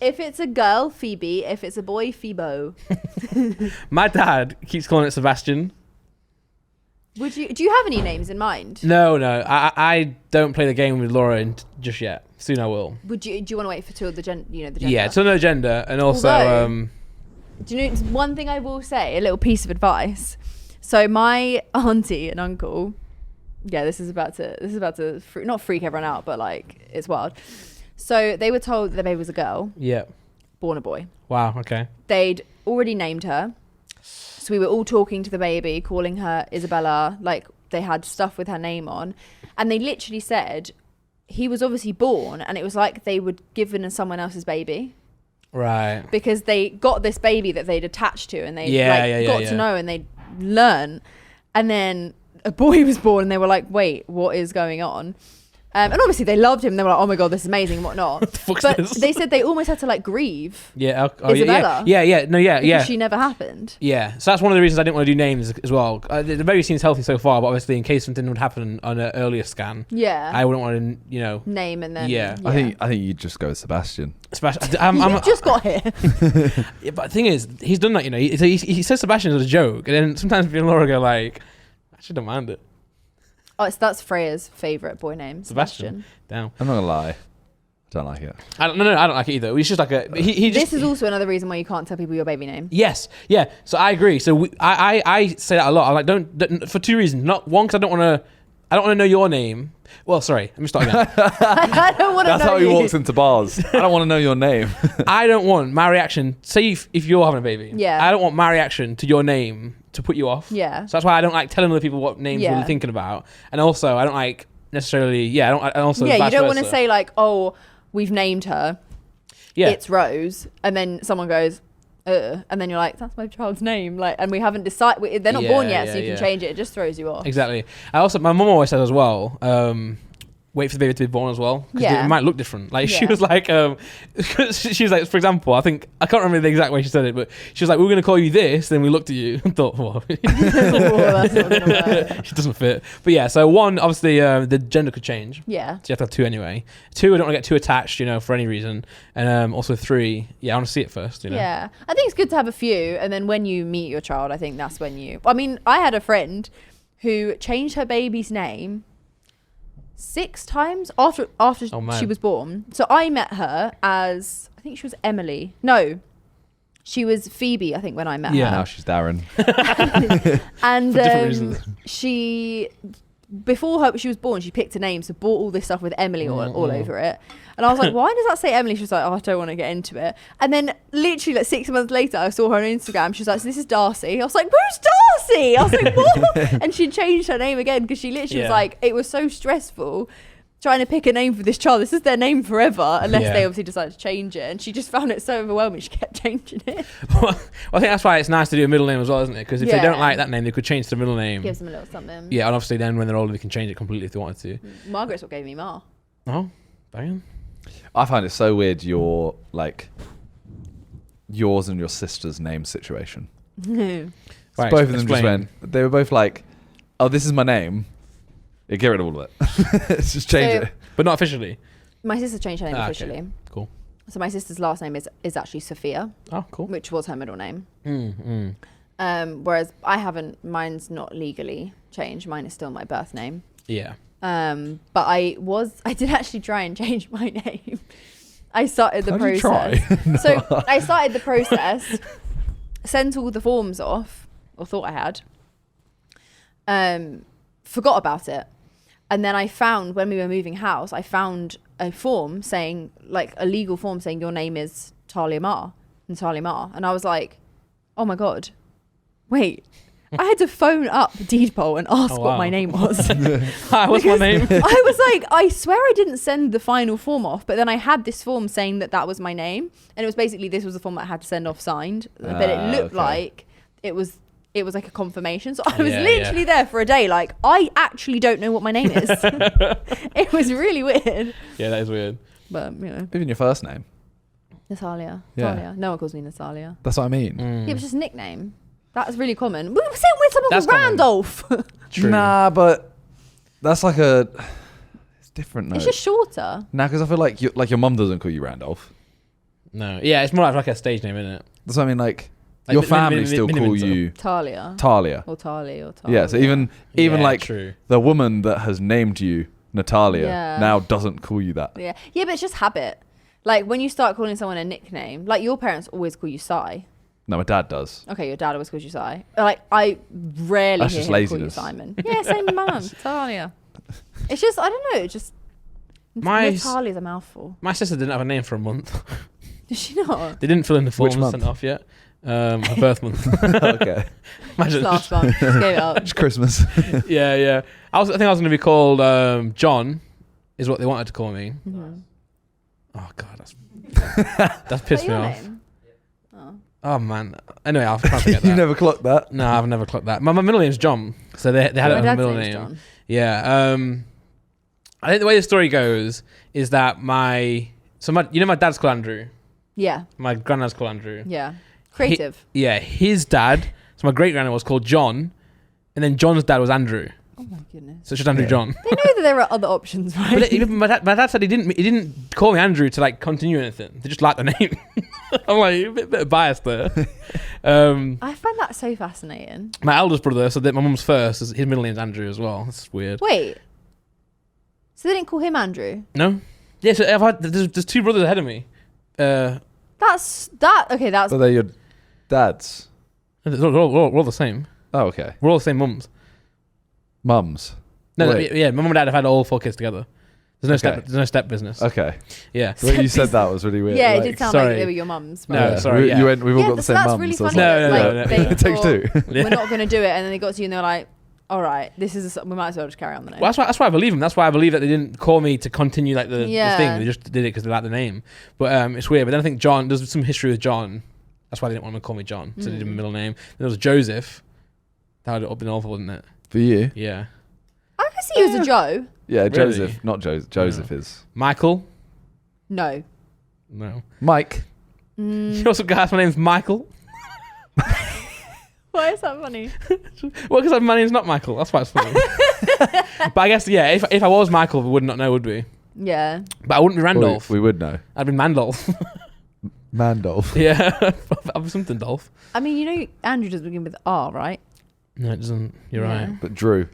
if it's a girl, Phoebe. If it's a boy, Phoebo. My dad keeps calling it Sebastian. Do you have any names in mind? No. I don't play the game with Laura just yet. Soon I will. Do you want to wait for two of the gender? Yeah, it's on the agenda, and also Although- Do you know one thing I will say? A little piece of advice. So my auntie and uncle, yeah, this is about to not freak everyone out, but like it's wild. So they were told that the baby was a girl, yeah. born a boy. Wow. Okay. They'd already named her. So we were all talking to the baby, calling her Isabella, like they had stuff with her name on. And they literally said he was obviously born and it was like they would given someone else's baby. Right. Because they got this baby that they'd attached to and they got to know and they'd learn. And then a boy was born and they were like, wait, what is going on? And obviously they loved him. They were like, oh my God, this is amazing and whatnot. What the fuck's But this? they said they almost had to like grieve Yeah. Isabella. Yeah. No. Yeah. because she never happened. Yeah, so that's one of the reasons I didn't want to do names as well. The baby seems healthy so far, but obviously in case something would happen on an earlier scan, Yeah. I wouldn't want to, Name and then. Yeah. I think you'd just go with Sebastian. Sebastian. You just got here. Yeah, but the thing is, he's done that. He says Sebastian as a joke, and then sometimes me and Laura go like, I should don't mind it. Oh, that's Freya's favourite boy name. Sebastian. Damn. I'm not going to lie. I don't like it. I don't like it either. He's just like he just. This is also another reason why you can't tell people your baby name. Yes, yeah. So I agree. So I say that a lot. I'm like, don't for two reasons. Not one, because I don't want to know your name. Well, sorry. Let me start again. I don't want to know. That's how he you. walks into bars. I don't want to know your name. I don't want my reaction. Say if you're having a baby. Yeah. I don't want my reaction to your name to put you off. Yeah. So that's why I don't like telling other people what names Yeah. we're thinking about. And also, I don't like necessarily. Yeah. I don't. And also. Yeah, you vice don't want to versa. say like, oh, we've named her. Yeah. It's Rose, and then someone goes, and then you're like, that's my child's name, like, and we haven't decided. They're not born yet, so you can change it. It just throws you off. Exactly. My mum always says as well. Wait for the baby to be born as well, because Yeah. it might look different. Like she Yeah. was like, she was like, for example, I can't remember the exact way she said it, but she was like, we're going to call you this. Then we looked at you and thought, well, Oh, that's not gonna work. she doesn't fit. But yeah, so one, obviously, the gender could change. Yeah. So you have to have two anyway. Two, I don't want to get too attached, for any reason. And also three, I want to see it first. Yeah. I think it's good to have a few, and then when you meet your child, I think that's when you. I mean, I had a friend who changed her baby's name 6 times after Oh, man. she was born. So I met her as, I think she was Emily. No, she was Phoebe, I think, when I met Yeah. her. Now she's Darren. And For different reasons. she, before she was born, she picked a name, so bought all this stuff with Emily all over it. And I was like, why does that say Emily? She was like, oh, I don't want to get into it. And then literally like 6 months later, I saw her on Instagram. She was like, so this is Darcy. I was like, who's Darcy? I was like, what? And she changed her name again because she literally was Yeah. like, it was so stressful trying to pick a name for this child. This is their name forever, unless Yeah. they obviously decided to change it. And she just found it so overwhelming. She kept changing it. Well, I think that's why it's nice to do a middle name as well, isn't it? Because if they Yeah. don't like that name, they could change to the middle name. Gives them a little something. Yeah, and obviously then when they're older, they can change it completely if they wanted to. Margaret's what gave me Ma. Oh, bang. I find it so weird your yours and your sister's name situation. Right, Both of them just explain. went. They were both like, "Oh, this is my name." Yeah, get rid of all of it. Just change So- it. But not officially. My sister changed her name Ah, okay. officially. Cool. So my sister's last name is actually Sophia, Oh, cool. which was her middle name. Mm. Whereas I haven't, mine's not legally changed. Mine is still my birth name. Yeah. But I did actually try and change my name. I started the How did you process. try? So I started the process, sent all the forms off, or thought I had. Forgot about it. And then I found, when we were moving house, I found a form saying, like a legal form saying your name is Talia Ma. And I was like, oh my God, wait. I had to phone up Deedpoll and ask what my name was. Hi, what's my name? I was like, I swear I didn't send the final form off, but then I had this form saying that was my name, and it was basically, this was the form that I had to send off signed, but it looked like it was like a confirmation. So I was literally there for a day, like, I actually don't know what my name is. It was really weird. Yeah, that is weird. But, Even your first name. Natalia. Yeah. Talia. No one calls me Natalia. That's what I mean. Yeah, but it's just a nickname. That's really common. We were sitting with someone That's called common. Randolph. True. Nah, but that's like it's different. No. It's just shorter. Nah, because I feel like your mum doesn't call you Randolph. No. Yeah, it's more like a stage name, isn't it? That's what I mean. Like Like your family still call Miniminter. you Talia. Talia. Or Talia. Or Talia. Yeah. So even Yeah, like true. the woman that has named you Natalia Yeah. now doesn't call you that. Yeah, but it's just habit. Like when you start calling someone a nickname, like your parents always call you Sai. No, my dad does. Okay, your dad always calls you Sai. Like I rarely That's hear just him call you laziness. Simon. Yeah, same with mum, Talia. It's just, I don't know, it's just Natalia's a mouthful. My sister didn't have a name for a month. Did she not? They didn't fill in the forms month? sent off yet. Her birth month. Okay. Just Imagine. last month, just gave it up. It's Christmas. Yeah. I think I was going to be called John, is what they wanted to call me. Mhm. Oh God, that's pissed Is that me your off. name? Oh man. Anyway, I'll try to forget that. You never clocked that. No, I've never clocked that. My middle name's John, so they had My it as a dad's middle name's name. John. Yeah. I think the way the story goes is that my dad's called Andrew. Yeah, My granddad's called Andrew. yeah. Creative. His dad. So my great granddad was called John, and then John's dad was Andrew. Oh my goodness. So it's just Andrew Yeah. John. They know that there are other options, right? But my dad said he didn't call me Andrew to like continue anything. They just liked the name. I'm like a bit biased there. I find that so fascinating. My eldest brother, so that my mum's first, his middle name's Andrew as well. That's weird. Wait. So they didn't call him Andrew? No? Yeah, so there's two brothers ahead of me. Okay, that's... So they're your dads. We're all the same. Oh, okay. We're all the same mums. Mums. No, Wait. yeah, my mum and dad have had all 4 kids together. There's no step business. Okay. Yeah. The way you said that was really weird. Yeah, like, it did sound sorry. like they were your mums. No, but- yeah. sorry, yeah. You went, we've all got the same that's mums. really so it's funny. No, like- no, Like, no. they It takes thought, two. We're not going to do it, and then they got to you and they're like, all right, we might as well just carry on the name. Well, that's why I believe them. That's why I believe that they didn't call me to continue like the Yeah. thing. They just did it because they like the name. But it's weird. But then I think John, there's some history with John. That's why they didn't want to call me John. So they did my middle name. Then there was Joseph. That would have been awful, wouldn't it? For you? Yeah. I could see you as a Joe. Yeah, Really? Joseph. Not Joseph. Joseph is. Michael? No. No. Mike. You also guys, my name's Michael. Why is that funny? Well, because my name's not Michael. That's why it's funny. But I guess, yeah, if I was Michael, we would not know, would we? Yeah. But I wouldn't be Randolph. We would know. I'd be Mandolph. Mandolph. Yeah. I'd be something Dolph. I mean, you know, Andrew doesn't begin with R, right? No, it doesn't. You're Yeah. right. But Drew.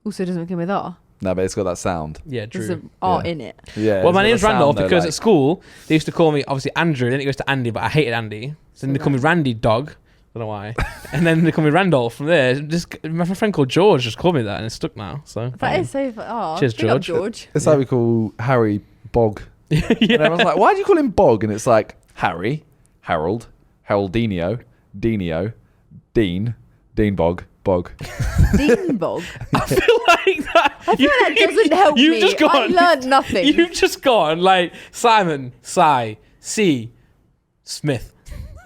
Also doesn't begin with R. No, but it's got that sound. Yeah, There's true. an R Yeah. in it. Yeah. Well, it's my got name's the sound Randolph though, because like- at school they used to call me obviously Andrew, then it goes to Andy, but I hated Andy. So then they call me Randy Dog. I don't know why. And then they call me Randolph from there. Just my friend called George just called me that and it's stuck now. So That is so... Oh, Cheers, big up George. George. It's like we call Harry Bog. yeah. And everyone's like, why do you call him Bog? And it's like Harry, Harold, Haroldinho, Dinio, Dean Bog, Bog. Dean Bog. I feel like that. I feel like that doesn't help You've me. just gone. I learned nothing. You've just gone like Simon, Si, C, Smith.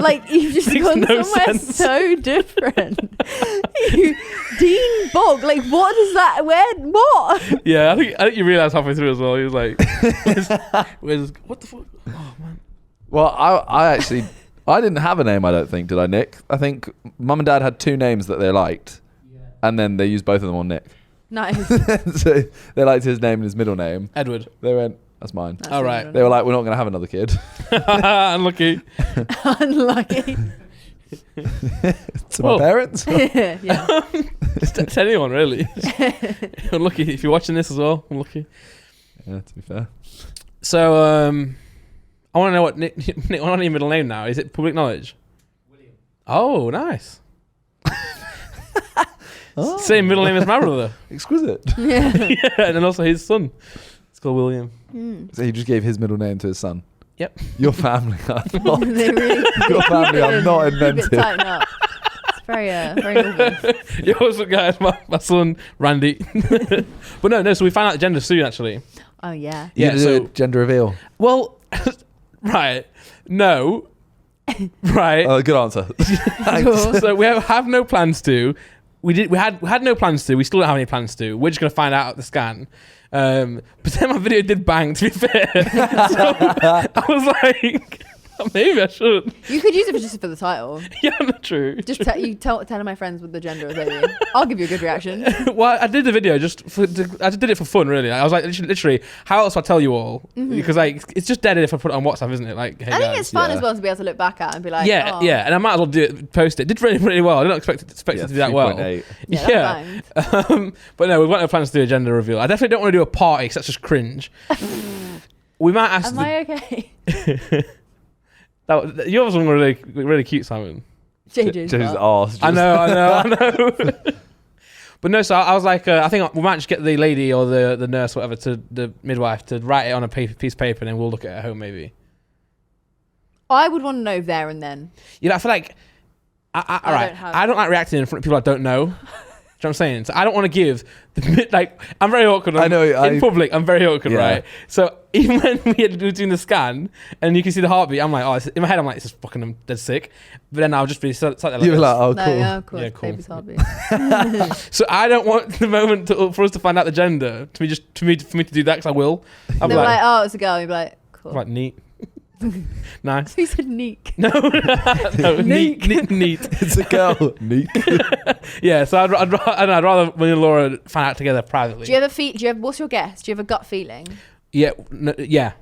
Like, you've just Makes gone no somewhere sense. so different. Dean Bog. Like, what is that? What? Yeah, I think you realised halfway through as well. He was like, where's what the fuck? Oh man. Well, I actually, I didn't have a name, I don't think, did I, Nick? I think Mum and Dad had 2 names that they liked, and then they used both of them on Nick. Nice. So they liked his name and his middle name. Edward. They went, that's mine. That's All really right. good. They were like, we're not going to have another kid. Unlucky. Unlucky. To Well- my parents. Yeah. To anyone really. Unlucky if you're watching this as well. Unlucky. Yeah, to be fair. So I want to know what Nick. I want your middle name now. Is it public knowledge? William. Oh, nice. Oh. Same middle name as my brother. Exquisite. Yeah. Yeah, and then also his son. It's called William. Mm. So he just gave his middle name to his son. Yep. Your family are not. They really Your family are not keep it inventive. tighten up. It's very obvious. Yo, what's up, guys? My son, Randy. But no, so we found out the gender soon, actually. Oh yeah. You Yeah, gonna so- do a gender reveal. Well, right. No. Right. Oh, good answer. Thanks. So we have no plans to. We had no plans to. We still don't have any plans to. We're just gonna find out at the scan. But then my video did bang. To be fair, so I was like, maybe I should. You could use it just for the title. Yeah, not true. Just telling my friends with the gender of baby. I'll give you a good reaction. Well, I did the video I just did it for fun, really. I was like, literally, how else do I tell you all? Because like, it's just dead if I put it on WhatsApp, isn't it? Like, hey, I think guys. it's fun Yeah. as well to be able to look back at and be like, Yeah, oh, yeah, and I might as well do it, post it. Did really well. I didn't expect it to do that well. 3.8. yeah. That banged. But no, we've got no plans to do a gender reveal. I definitely don't want to do a party because that's just cringe. We might ask. Am I okay? Yours was really cute, Simon. JJ's Just part. asked. I know. But no, so I was like, I think we might just get the lady or the nurse, or whatever, to the midwife to write it on a piece of paper, and then we'll look at it at home, maybe. I would want to know there and then. You know, I feel like, I don't like reacting in front of people I don't know. Do you know what I'm saying? So I don't want to give I'm very awkward. I know, in public. I'm very awkward, Yeah. right? So even when we were doing the scan and you can see the heartbeat, I'm like, in my head, I'm like, this is fucking, I'm dead sick. But then I'll just be sat there like You were this. like, oh, No, cool. yeah, of course. Yeah, cool. Baby's heartbeat. So I don't want the moment for us to find out the gender for me to do that because I will. I'm They were like, like, oh, it's a girl. You'd be like, cool. I'm like, neat, nice. Who said neek? No, neat. It's a girl. Neat. Yeah, so I'd rather me and Laura find out together privately. Do you have what's your guess? Do you have a gut feeling? Yeah, yeah.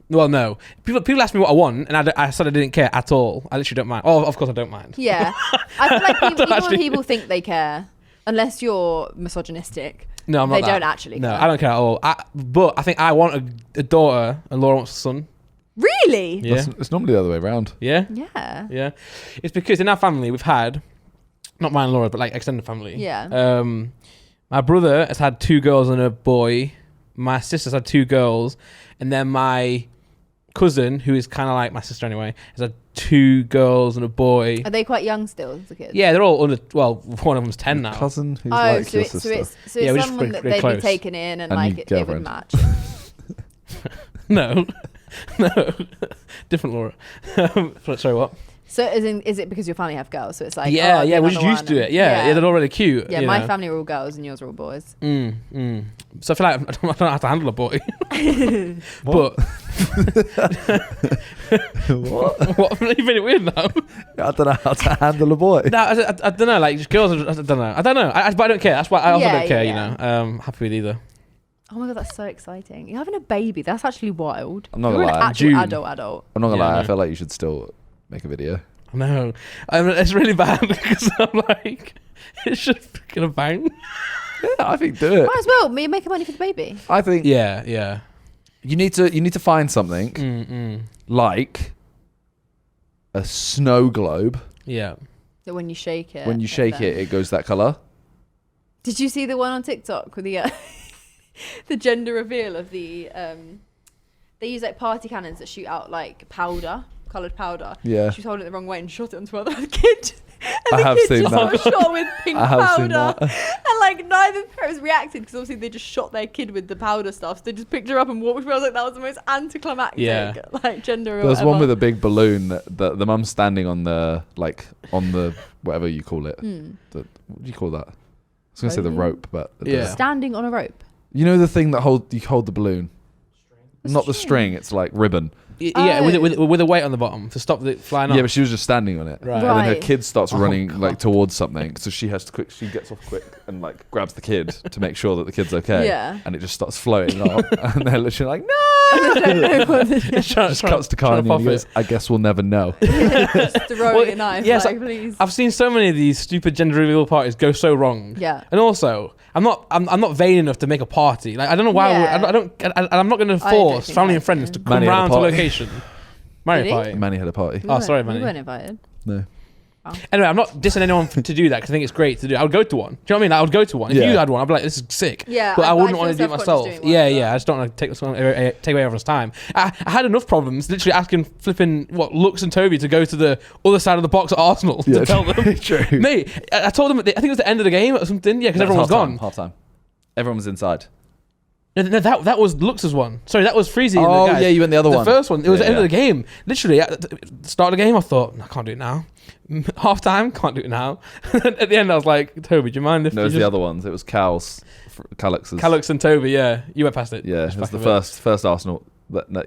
Well, no. People ask me what I want, and I said I didn't care at all. I literally don't mind. Oh, of course I don't mind. Yeah. I feel like even actually- when people think they care, unless you're misogynistic, No, I'm not they that. don't actually No, care. I don't care at all. But I think I want a daughter, and Laura wants a son. Really? Yeah, It's normally the other way around. yeah, Yeah. yeah. It's because in our family we've had, not mine and Laura, but like extended family. Yeah. My brother has had 2 girls and a boy. My sister's had 2 girls, and then my cousin, who is kind of like my sister anyway, has had 2 girls and a boy. Are they quite young still, the kids? Yeah, they're all under. Well, one of them's 10 now. Cousin who's Oh, like so your it's sister. Yeah, we're just someone that really they'd close. be taken in and And like your it would girlfriend. match. No, no, different Laura. Sorry, what? So is it because your family have girls? So it's like Yeah, oh, yeah, you're we're just number used to one it. Yeah, they're all really cute. Yeah, you my know. family are all girls and yours are all boys. So I feel like I don't know how to handle a boy. What? But What? what? You find it weird now? I don't know how to handle a boy. No, I don't know. Like just girls, I don't know. But I don't care. That's why I also Yeah, don't care. yeah, You know, happy with either. Oh my god, that's so exciting! You're having a baby. That's actually wild. I'm not You're gonna an lie. actual June. adult. I'm not gonna Yeah, lie. I I know. feel like you should still make a video. No, it's really bad because I'm like, it's just gonna bang. Yeah, I think do it. Might as well. Me making money for the baby. I think Yeah, yeah. you need to find something like a snow globe. Yeah. So when you shake it. When you shake it, it goes that color. Did you see the one on TikTok with the the gender reveal of the they use like party cannons that shoot out like powder, coloured powder. Yeah. She was holding it the wrong way and shot it onto another kid. And I the have kid seen just that. got shot with pink I have seen powder. that. And like neither parents reacted because obviously they just shot their kid with the powder stuff. So they just picked her up and walked away. I was like, that was the most anticlimactic like gender reveal. There's one ever. with a big balloon that the mum's standing on the whatever you call it. Hmm. What do you call that? I was gonna say the Balloon? rope, but Yeah. Standing on a rope. you know the thing that you hold the balloon. The Not the string. string. It's like ribbon. Yeah, Oh. with a weight on the bottom to stop it flying off. Yeah, but she was just standing on it. Right. And then her Right. kid starts Oh, running God. like towards something, so she has to she gets off quick and like grabs the kid to make sure that the kid's okay. Yeah. And it just starts floating up, and they're literally like, no. I don't know what the It's trying- Just trying- cuts to trying Kanye pop and he goes, it. I guess we'll never know. just throwing Well, a knife. yes, like, please. I've seen so many of these stupid gender reveal parties go so wrong. Yeah. And also, I'm not vain enough to make a party. Like I don't know why. Yeah. I'm not going to I don't force think family I and friends can. to come Manny had a round to a party. location. Married Did he? party. Manny had a party. We Oh, weren't- sorry, we Manny. weren't invited. No. Anyway, I'm not dissing anyone to do that because I think it's great to do. I would go to one. Do you know what I mean? I would go to one. If you had one, I'd be like, this is sick. Yeah, but I wouldn't feel want to do it myself. self-conscious doing one, Yeah. I just don't want to take away everyone's time. I had enough problems literally asking flipping Lux and Toby to go to the other side of the box at Arsenal to tell them. True. Mate, I told them, I think it was the end of the game or something. Yeah, because everyone was gone. Half time. Everyone was inside. No, that was Lux's one. Sorry, that was Freezy. Oh, and the guys. yeah, you went the other one. The first one. It was the end of the game. Literally, at the start of the game, I thought, I can't do it now. Half time, can't do it now. At the end, I was like, Toby, do you mind if No, it was the other ones. It was Calux's. Calux and Toby, yeah. You went past it. Yeah, it was the first Arsenal.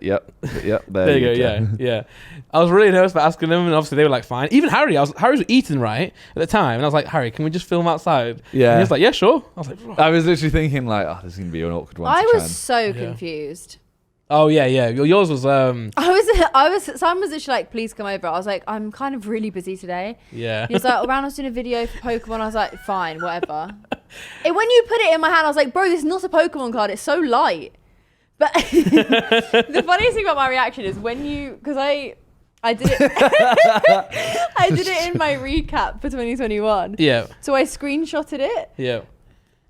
Yep. There you go, yeah. I was really nervous about asking them, and obviously they were like, fine. Even Harry was eating right at the time, and I was like, Harry, can we just film outside? Yeah. And he was like, yeah, sure. I was like, I was literally thinking like, this is gonna be an awkward one. I was so confused. oh yeah. Yours was Simon was literally like, please come over. I was like, I'm kind of really busy today. yeah. He was like, around us doing a video for Pokemon. I was like, fine, whatever. And when you put it in my hand, I was like, bro, this is not a Pokemon card. It's so light. But the funniest thing about my reaction is when because I did it I did it in my recap for 2021. Yeah. So I screenshotted it. Yeah.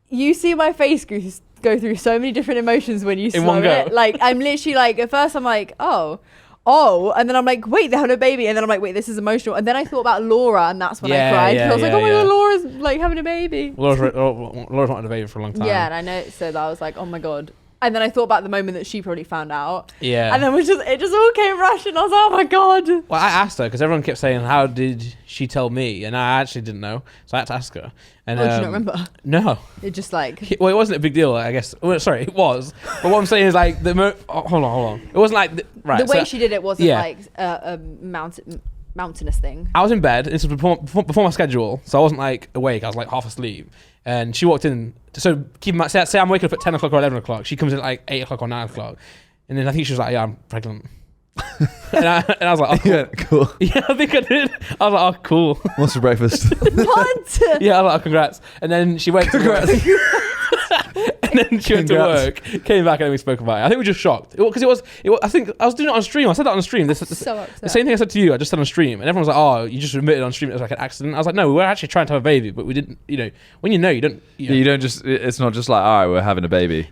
You see my face go through so many different emotions when you In one slow go. it. Like I'm literally like, at first I'm like, oh, and then I'm like, wait, they had a baby, and then I'm like, wait, this is emotional, and then I thought about Laura, and that's when I cried. I was like, oh my god, Laura's like having a baby. Laura's wanted a baby for a long time. Yeah, and I know, so I was like, oh my god. And then I thought about the moment that she probably found out. Yeah. And then it just all came rushing. I was like, oh my god. Well, I asked her because everyone kept saying, how did she tell me? And I actually didn't know, so I had to ask her. And Oh, do you not remember? No. It just like Well, it wasn't a big deal, I guess. Well, sorry, it was. But what I'm saying is like hold on. It wasn't like the way she did it wasn't yeah. like a mountainous thing. I was in bed. This was before my schedule, so I wasn't like awake. I was like half asleep. And she walked in. So keep in mind, say I'm waking up at 10 o'clock or 11 o'clock. She comes in at like 8 o'clock or 9 o'clock. And then I think she was like, yeah, I'm pregnant. and I was like, oh, cool. Yeah, cool. Yeah, I think I did. I was like, oh, cool. What's for breakfast? What? Yeah, I was like, oh, congrats. And then she went to work. And then she went to work, came back, and then we spoke about it. I think we were just shocked. Because it was, I think I was doing it on stream. I said that on stream. So upset. The same thing I said to you, I just said on stream. And everyone was like, oh, you just admitted on stream it was like an accident. I was like, no, we were actually trying to have a baby, but we didn't, when you don't. You don't just, it's not just like, all right, we're having a baby.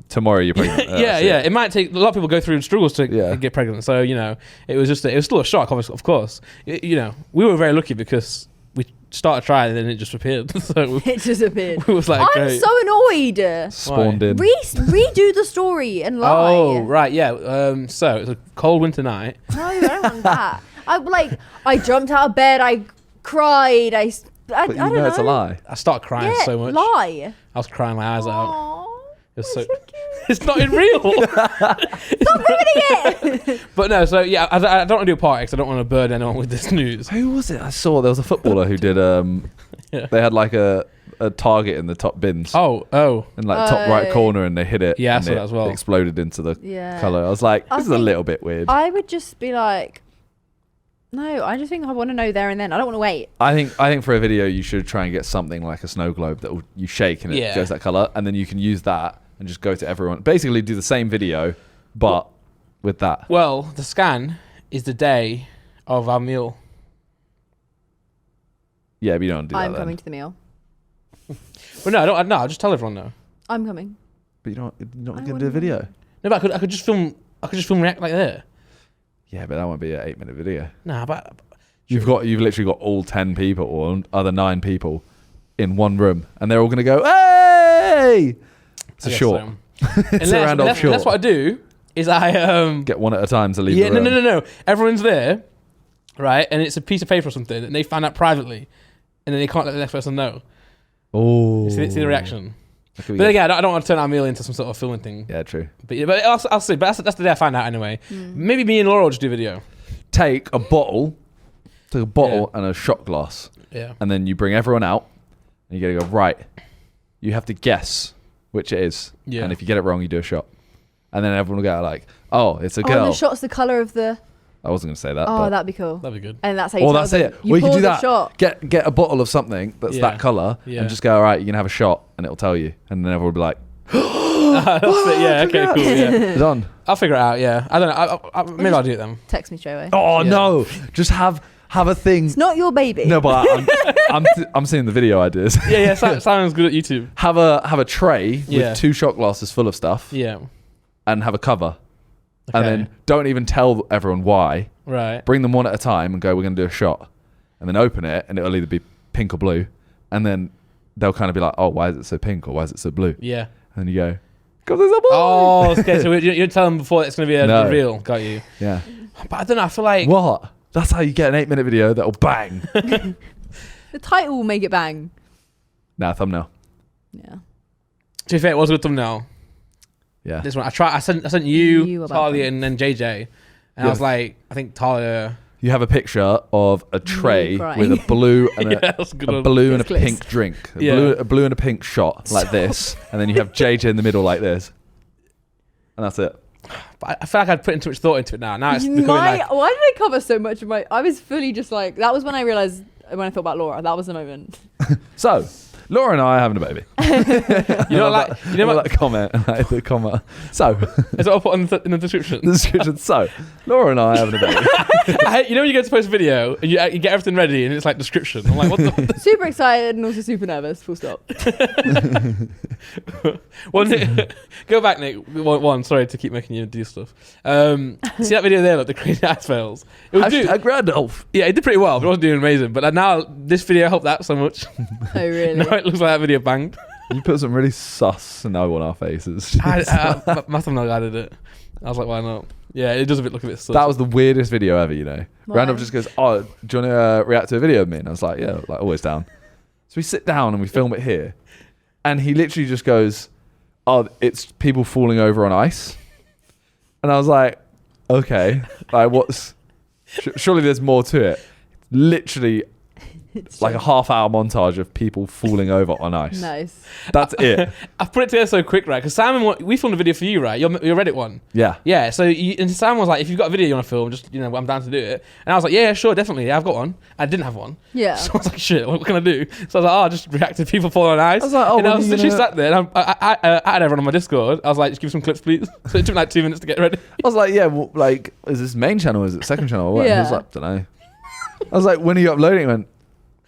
Tomorrow you're pregnant. Yeah. It might take, a lot of people go through struggles to get pregnant. So, it was still a shock, of course. We were very lucky because we started trying and then it just appeared. So It just appeared. we was like, I'm great. so annoyed. Spawned in. Redo the story and lie. Oh, right, yeah. So it was a cold winter night. No, I don't want that. I jumped out of bed. I cried. I But you don't know know. it's a lie. I started crying so much. Lie. I was crying my eyes out. Aww. It was so. So cute. It's not in real. Stop ruining it. But no, so yeah, I don't want to do a party because I don't want to burden anyone with this news. Who was it? I saw there was a footballer who did. Yeah. They had like a target in the top bins. Oh. In like top right Oh. corner, and they hit it. Yeah, I and saw it that as well. Exploded into the Yeah. color. I was like, I this is a think- little bit weird. I would just be like, no, I just think I want to know there and then. I don't want to wait. I think for a video you should try and get something like a snow globe that you shake and it goes that color, and then you can use that and just go to everyone. Basically, do the same video, but with that. Well, the scan is the day of our meal. Yeah, but you don't do that. I'm then. coming to the meal. But no, I don't. No, I'll just tell everyone no. I'm coming. But you're not I going to do a wouldn't. video. No, but I could just film. I could just film react like there. Yeah, but that won't be an 8-minute video. Nah, but You've literally got all 10 people or other 9 people in one room, and they're all going to go, hey! It's I a guess short. so. It's a Randolph short. That's what I do. Is I Get one at a time to leave Yeah, the room. no. Everyone's there, right? And it's a piece of paper or something, and they find out privately, and then they can't let the next person know. Oh. See the reaction. That could be But good. again, I don't want to turn our meal into some sort of filming thing. Yeah, true. But I'll see. But that's the day I find out anyway. Maybe me and Laura will just do a video. Take a bottle and a shot glass, Yeah. and then you bring everyone out, and you got to go, right, you have to guess which it is. Yeah. And if you get it wrong, you do a shot. And then everyone will go like, oh, it's a girl. Oh, the shot's the colour of the... I wasn't going to say that. Oh, but that'd be cool. That'd be good. And that's how you or tell that's them. it. You We can pour do the that. shot. Get a bottle of something that's that color, and just go, all right, you can have a shot, and it'll tell you. And then everyone will be like, That's it, yeah, okay, cool, yeah. done. I'll figure it out, yeah. I don't know. Maybe I'll do it then. Text me straight away. Oh, Yeah. no. Just have have a thing. It's not your baby. No, but I'm seeing the video ideas. Yeah. Simon's good at YouTube. Have a tray with 2 shot glasses full of stuff. Yeah. And have a cover. Okay. And then don't even tell everyone why. Right. Bring them one at a time and go, we're going to do a shot. And then open it and it'll either be pink or blue. And then they'll kind of be like, oh, why is it so pink or why is it so blue? Yeah. And then you go, because there's a boy. Oh, okay. So you don't tell them before it's going to be a reveal. Got you. Yeah. But I don't know. I feel like... What? That's how you get an 8-minute video that'll bang. The title will make it bang. Nah, thumbnail. Yeah. To be fair, it was a good thumbnail. Yeah. This one. I sent you about Talia, them. and then JJ. And I was like, I think Talia... You have a picture of a tray with a blue and that's a good a one. blue and a Yes, please. pink drink. Yeah. A blue and a pink shot like this. And then you have JJ in the middle like this. And that's it. But I feel like I'd put too much thought into it now. Now it's becoming like... Why did I cover so much of my... I was fully just like... That was when I realised, when I thought about Laura, that was the moment. So, Laura and I are having a baby. You know what? That comment. Like the comment. So, Is what I'll put in the description? the description. So, Laura and I are having a baby. You know when you go to post a video and you get everything ready and it's like description. I'm like, what the... Super excited and also super nervous. Full stop. Well, Nick, go back, Nick. One, sorry to keep making you do stuff. See that video there, like the crazy ass fails. It was Hashtag Randolph. yeah, it did pretty well, but it wasn't doing amazing. But now this video helped that so much. Oh, really? Now it looks like that video banged. You put some really sus no on our faces. My thumbnail guy did it. I was like, why not? Yeah, it does look a bit sus. That was the weirdest video ever, you know. Why? Randolph just goes, oh, do you want to react to a video of me? And I was like, yeah, like always down. So we sit down and we film it here. And he literally just goes, oh, it's people falling over on ice. And I was like, okay, like what's... surely there's more to it. Literally It's like a half-hour montage of people falling over on ice. Nice. That's it. I put it together so quick, right? Because Simon, we filmed a video for you, right? Your Reddit one. Yeah. Yeah, so and Sam was like, if you've got a video you want to film, just, I'm down to do it. And I was like, yeah, sure, definitely. Yeah, I've got one. I didn't have one. Yeah. So I was like, shit, what can I do? So I was like, I'll just react to people falling on ice. I was like, oh, and I when was are you literally gonna- sat there and I added everyone on my Discord. I was like, just give me some clips, please. So it took like 2 minutes to get ready. I was like, yeah, well, like, is this main channel? Is it second channel? Or what? Yeah. He was like, don't know. I was like, when are you uploading? He went,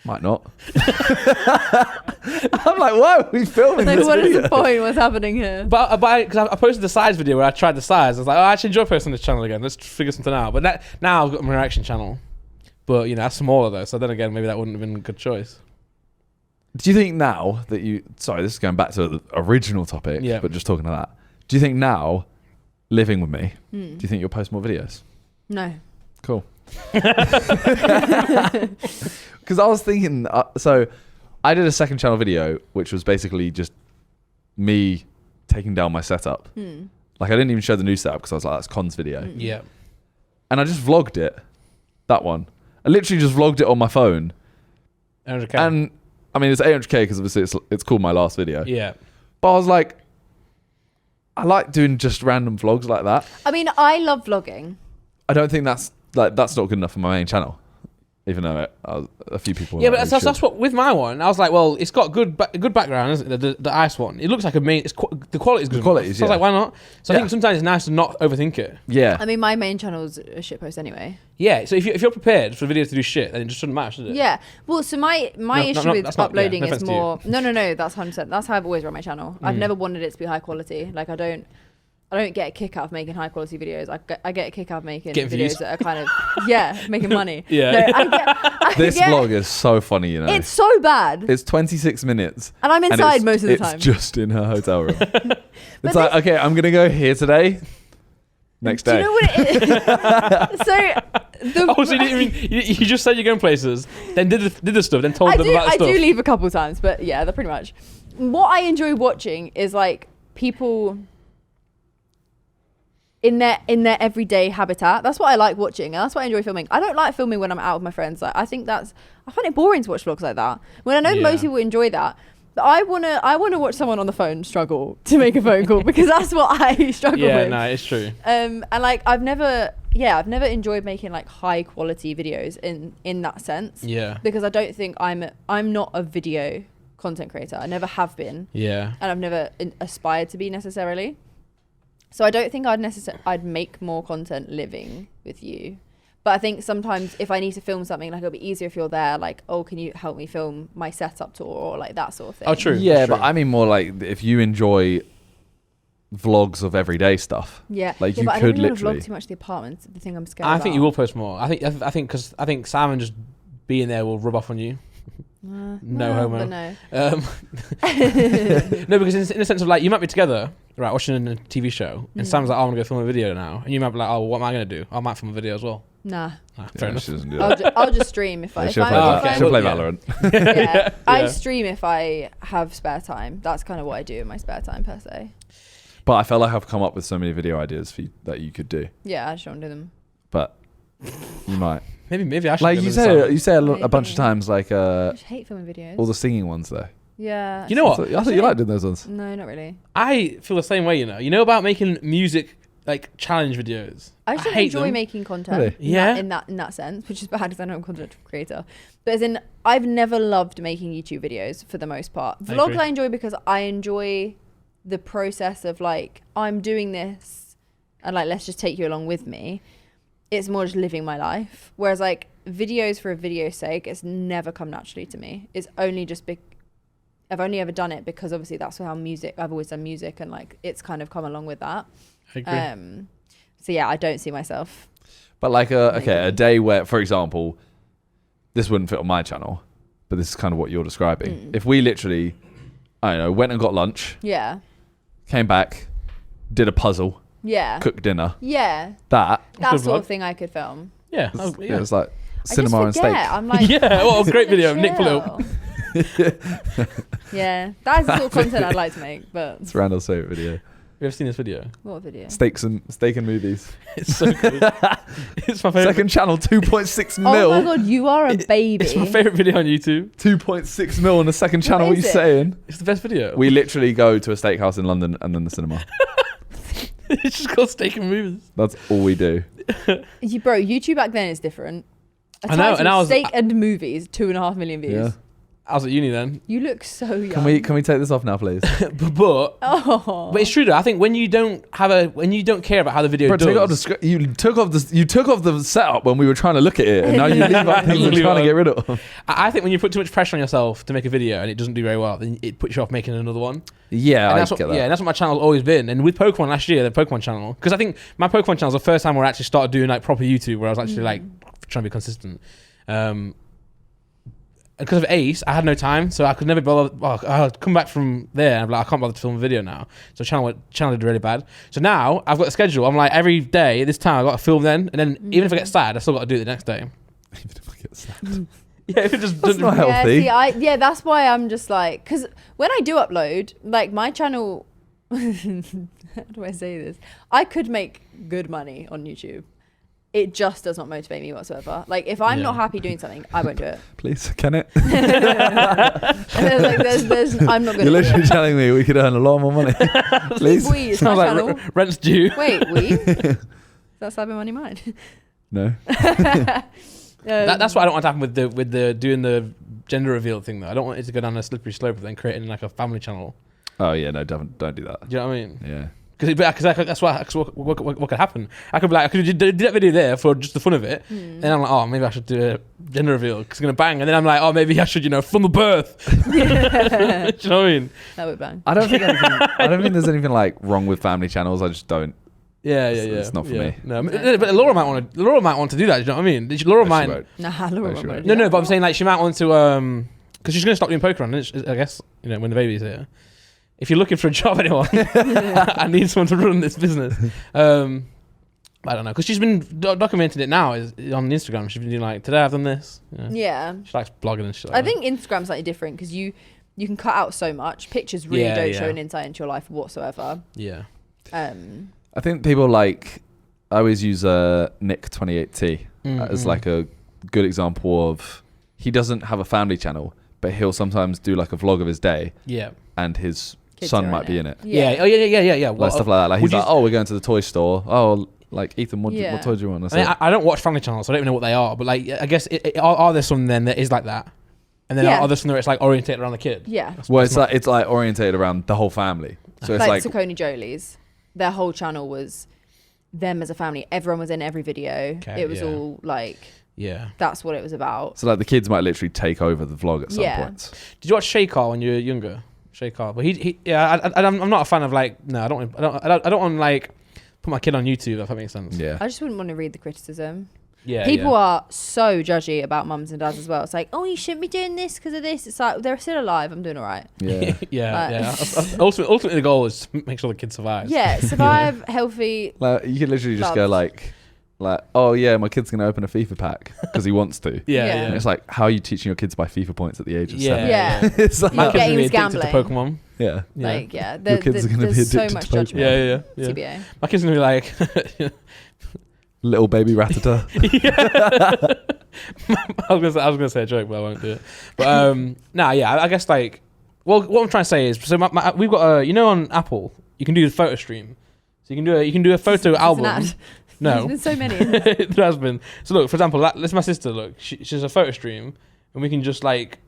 might not. I'm like, why are we filming Like, this what is video? the point? What's happening here? But because I posted the size video where I tried the size. I was like, oh, I actually enjoy posting this channel again. Let's figure something out. But now I've got my reaction channel. But, that's smaller though. So then again, maybe that wouldn't have been a good choice. Do you think now that you... Sorry, this is going back to the original topic, Yeah. but just talking to that. Do you think now, living with me, Hmm. do you think you'll post more videos? No. Cool. Because I was thinking... so, I did a second channel video, which was basically just me taking down my setup. Hmm. Like, I didn't even show the new setup because I was like, that's Con's video. Mm. Yeah. And I just vlogged it. That one. I literally just vlogged it on my phone. 100K. And, I mean, it's 800K because obviously it's called my last video. Yeah. But I was like, I like doing just random vlogs like that. I mean, I love vlogging. I don't think that's not good enough for my main channel. Even though a few people... Yeah, were but like, that's what with my one. I was like, well, it's got good background, isn't it? The ice one. It looks like a main. The quality is good. The quality enough. is, So I was yeah. like, why not? So I Yeah. think sometimes it's nice to not overthink it. Yeah. I mean, my main channel's a shitpost anyway. Yeah. So if you're prepared for the videos to do shit, then it just shouldn't matter, should it? Yeah. Well, so my issue with that's not- yeah, uploading no is offense to you. more... No, that's 100%. That's how I've always run my channel. I've never wanted it to be high quality. Like, I don't get a kick out of making high quality videos. I get a kick out of making Getting videos views. that are kind of making money. Yeah. No, I This get- vlog is so funny, you know. It's so bad, It's 26 minutes. and I'm inside it's- most of the time. It's just in her hotel room. But It's like, okay, I'm going to go here today. Next Do day. you know what it is? So Oh, so you didn't even, you just said you're going places, then did the stuff, then told them about the I stuff. do leave a couple times, but yeah, pretty much. What I enjoy watching is like people in their everyday habitat. That's what I like watching, and that's what I enjoy filming. I don't like filming when I'm out with my friends. Like, I find it boring to watch vlogs like that. When I know most people enjoy that. But I wanna watch someone on the phone struggle to make a phone call because that's what I struggle with. Yeah, no, it's true. And like I've never enjoyed making like high quality videos in that sense. Yeah. Because I don't think I'm not a video content creator. I never have been, Yeah. and I've never aspired to be necessarily. So I don't think I'd make more content living with you. But I think sometimes if I need to film something, like it'll be easier if you're there. Like, oh, can you help me film my setup tour or like that sort of thing? Oh, true. Yeah, That's but true. I mean more like if you enjoy vlogs of everyday stuff. Yeah, Like yeah, you but I could don't really literally. vlog too much of the apartments. The thing I'm scared. I think you about. will post more. I think because I think Simon just being there will rub off on you. No homo. But no. No, because in the sense of like you might be together, right, watching a TV show, and Simon's like, "Oh, I'm gonna go film a video now," and you might be like, "Oh, what am I gonna do? I might film a video as well." Nah, Fair enough. She doesn't do that. I'll just stream if I. Yeah, she'll if play, I'm, that. if I'm- She'll play Yeah. Valorant. yeah, I Yeah. stream if I have spare time. That's kind of what I do in my spare time per se. But I felt like I've come up with so many video ideas for you that you could do. Yeah, I just don't do them. But you might. Maybe I should. Like go you with say, Simon. you say a bunch of Maybe. times, like I just hate filming videos. all the singing ones though. Yeah. You know what? I thought you liked doing those ones. No, not really. I feel the same way. You know about making music like challenge videos. I just hate enjoy them. making content. Really? Yeah. In that sense, which is bad because I know I'm a content creator. But as in, I've never loved making YouTube videos for the most part. I Vlogs agree. I enjoy because I enjoy the process of like, I'm doing this and like, let's just take you along with me. It's more just living my life. Whereas like videos for a video's sake, it's never come naturally to me. It's only just I've only ever done it because obviously that's how I've always done music and like it's kind of come along with that. I agree. So yeah, I don't see myself. But like a Maybe. day where, for example, this wouldn't fit on my channel, but this is kind of what you're describing. If we literally, I don't know, went and got lunch, Yeah. came back, did a puzzle, Yeah. cooked dinner, Yeah. that That good sort vlog. of thing I could film. Yeah. yeah. It's like I cinema and just steak. forget. I'm like, Yeah, well, just great wanna video, Nick chill. Yeah, that's the sort of content I'd like to make. But It's Randall's favorite video. You ever seen this video? what video? Steak and movies. It's so good. It's my favorite. Second channel, 2.6 Oh mil. my god, you are a baby. It's my favorite video on YouTube. 2.6 mil on the second channel. What are is you it? saying? It's the best video. We literally go to a steakhouse in London and then the cinema. It's just called Steak and Movies. That's all we do. Bro, YouTube back then is different. I know, and I was- steak and movies, 2.5 million views. Yeah. I was at uni then. You look so young. Can we take this off now, please? but Oh. it's true though. I think when you don't care about how the video Bro, does. take it off you took off the setup when we were trying to look at it, and now you leave out things we're Leave it trying to on. get rid of. I think when you put too much pressure on yourself to make a video and it doesn't do very well, then it puts you off making another one. Yeah, And I that's get what, that. yeah, and that's what my channel's always been. And with Pokemon last year, the Pokemon channel, because I think my Pokemon channel was the first time where I actually started doing like proper YouTube, where I was actually like trying to be consistent. Because of Ace, I had no time, so I could never bother. Well, I'd come back from there and I'd be like, I can't bother to film a video now. So channel did really bad. So now I've got a schedule. I'm like, every day at this time I've got to film then, and then even if I get sad, I still got to do it the next day. Even if I get sad. Yeah, if it just That's doesn't. not Yeah, healthy. see, that's why I'm just like, because when I do upload, like my channel, how do I say this? I could make good money on YouTube. It just does not motivate me whatsoever. Like if I'm Yeah. not happy doing something, I won't do it. Please, can it? And there's I'm not You're gonna. literally telling me we could earn a lot more money. Please. We, it's my Sounds like channel. rent's due. Wait, we? That's Cyber Money mine. No. That's what I don't want to happen with the doing the gender reveal thing though. I don't want it to go down a slippery slope of then creating like a family channel. Oh yeah, no, don't do that. Do you know what I mean? Yeah. Because that's what could happen. I could be like, I could do that video there for just the fun of it. Hmm. Then I'm like, oh, maybe I should do a gender reveal because it's gonna bang. And then I'm like, oh, maybe I should, film the birth. Do you know what I mean? That would bang. I don't think there's anything like wrong with family channels. I just don't. Yeah. It's not for me. No, but Laura might want to do that. Do you know what I mean? Laura She might. won't. Nah, Laura she won't won't. do No, that. but I'm saying like she might want to because she's gonna stop doing Pokemon. I guess when the baby's here. If you're looking for a job, anyone, I need someone to run this business. I don't know, because she's been documenting it now on Instagram. She's been doing like, today I've done this. Yeah. She likes blogging and shit like I that. think Instagram's slightly different because you can cut out so much. Pictures really Yeah, don't yeah. show an insight into your life whatsoever. Yeah. I think people like. I always use Nick 28T as like a good example of. He doesn't have a family channel, but he'll sometimes do like a vlog of his day, Yeah. and his Kids son are might be in it. Yeah. Oh, yeah. Like stuff like that. Like would he's you- like, oh, we're going to the toy store. Oh, like Ethan, what Yeah. toy do you want? That's I mean, it. I don't watch family channels, so I don't even know what they are. But like, I guess are there some then that is like that, and then Yeah. are there some where it's like orientated around the kid? Yeah. Well, it's like orientated around the whole family. So it's Like like Saucony Jolie's. Their whole channel was them as a family. Everyone was in every video. Okay, it was all like, Yeah. that's what it was about. So like the kids might literally take over the vlog at some points. Did you watch Shaykar when you were younger? Shaykar, but I'm not a fan of like. No, I don't want to like put my kid on YouTube. If that makes sense. Yeah. I just wouldn't want to read the criticism. Yeah. People are so judgy about mums and dads as well. It's like, oh, you shouldn't be doing this because of this. It's like, they're still alive. I'm doing all right. Yeah. yeah. Ultimately, the goal is to make sure the kid survives. Yeah, survive, healthy. Like you can literally just go like, oh yeah, my kid's gonna open a FIFA pack because he wants to. Yeah. And it's like, how are you teaching your kids to buy FIFA points at the age of 7? Yeah. It's like, My kids are Getting really is addicted to gambling. Pokemon. yeah. Like, yeah. Your kids are gonna be there's so addicted much to Pokemon. judgment. Yeah. TBA. My kids are gonna be like, Little baby Rattata. I was gonna say a joke, but I won't do it. But I guess like, well, what I'm trying to say is, so we've got on Apple, you can do a photo stream, so you can do a photo album. There's No, been so many. there has been. So look, for example, this is my sister. Look, she's a photo stream, and we can just like.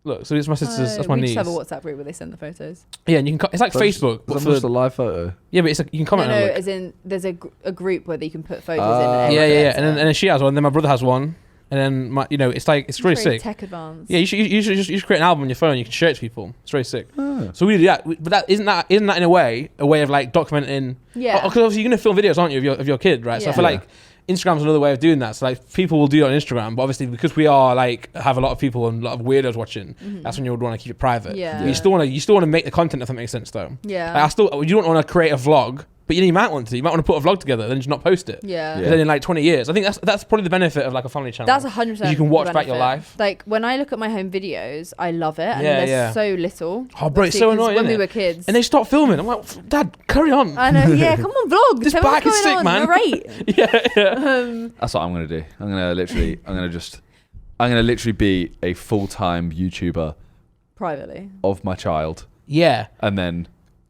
Look, so it's my sister's. That's my we niece. just have a WhatsApp group where they send the photos. Yeah, and you can. It's like Facebook, but It's for just a live photo. yeah, but it's like you can comment. No, on it, look. as in there's a group where you can put photos Ah. in. And Yeah, everyone and gets it. then she has one. Then my brother has one, and then my, it's like it's really very sick. tech advanced. Yeah, you should create an album on your phone. You can share it to people. It's very sick. Ah. So we do that, but that isn't that in a way of like documenting. Yeah. Because obviously you're gonna film videos, aren't you, of your kid, right? So I Yeah. feel like Instagram's another way of doing that. So like people will do it on Instagram, but obviously because we are like have a lot of people and a lot of weirdos watching, that's when you would want to keep it private. Yeah. But you still want to make the content, if that makes sense, though. Yeah. Like you don't want to create a vlog, but you might want to. You might want to put a vlog together, then just not post it. Yeah. Because then in like 20 years, I think that's probably the benefit of like a family channel. That's 100%. You can watch the back your benefit. life. Like when I look at my home videos, I love it, and Yeah, there's yeah. so little. Oh, bro, it's so Obviously, 'cause annoying, when isn't we it? were kids. And they start filming. I'm like, Dad, carry on. I know. Yeah, come on, vlog. This Tell me what's bike is going sick, on. man. Narrate. yeah. That's what I'm gonna do. I'm gonna literally be a full-time YouTuber Privately. of my child, Yeah. and then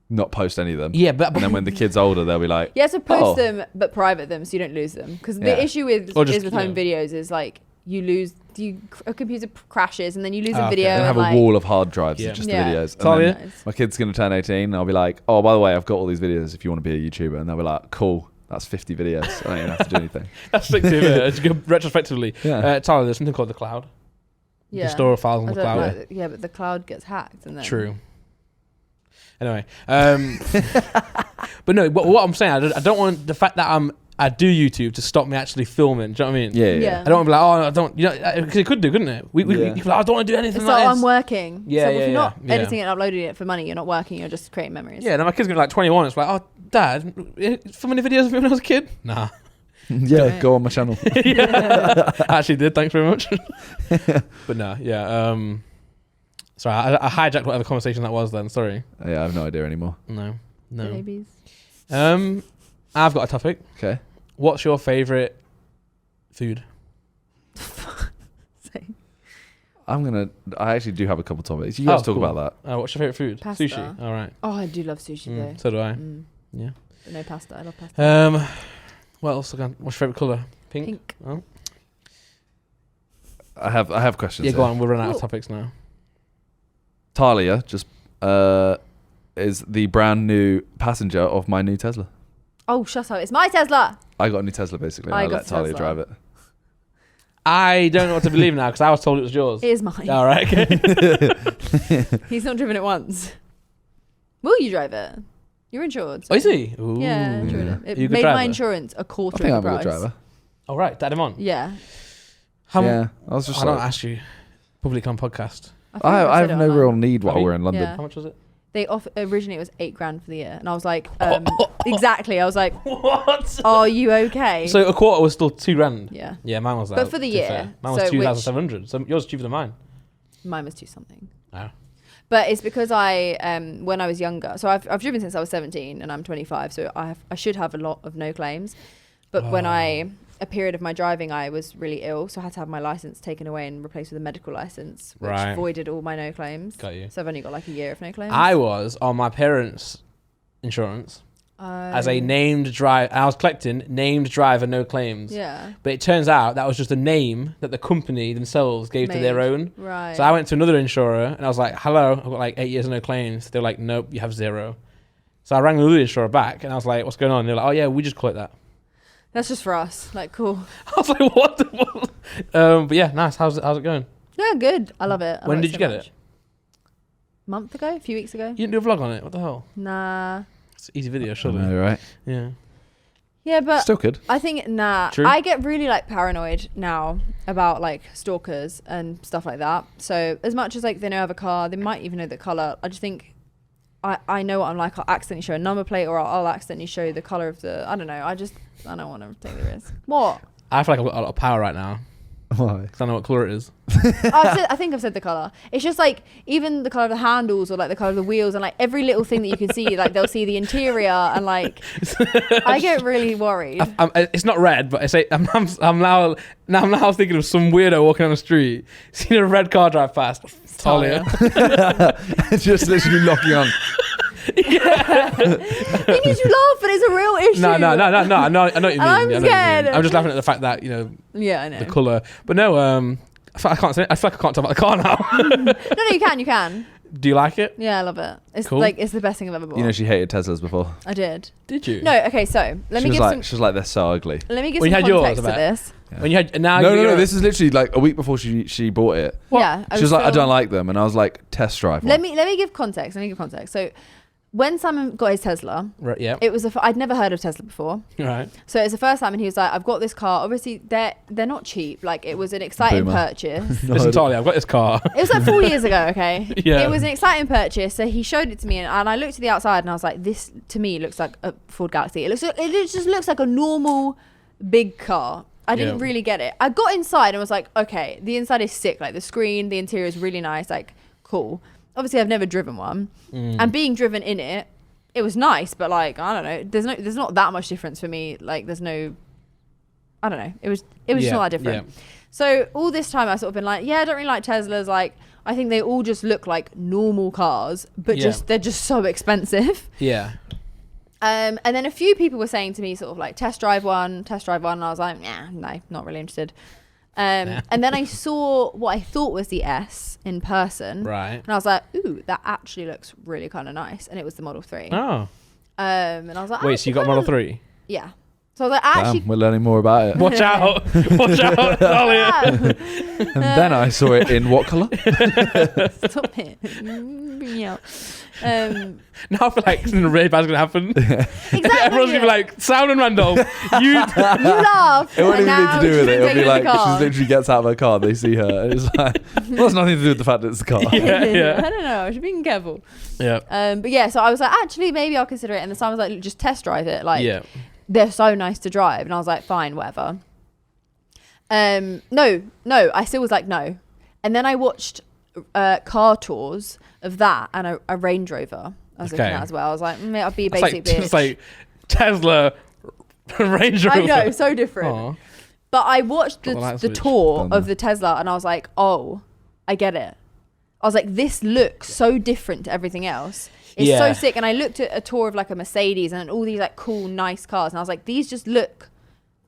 not post any of them. Yeah, but And then when the kid's older, they'll be like, Yeah, so post Oh. them, but private them, so you don't lose them. Because Yeah. the issue with Or just, is with home videos is like a computer crashes and then you lose Ah, a okay. video. and have and a wall of hard drives Yeah. of just Yeah. the videos. Talia? And then my kid's gonna turn 18, and I'll be like, oh, by the way, I've got all these videos if you want to be a YouTuber. And they'll be like, cool, that's 50 videos. I don't even have to do anything. that's sick to go retrospectively. Yeah. Tyler, there's something called the cloud. You Yeah. can store files on I the don't cloud. know. Yeah, but the cloud gets hacked and then True. Anyway, but no, what I'm saying, I don't want the fact that I do YouTube to stop me actually filming. Do you know what I mean? Yeah. Yeah. I don't want to be like, oh, I don't, because it could do, couldn't it? You could be like, I don't want to do anything It's like like this. I'm working. Yeah, so yeah, if you're not yeah. editing it and uploading it for money, you're not working, you're just creating memories. Yeah, then my kid's gonna be like 21. It's like, oh, Dad, filming videos of me when I was a kid? Nah. Yeah, go on my channel. I actually did. Thanks very much. But no, yeah. Sorry, I hijacked whatever conversation that was. Then sorry. Yeah, I have no idea anymore. No. Babies. I've got a topic. Okay. What's your favorite food? Same. I actually do have a couple topics. You guys talk cool. about that. What's your favorite food? Pasta. Sushi. All right. Oh, I do love sushi though. So do I. Mm. Yeah. But no pasta. I love pasta. What else? Again? What's your favorite color? Pink. Pink. Oh. I have questions. Yeah, here. go on. We're running out of Cool. topics now. Talia just is the brand new passenger of my new Tesla. Oh, shut up! It's my Tesla. I got a new Tesla basically. And I I got let a Talia Tesla. drive it. I don't know what to believe now because I was told it was yours. It is mine. All right. Okay. He's not driven it once. Will you drive it? You're insured. Oh, is he? Ooh. Yeah, I've driven Yeah. it. It You a good made my driver? insurance a I quarter think of I'm the a price. good driver. All right. Dad him on. Yeah. Yeah, I was just I don't like, ask you public on podcast. think I said have it no online. real need while Have you? we're in London. Yeah. How much was it? They originally it was $8,000 for the year, and I was like, exactly. I was like, What? are you okay? So a quarter was still $2,000. yeah, Yeah, mine was that. But for the to be year, fair. Mine was so 2,700. So yours is cheaper than mine. mine was 2 something. Oh. But it's because I, when I was younger, so I've driven since I was 17, and I'm 25, so I should have a lot of no claims. But when a period of my driving, I was really ill, so I had to have my license taken away and replaced with a medical license, which Right. voided all my no claims. Got you. So I've only got like a year of no claims. I was on my parents' insurance as a Oh. named driver. I was collecting named driver, no claims. Yeah. But it turns out that was just a name that the company themselves gave to their Made. own. Right. So I went to another insurer and I was like, hello, I've got like 8 years of no claims. They're like, nope, you have 0. So I rang another insurer back and I was like, what's going on? And they're like, oh yeah, we just collect that. That's just for us. Like, cool. I was like, what? But yeah, nice. How's it going? Yeah, good. I love it. When did you get it? Month ago? A few weeks ago? You didn't do a vlog on it? What the hell? Nah. It's an easy video, surely. No, right? Yeah. Yeah, but Still good. I think, True. I get really like paranoid now about like stalkers and stuff like that. So as much as like they know I have a car, they might even know the colour. I just think I know what I'm like. I'll accidentally show a number plate, or I'll accidentally show the colour of the, I don't know. I don't want to take the risk. What? I feel like I've got a lot of power right now. Why? Because I know what colour it is. I think I've said the colour. It's just like even the colour of the handles, or like the colour of the wheels, and like every little thing that you can see, like they'll see the interior, and like I get really worried. It's not red, but I'm now thinking of some weirdo walking on the street, seeing a red car drive past. Talia. Just literally locking on. He needs to laugh, but it's a real issue. No. I know what you mean. I'm scared. I'm just laughing at the fact that Yeah, I know. the colour. But no, I feel like I can't talk about the car now. No, you can. Do you like it? Yeah, I love it. It's Cool. like it's the best thing I've ever bought. You know, she hated Teslas before. I did. Did you? No, okay, so She was like, they're so ugly. let me give Well, some you had yours, context to I bet. this. Yeah. When you had now. No. This is literally like a week before she bought it. What? Yeah, She was like, I don't like them, and I was like, test drive one. Let me give context. So when Simon got his Tesla, Right, yeah. it was I'd never heard of Tesla before. Right. So it's the first time, and he was like, I've got this car. Obviously, they're not cheap. Like, it was an exciting Boomer. purchase. Listen, Talia, I've got this car. It was like 4 years ago, okay? Yeah. It was an exciting purchase. So he showed it to me, and I looked at the outside, and I was like, this, to me, looks like a Ford Galaxy. It just looks like a normal big car. I didn't really get it. I got inside and was like, okay, the inside is sick. Like, the screen, the interior is really nice. Like, cool. Obviously, I've never driven one. And being driven in it, it was nice, but like, I don't know. There's not that much difference for me. Like, there's no, I don't know. It was just not that different. Yeah. So all this time I've sort of been like, yeah, I don't really like Teslas. Like, I think they all just look like normal cars, but they're just so expensive. Yeah. And then a few people were saying to me sort of like, test drive one. And I was like, no, not really interested. And then I saw what I thought was the S in person. Right. And I was like, ooh, that actually looks really kind of nice. And it was the Model 3. Oh. And I was like, Wait, so you got Model 3? Yeah. So I was like, actually. Damn, we're learning more about it. Watch out. Watch out, Talia. And then I saw it in what colour? Stop it. Yeah. Now I feel like something really bad's going to happen. Exactly. Everyone's going to be like, Sam and Randolph, you... You laugh. It won't even and be to do with it. It'll now be she's like in the car. she literally gets out of her car, they see her, and it's like, well, it's nothing to do with the fact that it's a car. Yeah. I don't know. I should be careful. Yeah. But yeah, so I was like, actually, maybe I'll consider it. And the son was like, just test drive it. Like, Yeah. they're so nice to drive. And I was like, fine, whatever. No, I still was like, no. And then I watched car tours of that and a Range Rover. I was looking at as well. I was like, I'll be a basic bitch. It's like Tesla, Range Rover. I know, so different. Aw. But I watched Got the light the switch. tour Done. of the Tesla and I was like, oh, I get it. I was like, this looks so different to everything else. It's so Yeah. sick. And I looked at a tour of like a Mercedes and all these like cool, nice cars. And I was like, these just look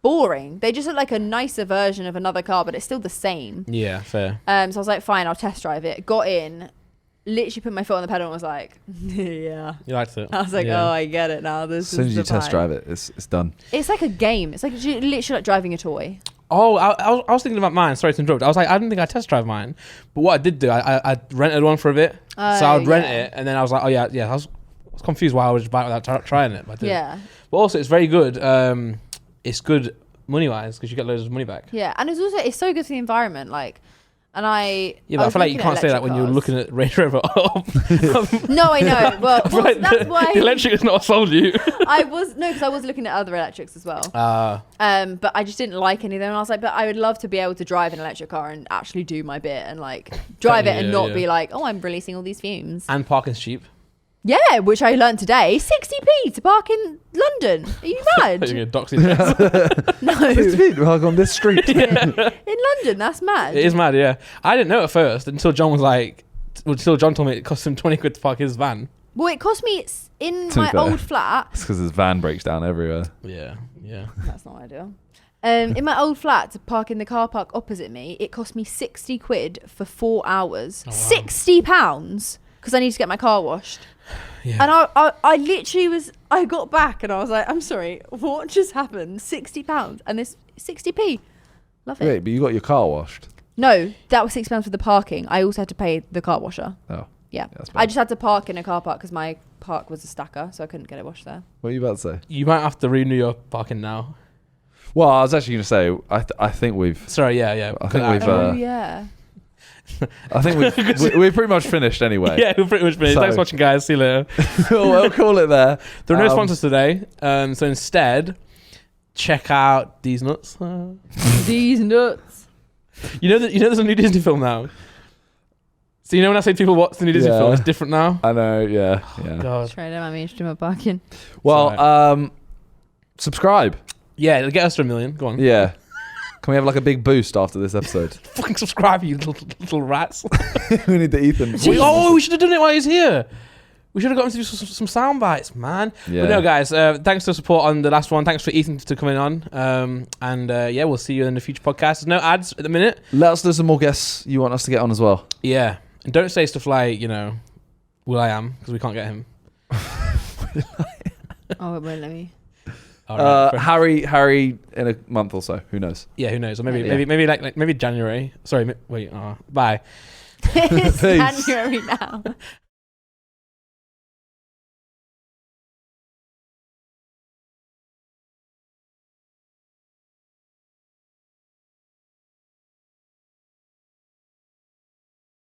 boring. They just look like a nicer version of another car, but it's still the same. Yeah, fair. So I was like, fine, I'll test drive it. Got in, literally put my foot on the pedal and was like, yeah. You liked it. I was like, Yeah. oh, I get it now. This As soon is as you the test vibe. drive it, it's done. It's like a game. It's like literally like driving a toy. Oh, I was thinking about mine. Sorry to interrupt. I was like, I didn't think I test drive mine. But what I did do, I rented one for a bit. So I would rent it, and then I was like, oh yeah. I was confused why I would just buy it without trying it. But I did. Yeah. But also, it's very good. It's good money-wise because you get loads of money back. Yeah, and it's so good for the environment. Like, and Yeah, but I feel like you can't say that when you're looking at Range Rover. No, I know. Well, I feel like that's why the electric is not sold you. because I was looking at other electrics as well. But I just didn't like any of them. And I was like, but I would love to be able to drive an electric car and actually do my bit and like drive it and Yeah, not yeah. be like, oh, I'm releasing all these fumes. And parking's cheap. Yeah, which I learned today. 60p to park in London. Are you mad? You're gonna dox yourself. No. 6 feet, like on this street. In London, that's mad. It is mad, yeah. I didn't know at first until John was like, until John told me it cost him 20 quid to park his van. Well, it cost me in To be my fair. old flat. It's because his van breaks down everywhere. Yeah. That's not ideal. In my old flat, to park in the car park opposite me, it cost me 60 quid for 4 hours. Oh, wow. £60 because because I need to get my car washed. Yeah. And I literally I got back and I was like, I'm sorry, what just happened? £60 and this 60p. Love it. Wait, but you got your car washed. No, that was £6 for the parking. I also had to pay the car washer. Oh, Yeah. that's I bad. just had to park in a car park because my park was a stacker, so I couldn't get it washed there. What are you about to say? You might have to renew your parking now. Well, I was actually going to say, I think we've. Sorry, yeah. I think we've. Oh, yeah. I think we've pretty much finished anyway. Yeah, we're pretty much finished. So- Thanks for watching, guys. See you later. We'll call it there. There are no sponsors today, so instead, check out these nuts. These nuts. You know there's a new Disney film now. So you know when I say to people what's the new Disney Yeah. film, it's different now. I know, yeah. God. Try to make me my parking. Well, Sorry. subscribe. Yeah, it'll get us to 1 million. Go on. Yeah. Can we have like a big boost after this episode? Fucking subscribe, you little rats. We need the Ethan. we should have done it while he's here. We should have got him to do some sound bites, man. Yeah. But no, guys, thanks for the support on the last one. Thanks for Ethan for coming on. Yeah, we'll see you in the future podcast. There's no ads at the minute. Let us know some more guests you want us to get on as well. Yeah. And don't say stuff like, will.i.am, because we can't get him. Oh, it won't let me. All right, Harry in a month or so. Who knows? yeah, who knows? Or maybe Yeah. maybe January. Sorry, wait. Bye. It's Peace. January now.